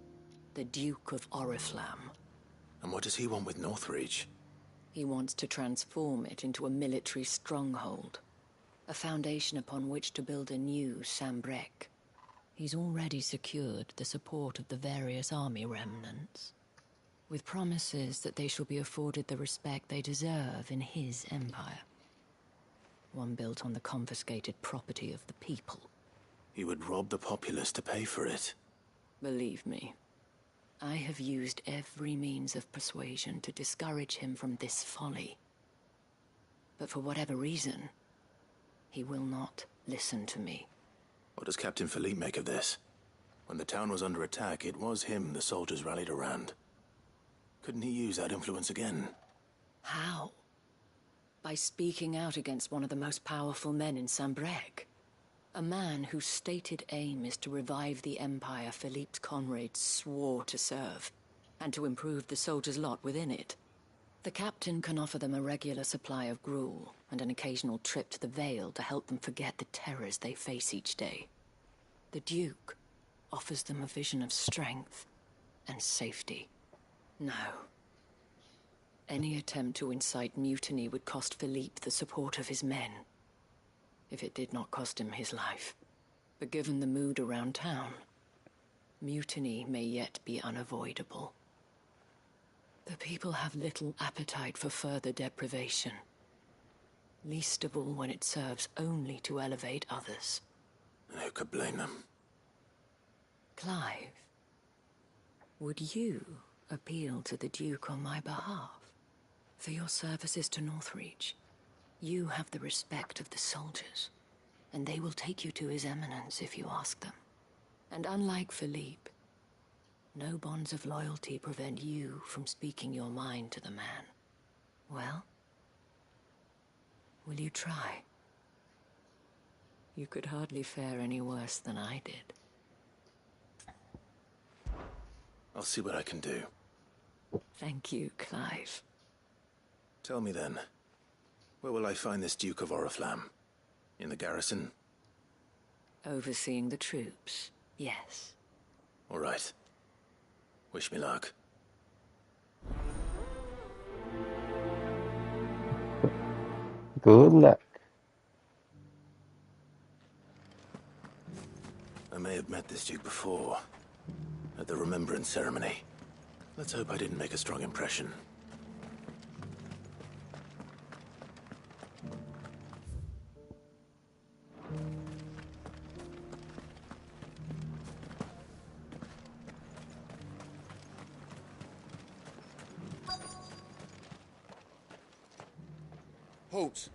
the Duke of Oriflamme. And what does he want with Northreach? He wants to transform it into a military stronghold. A foundation upon which to build a new Sambrec. He's already secured the support of the various army remnants, with promises that they shall be afforded the respect they deserve in his empire. One built on the confiscated property of the people. He would rob the populace to pay for it. Believe me, I have used every means of persuasion to discourage him from this folly. But for whatever reason, he will not listen to me. What does Captain Philippe make of this? When the town was under attack, it was him the soldiers rallied around. Couldn't he use that influence again? How? By speaking out against one of the most powerful men in Sambrec. A man whose stated aim is to revive the empire Philippe's comrades swore to serve, and to improve the soldiers' lot within it. The captain can offer them a regular supply of gruel, and an occasional trip to the Vale to help them forget the terrors they face each day. The Duke offers them a vision of strength and safety. No. Any attempt to incite mutiny would cost Philippe the support of his men. If it did not cost him his life. But given the mood around town, mutiny may yet be unavoidable. The people have little appetite for further deprivation. Least of all when it serves only to elevate others. Who could blame them? Clive, would you appeal to the Duke on my behalf? For your services to Northreach, you have the respect of the soldiers, and they will take you to His Eminence if you ask them. And unlike Philippe, no bonds of loyalty prevent you from speaking your mind to the man. Well, will you try? You could hardly fare any worse than I did. I'll see what I can do. Thank you, Clive. Tell me then, where will I find this Duke of Oriflamme? In the garrison? Overseeing the troops, yes. All right. Wish me luck. Good luck. I may have met this Duke before, at the Remembrance Ceremony. Let's hope I didn't make a strong impression. Halt!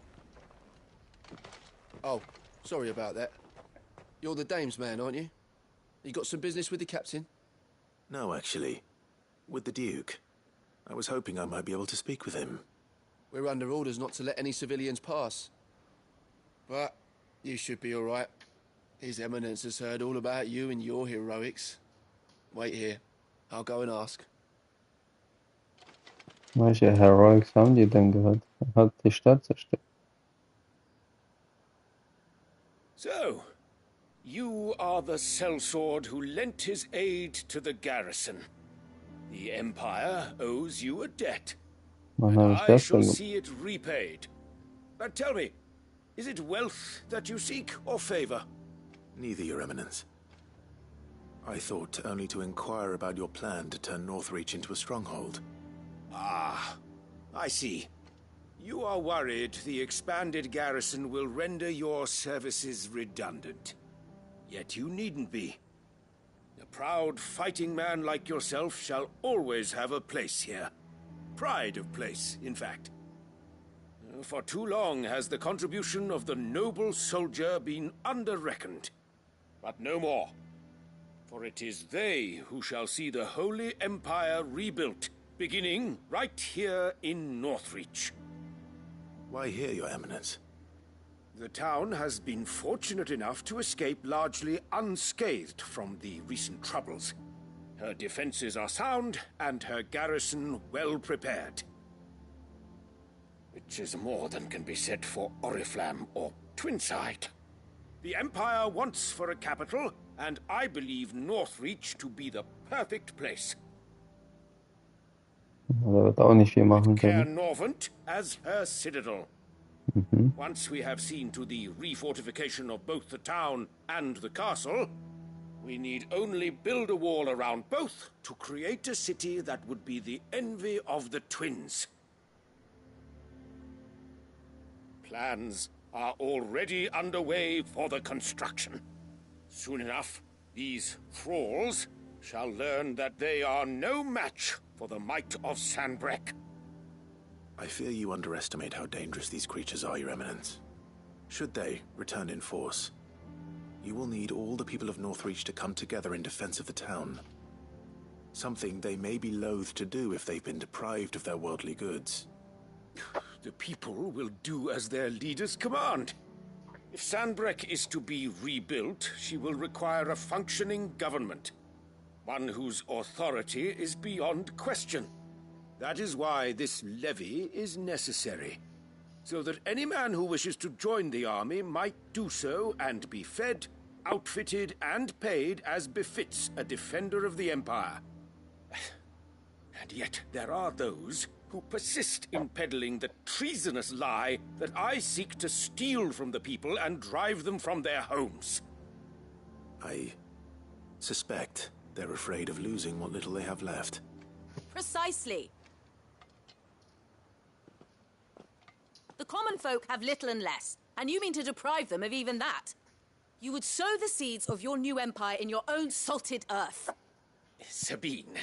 Oh, sorry about that. You're the dame's man, aren't you? You got some business with the captain? No, actually. With the Duke. I was hoping I might be able to speak with him. We're under orders not to let any civilians pass. But you should be all right. His Eminence has heard all about you and your heroics. Wait here. I'll go and ask. Welche Heroics haben die denn gehört? Er hat die Stadt zerstört. So, you are the sellsword who lent his aid to the garrison. The Empire owes you a debt. Wann And habe ich I das shall denn see it repaid. But tell me, is it wealth that you seek or favor? Neither, Your Eminence. I thought only to inquire about your plan to turn Northreach into a stronghold. Ah, I see. You are worried the expanded garrison will render your services redundant. Yet you needn't be. A proud fighting man like yourself shall always have a place here. Pride of place, in fact. For too long has the contribution of the noble soldier been under-reckoned. But no more. For it is they who shall see the Holy Empire rebuilt, beginning right here in Northreach. Why here, Your Eminence? The town has been fortunate enough to escape largely unscathed from the recent troubles. Her defenses are sound, and her garrison well prepared. Which is more than can be said for Oriflamme or Twinside. The Empire wants for a capital, and I believe Northreach to be the perfect place. Der wird auch nicht viel machen Cair können. Norvant as her citadel. Mhm. Once we have seen to the refortification of both the town and the castle, we need only build a wall around both to create a city that would be the envy of the twins. Plans are already underway for the construction. Soon enough, these thralls shall learn that they are no match for the might of Sanbreque. I fear you underestimate how dangerous these creatures are, Your Eminence. Should they return in force, you will need all the people of Northreach to come together in defense of the town. Something they may be loath to do if they've been deprived of their worldly goods. The people will do as their leaders command. If Sanbreque is to be rebuilt, she will require a functioning government. One whose authority is beyond question. That is why this levy is necessary. So that any man who wishes to join the army might do so and be fed, outfitted, and paid as befits a defender of the Empire. And yet there are those who persist in peddling the treasonous lie that I seek to steal from the people and drive them from their homes. I suspect they're afraid of losing what little they have left. Precisely. The common folk have little and less, and you mean to deprive them of even that. You would sow the seeds of your new empire in your own salted earth. Sabine,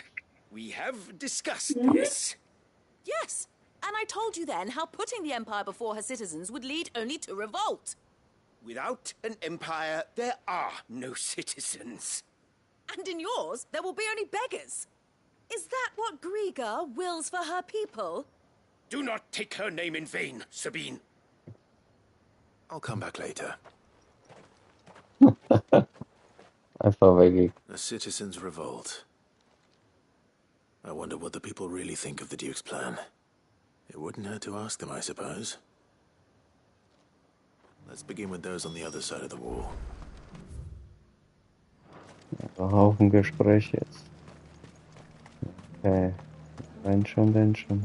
we have discussed this. Yes, and I told you then how putting the empire before her citizens would lead only to revolt. Without an empire, there are no citizens. And in yours, there will be only beggars. Is that what Griga wills for her people? Do not take her name in vain, Sabine. I'll come back later. Einfach weggehen. A citizens' revolt. I wonder what the people really think of the Duke's plan. It wouldn't hurt to ask them, I suppose. Let's begin with those on the other side of the wall. Haufen Gespräch jetzt. Okay. Wenn schon, denn schon.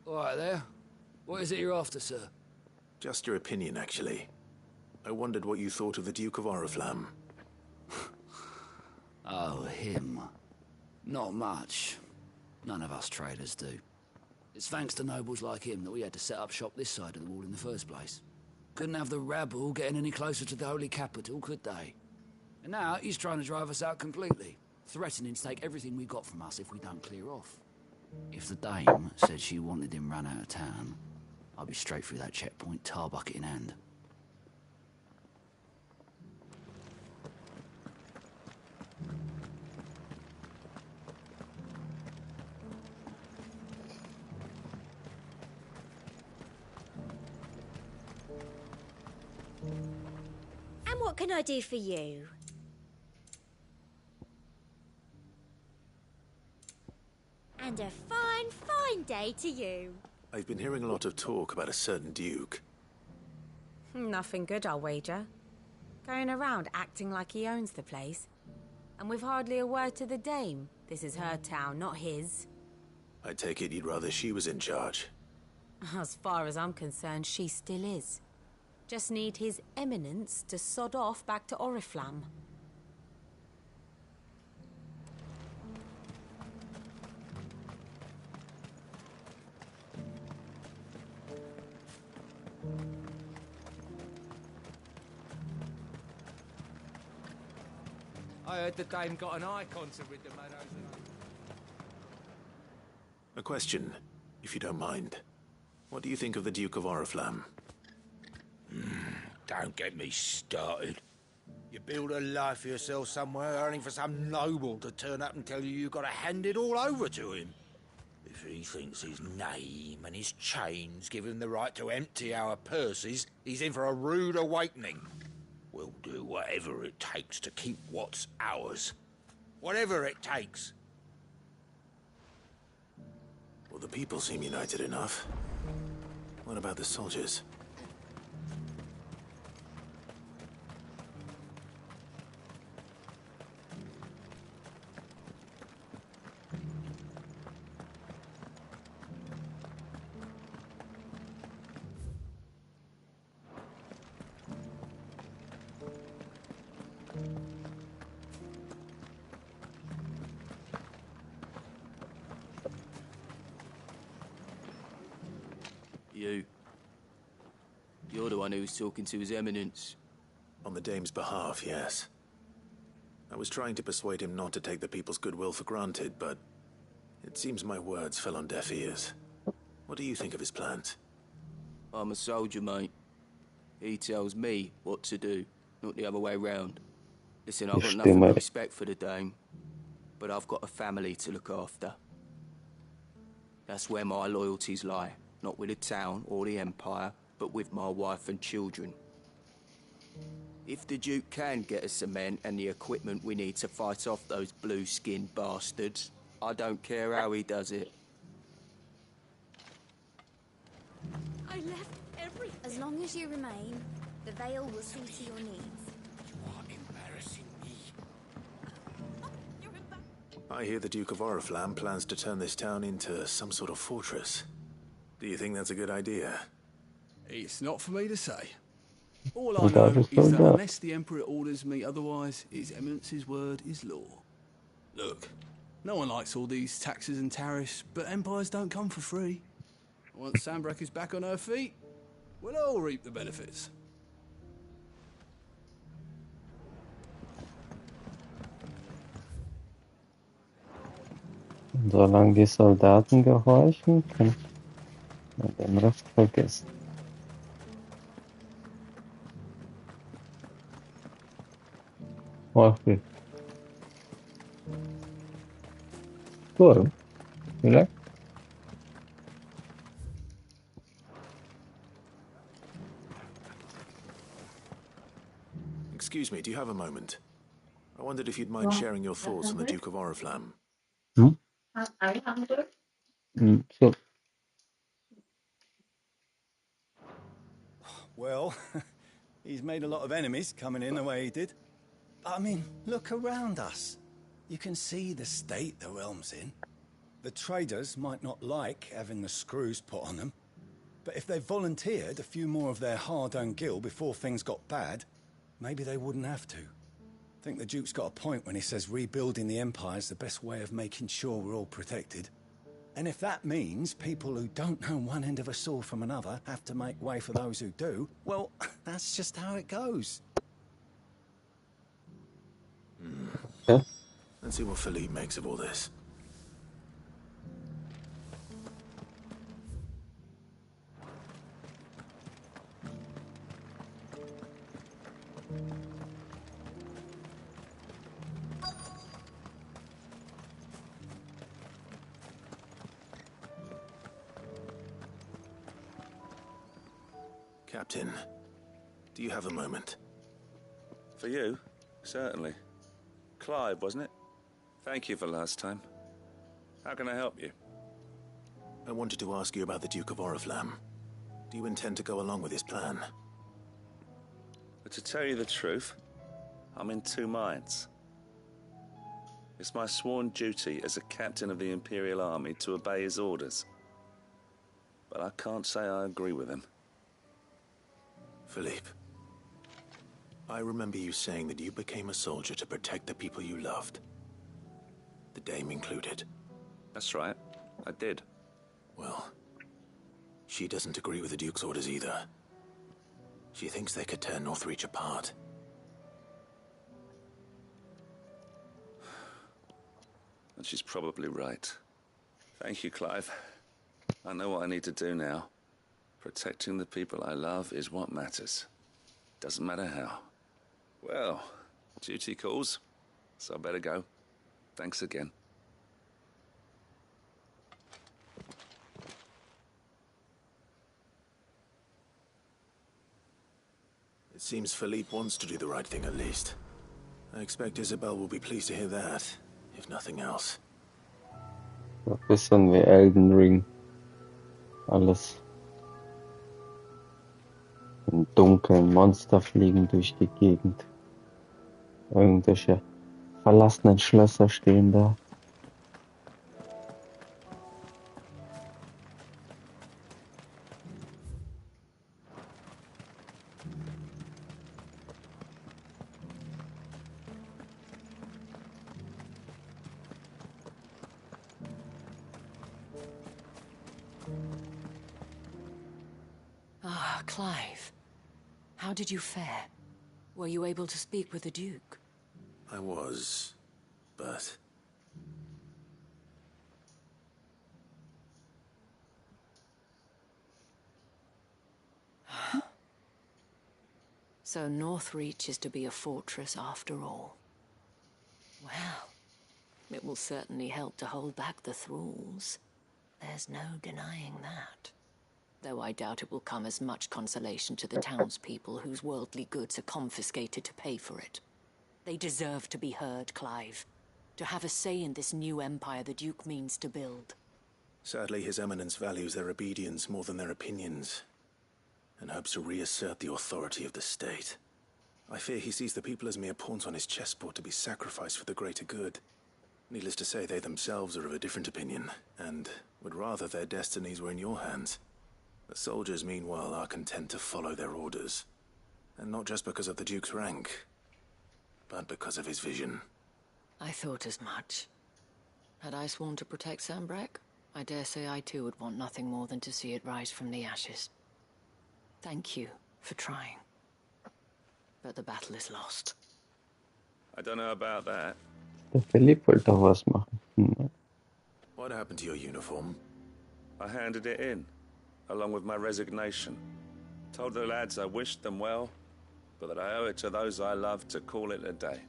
All right there. What is it you're after, sir? Just your opinion, actually. I wondered what you thought of the Duke of Oriflamme. Oh, him. Not much. None of us traders do. It's thanks to nobles like him that we had to set up shop this side of the wall in the first place. Couldn't have the rabble getting any closer to the holy capital, could they? And now he's trying to drive us out completely, threatening to take everything we got from us if we don't clear off. If the dame said she wanted him run out of town, I'd be straight through that checkpoint, tar bucket in hand. And what can I do for you? And a fine, fine day to you. I've been hearing a lot of talk about a certain Duke. Nothing good, I'll wager. Going around acting like he owns the place. And with hardly a word to the dame. This is her town, not his. I take it you'd rather she was in charge. As far as I'm concerned, she still is. Just need his eminence to sod off back to Oriflamme. I heard the dame got an eye concert with the meadows. A question, if you don't mind. What do you think of the Duke of Oriflamme? Don't get me started. You build a life for yourself somewhere, only for some noble to turn up and tell you you've got to hand it all over to him. If he thinks his name and his chains give him the right to empty our purses, he's in for a rude awakening. We'll do whatever it takes to keep what's ours. Whatever it takes. Well, the people seem united enough. What about the soldiers? You're the one who was talking to His Eminence. On the dame's behalf, yes. I was trying to persuade him not to take the people's goodwill for granted, but it seems my words fell on deaf ears. What do you think of his plans? I'm a soldier, mate. He tells me what to do, not the other way round. Listen, I've got nothing but respect for the dame, but I've got a family to look after. That's where my loyalties lie, not with the town or the Empire, but with my wife and children. If the Duke can get us cement and the equipment we need to fight off those blue-skinned bastards, I don't care how he does it. I left everything. As long as you remain, the veil will see to your needs. You are embarrassing me. I hear the Duke of Oriflamme plans to turn this town into some sort of fortress. Do you think that's a good idea? It's not for me to say. All I know is that unless the Emperor orders me otherwise, His Eminence's word is law. Look, no one likes all these taxes and tariffs, but empires don't come for free. Once Sanbreque is back on her feet, we'll all reap the benefits. Solange die Soldaten gehorchen, kann man den Rest vergessen. Okay. Cool. You like? Excuse me, do you have a moment? I wondered if you'd mind sharing your thoughts on the Duke of Oriflamme. Hmm? So, Well, he's made a lot of enemies coming in the way he did. I mean, look around us. You can see the state the realm's in. The traders might not like having the screws put on them, but if they volunteered a few more of their hard-earned gil before things got bad, maybe they wouldn't have to. I think the Duke's got a point when he says rebuilding the Empire's the best way of making sure we're all protected. And if that means people who don't know one end of a sword from another have to make way for those who do, well, that's just how it goes. yeah. Let's see what Philippe makes of all this. Captain, do you have a moment? For you? Certainly. Clive, wasn't it? Thank you for last time. How can I help you? I wanted to ask you about the Duke of Oriflamme. Do you intend to go along with his plan? But to tell you the truth, I'm in two minds. It's my sworn duty as a captain of the Imperial Army to obey his orders. But I can't say I agree with him. Philippe, I remember you saying that you became a soldier to protect the people you loved. The Dame included. That's right, I did. Well, she doesn't agree with the Duke's orders either. She thinks they could tear Northreach apart. And she's probably right. Thank you, Clive. I know what I need to do now. Protecting the people I love is what matters. Doesn't matter how. Well, duty calls, so I better go. Thanks again. It seems Philippe wants to do the right thing at least. I expect Isabel will be pleased to hear that, if nothing else. Ein bisschen wie Elden Ring. Alles im Dunkeln. Monster fliegen durch die Gegend. Irgendwelche verlassenen Schlösser stehen da. Ah, Clive. How did you fare? Were you able to speak with the Duke? I was, but... So Northreach is to be a fortress after all. Well, it will certainly help to hold back the thralls. There's no denying that. Though I doubt it will come as much consolation to the townspeople whose worldly goods are confiscated to pay for it. They deserve to be heard, Clive. To have a say in this new empire the Duke means to build. Sadly, His Eminence values their obedience more than their opinions, and hopes to reassert the authority of the state. I fear he sees the people as mere pawns on his chessboard to be sacrificed for the greater good. Needless to say, they themselves are of a different opinion, and would rather their destinies were in your hands. The soldiers, meanwhile, are content to follow their orders. And not just because of the Duke's rank, but because of his vision. I thought as much. Had I sworn to protect Sanbreque, I dare say I too would want nothing more than to see it rise from the ashes. Thank you for trying. But the battle is lost. I don't know about that. Der Philipp wollte doch was machen. What happened to your uniform? I handed it in, along with my resignation. Told the lads I wished them well, but that I owe it to those I love to call it a day.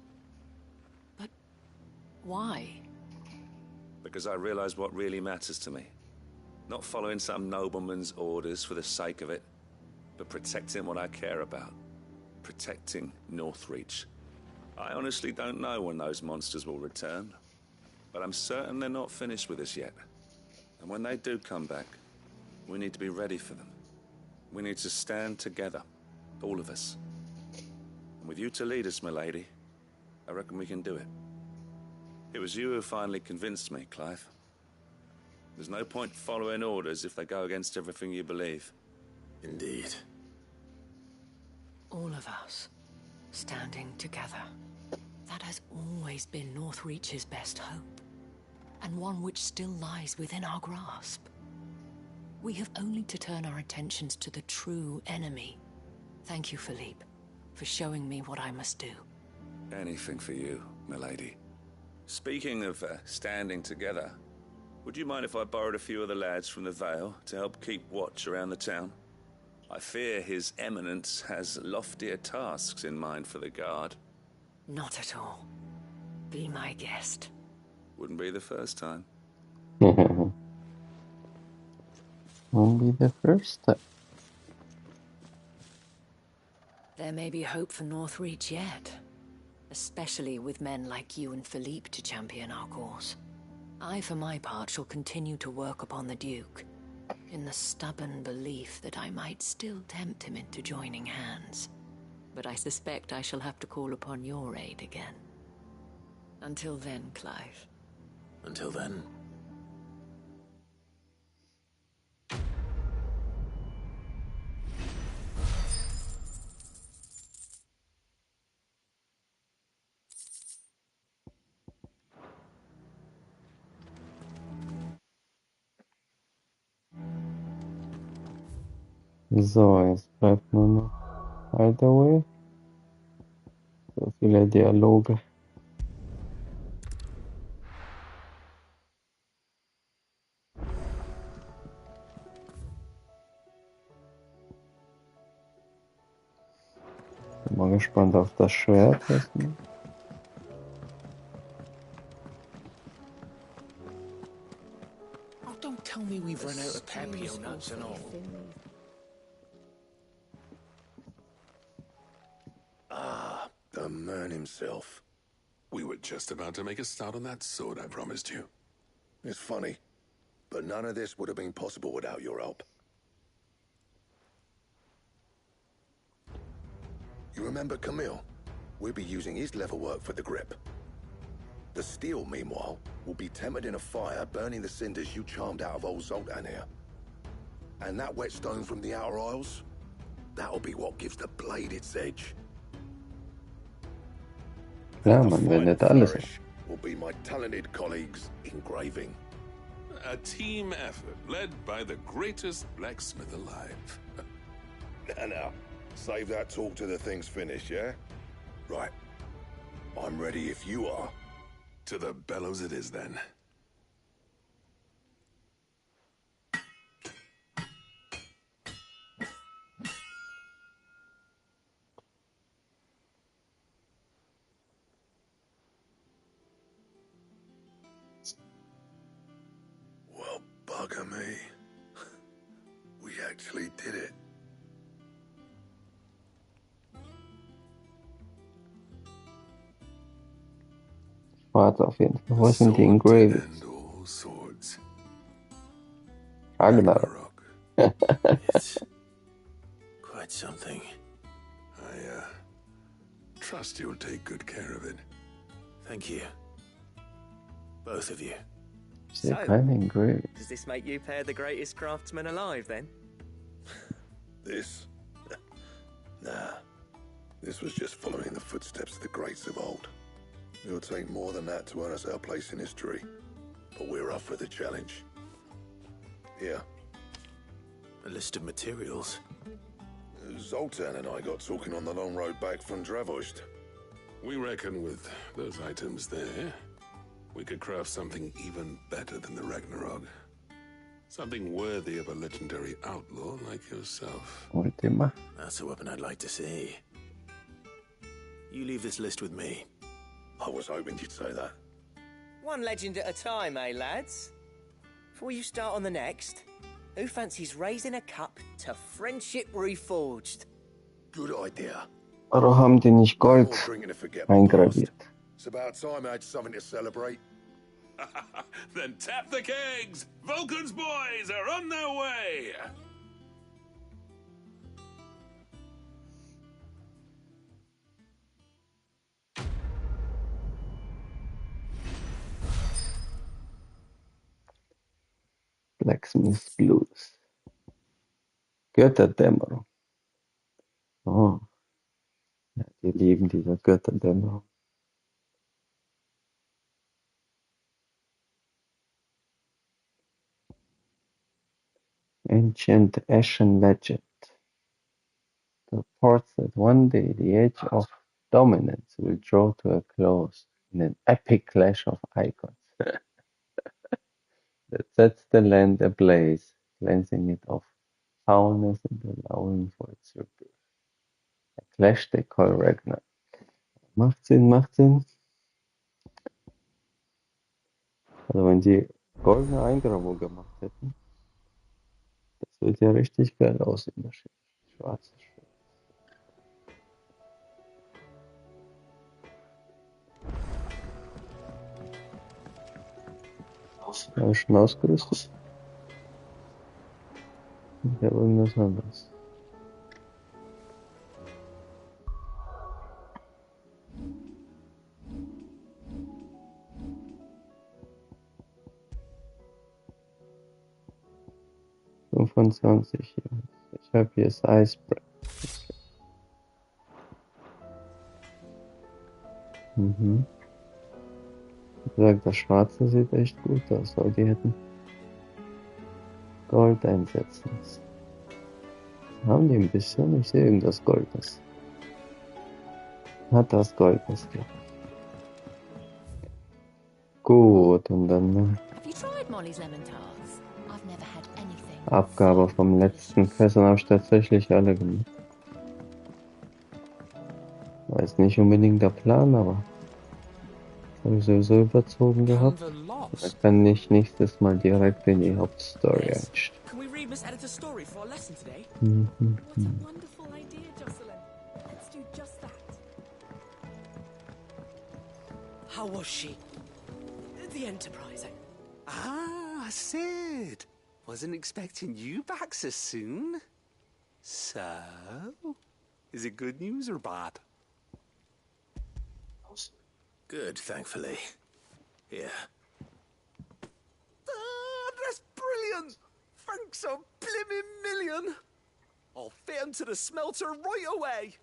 Why? Because I realize what really matters to me. Not following some nobleman's orders for the sake of it, but protecting what I care about. Protecting Northreach. I honestly don't know when those monsters will return, but I'm certain they're not finished with us yet. And when they do come back, we need to be ready for them. We need to stand together, all of us. And with you to lead us, milady, I reckon we can do it. It was you who finally convinced me, Clive. There's no point following orders if they go against everything you believe. Indeed. All of us, standing together. That has always been Northreach's best hope, and one which still lies within our grasp. We have only to turn our attentions to the true enemy. Thank you, Philippe, for showing me what I must do. Anything for you, milady. Speaking of standing together, would you mind if I borrowed a few of the lads from the Vale to help keep watch around the town? I fear His Eminence has loftier tasks in mind for the guard. Not at all. Be my guest. Wouldn't be the first time. Won't be the first time. There may be hope for Northreach yet. Especially with men like you and Philippe to champion our cause. I, for my part, shall continue to work upon the Duke, in the stubborn belief that I might still tempt him into joining hands. But I suspect I shall have to call upon your aid again. Until then, Clive. Until then. So, jetzt bleibt nur noch Hideaway. So viele Dialoge. Bin mal gespannt auf das Schwert erstmal. Oh, don't tell me we've run out of Papio nuts and all. Ah, the man himself. We were just about to make a start on that sword I promised you. It's funny, but none of this would have been possible without your help. You remember Camille? We'll be using his leather work for the grip. The steel, meanwhile, will be tempered in a fire, burning the cinders you charmed out of old Zoltan here. And that whetstone from the Outer Isles? That'll be what gives the blade its edge. Ja, man wendet alles. Will be my talented colleagues engraving. A team effort led by the greatest blacksmith alive. Now, save that talk till the thing's finished, yeah? Right. I'm ready if you are. To the bellows it is, then. Well, bugger me. We actually did it. Warte auf jeden Fall. Wo sind die Engravings? Ragnarok. It's quite something. I trust you'll take good care of it. Thank you. Both of you. So, keine Engravings. Does this make you pair the greatest craftsman alive, then? This? Nah. This was just following the footsteps of the greats of old. It'll take more than that to earn us our place in history. But we're up for the challenge. Here. A list of materials. Zoltan and I got talking on the long road back from Dravost. We reckon with those items there, we could craft something even better than the Ragnarok. Something worthy of a legendary outlaw like yourself. Ultima. That's a weapon I'd like to see. You leave this list with me. I was hoping you'd say that. One legend at a time, eh, lads? Before you start on the next, who fancies raising a cup to friendship reforged? Good idea. Warum haben die nicht Gold eingraviert? It's about time I had something to celebrate. Then tap the kegs! Vulcan's boys are on their way! Blacksmith Blues. Götterdämmerung. Oh. Ja, die lieben diese Götterdämmerung. Ancient Ashen legend reports that one day the age of dominance will draw to a close in an epic clash of icons that sets the land ablaze, cleansing it of foulness and allowing for its rebirth. A clash they call Ragnar. Macht Sinn, macht Sinn. Also wenn die goldene Eingravur gemacht hätten, das würde ja richtig geil aussehen, das schwarze Schwert. Habe ich schon ausgerüstet? Ich habe irgendwas anderes. Hier. Ich habe hier das Eisbreak. Mhm. Wie gesagt, das Schwarze sieht echt gut aus, aber die hätten Gold einsetzen müssen. Haben die ein bisschen? Ich sehe irgendwas Goldes. Hat das Goldes gehabt. Gut, und dann Abgabe vom letzten Quest, dann habe ich tatsächlich alle gemacht. War jetzt nicht unbedingt der Plan, aber das habe ich sowieso überzogen gehabt. Da kann ich nächstes Mal direkt in die Hauptstory einsteigen. Can we read Miss Editor's story for our lesson today? Wonderful idea, Jocelyn. Let's do just that. How was she? The Enterprise. Ah, Sid. Wasn't expecting you back so soon. So, is it good news or bad? Good, thankfully. Here. Ah, that's brilliant! Thanks a blimmin' million! I'll fit 'em to the smelter right away!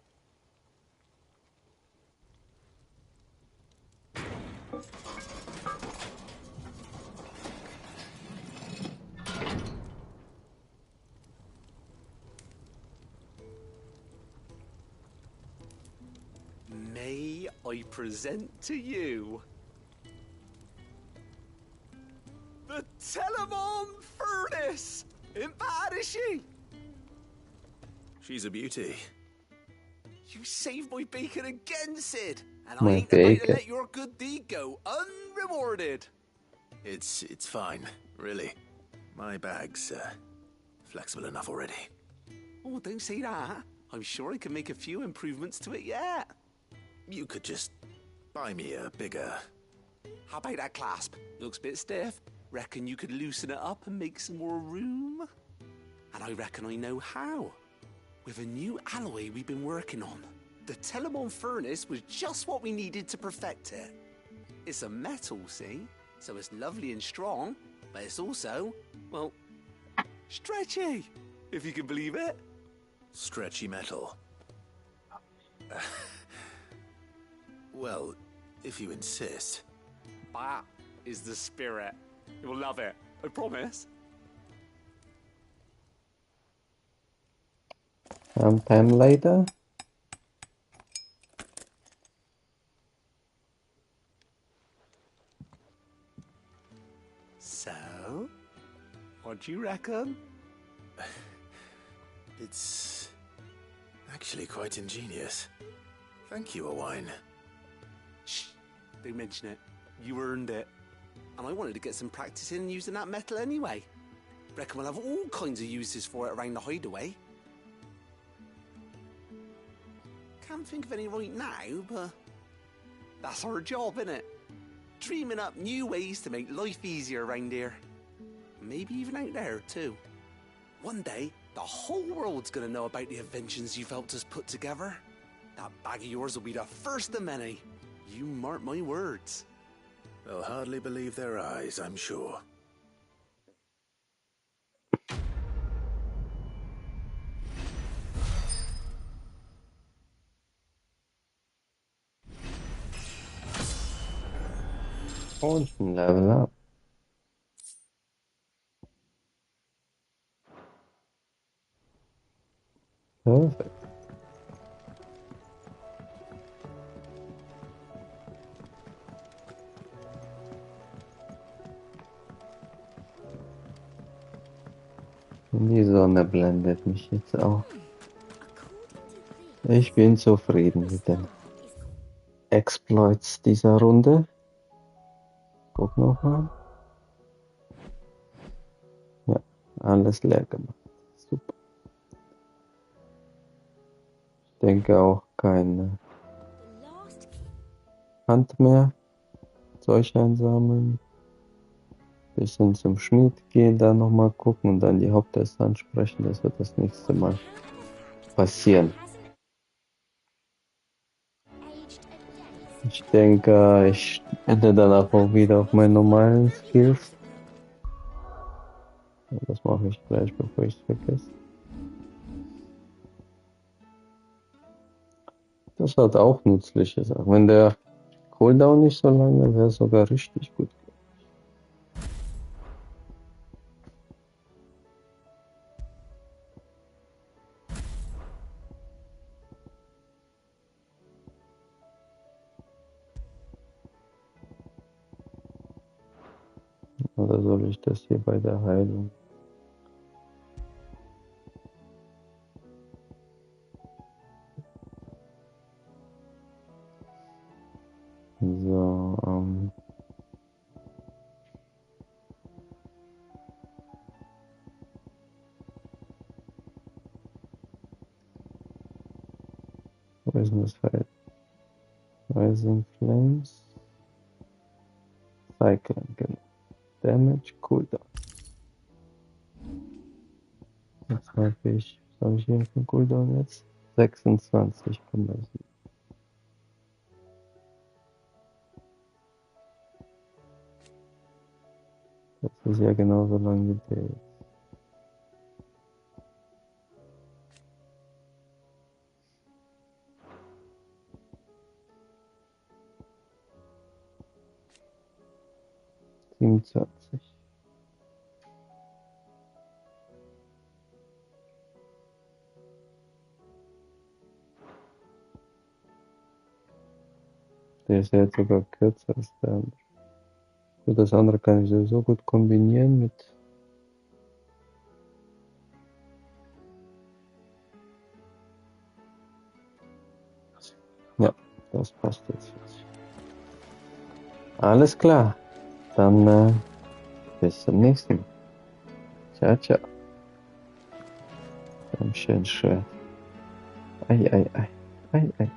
May I present to you the Telemon Furnace! Ain't bad, is she? She's a beauty. You saved my bacon again, Sid, and My I ain't about to bacon. let your good deed go unrewarded. It's fine, really. My bag's flexible enough already. Oh, don't say that. I'm sure I can make a few improvements to it yet. You could just buy me a bigger... How about that clasp? Looks a bit stiff. Reckon you could loosen it up and make some more room? And I reckon I know how. With a new alloy we've been working on. The Telemon Furnace was just what we needed to perfect it. It's a metal, see? So it's lovely and strong, but it's also, well, stretchy, if you can believe it. Stretchy metal. Well, if you insist. That is the spirit. You'll love it, I promise. Sometime later. So, what do you reckon? It's actually quite ingenious. Thank you, Owain. Shh, don't mention it. You earned it. and I wanted to get some practice in using that metal anyway. Reckon we'll have all kinds of uses for it around the hideaway. Can't think of any right now, but that's our job, innit? Dreaming up new ways to make life easier around here. Maybe even out there, too. One day, the whole world's gonna know about the inventions you've helped us put together. That bag of yours will be the first of many. You mark my words. They'll hardly believe their eyes, I'm sure. Und ein Level up. Perfekt. Die Sonne blendet mich jetzt auch. Ich bin zufrieden mit den Exploits dieser Runde. Guck nochmal. Ja, alles leer gemacht. Super. Ich denke auch keine Hand mehr. Zeug einsammeln. Bisschen zum Schmied gehen, da nochmal gucken und dann die Haupttests ansprechen. Das wird das nächste Mal passieren. Ich denke, ich ende danach auch wieder auf meinen normalen Skills. Das mache ich gleich, bevor ich es vergesse. Das hat auch nützliche Sachen. Wenn der Cooldown nicht so lange wäre, sogar richtig gut. Oder soll ich das hier bei der Heilung? So, wo ist denn das Feld? Rising Flames. Cycling, genau. Damage, Cooldown. Jetzt habe ich, was habe ich hier für Cooldown jetzt? 26,7. Das ist ja genauso lang wie der jetzt. Der ist ja jetzt sogar kürzer als der andere. Gut, das andere kann ich sowieso gut kombinieren mit. Ja, das passt jetzt. Alles klar. Dann bis zum nächsten Mal. Ciao, ciao. Ein schönes Schwert. Ei, ei, ei. Ei, ei.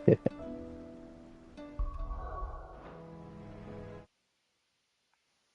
Ja.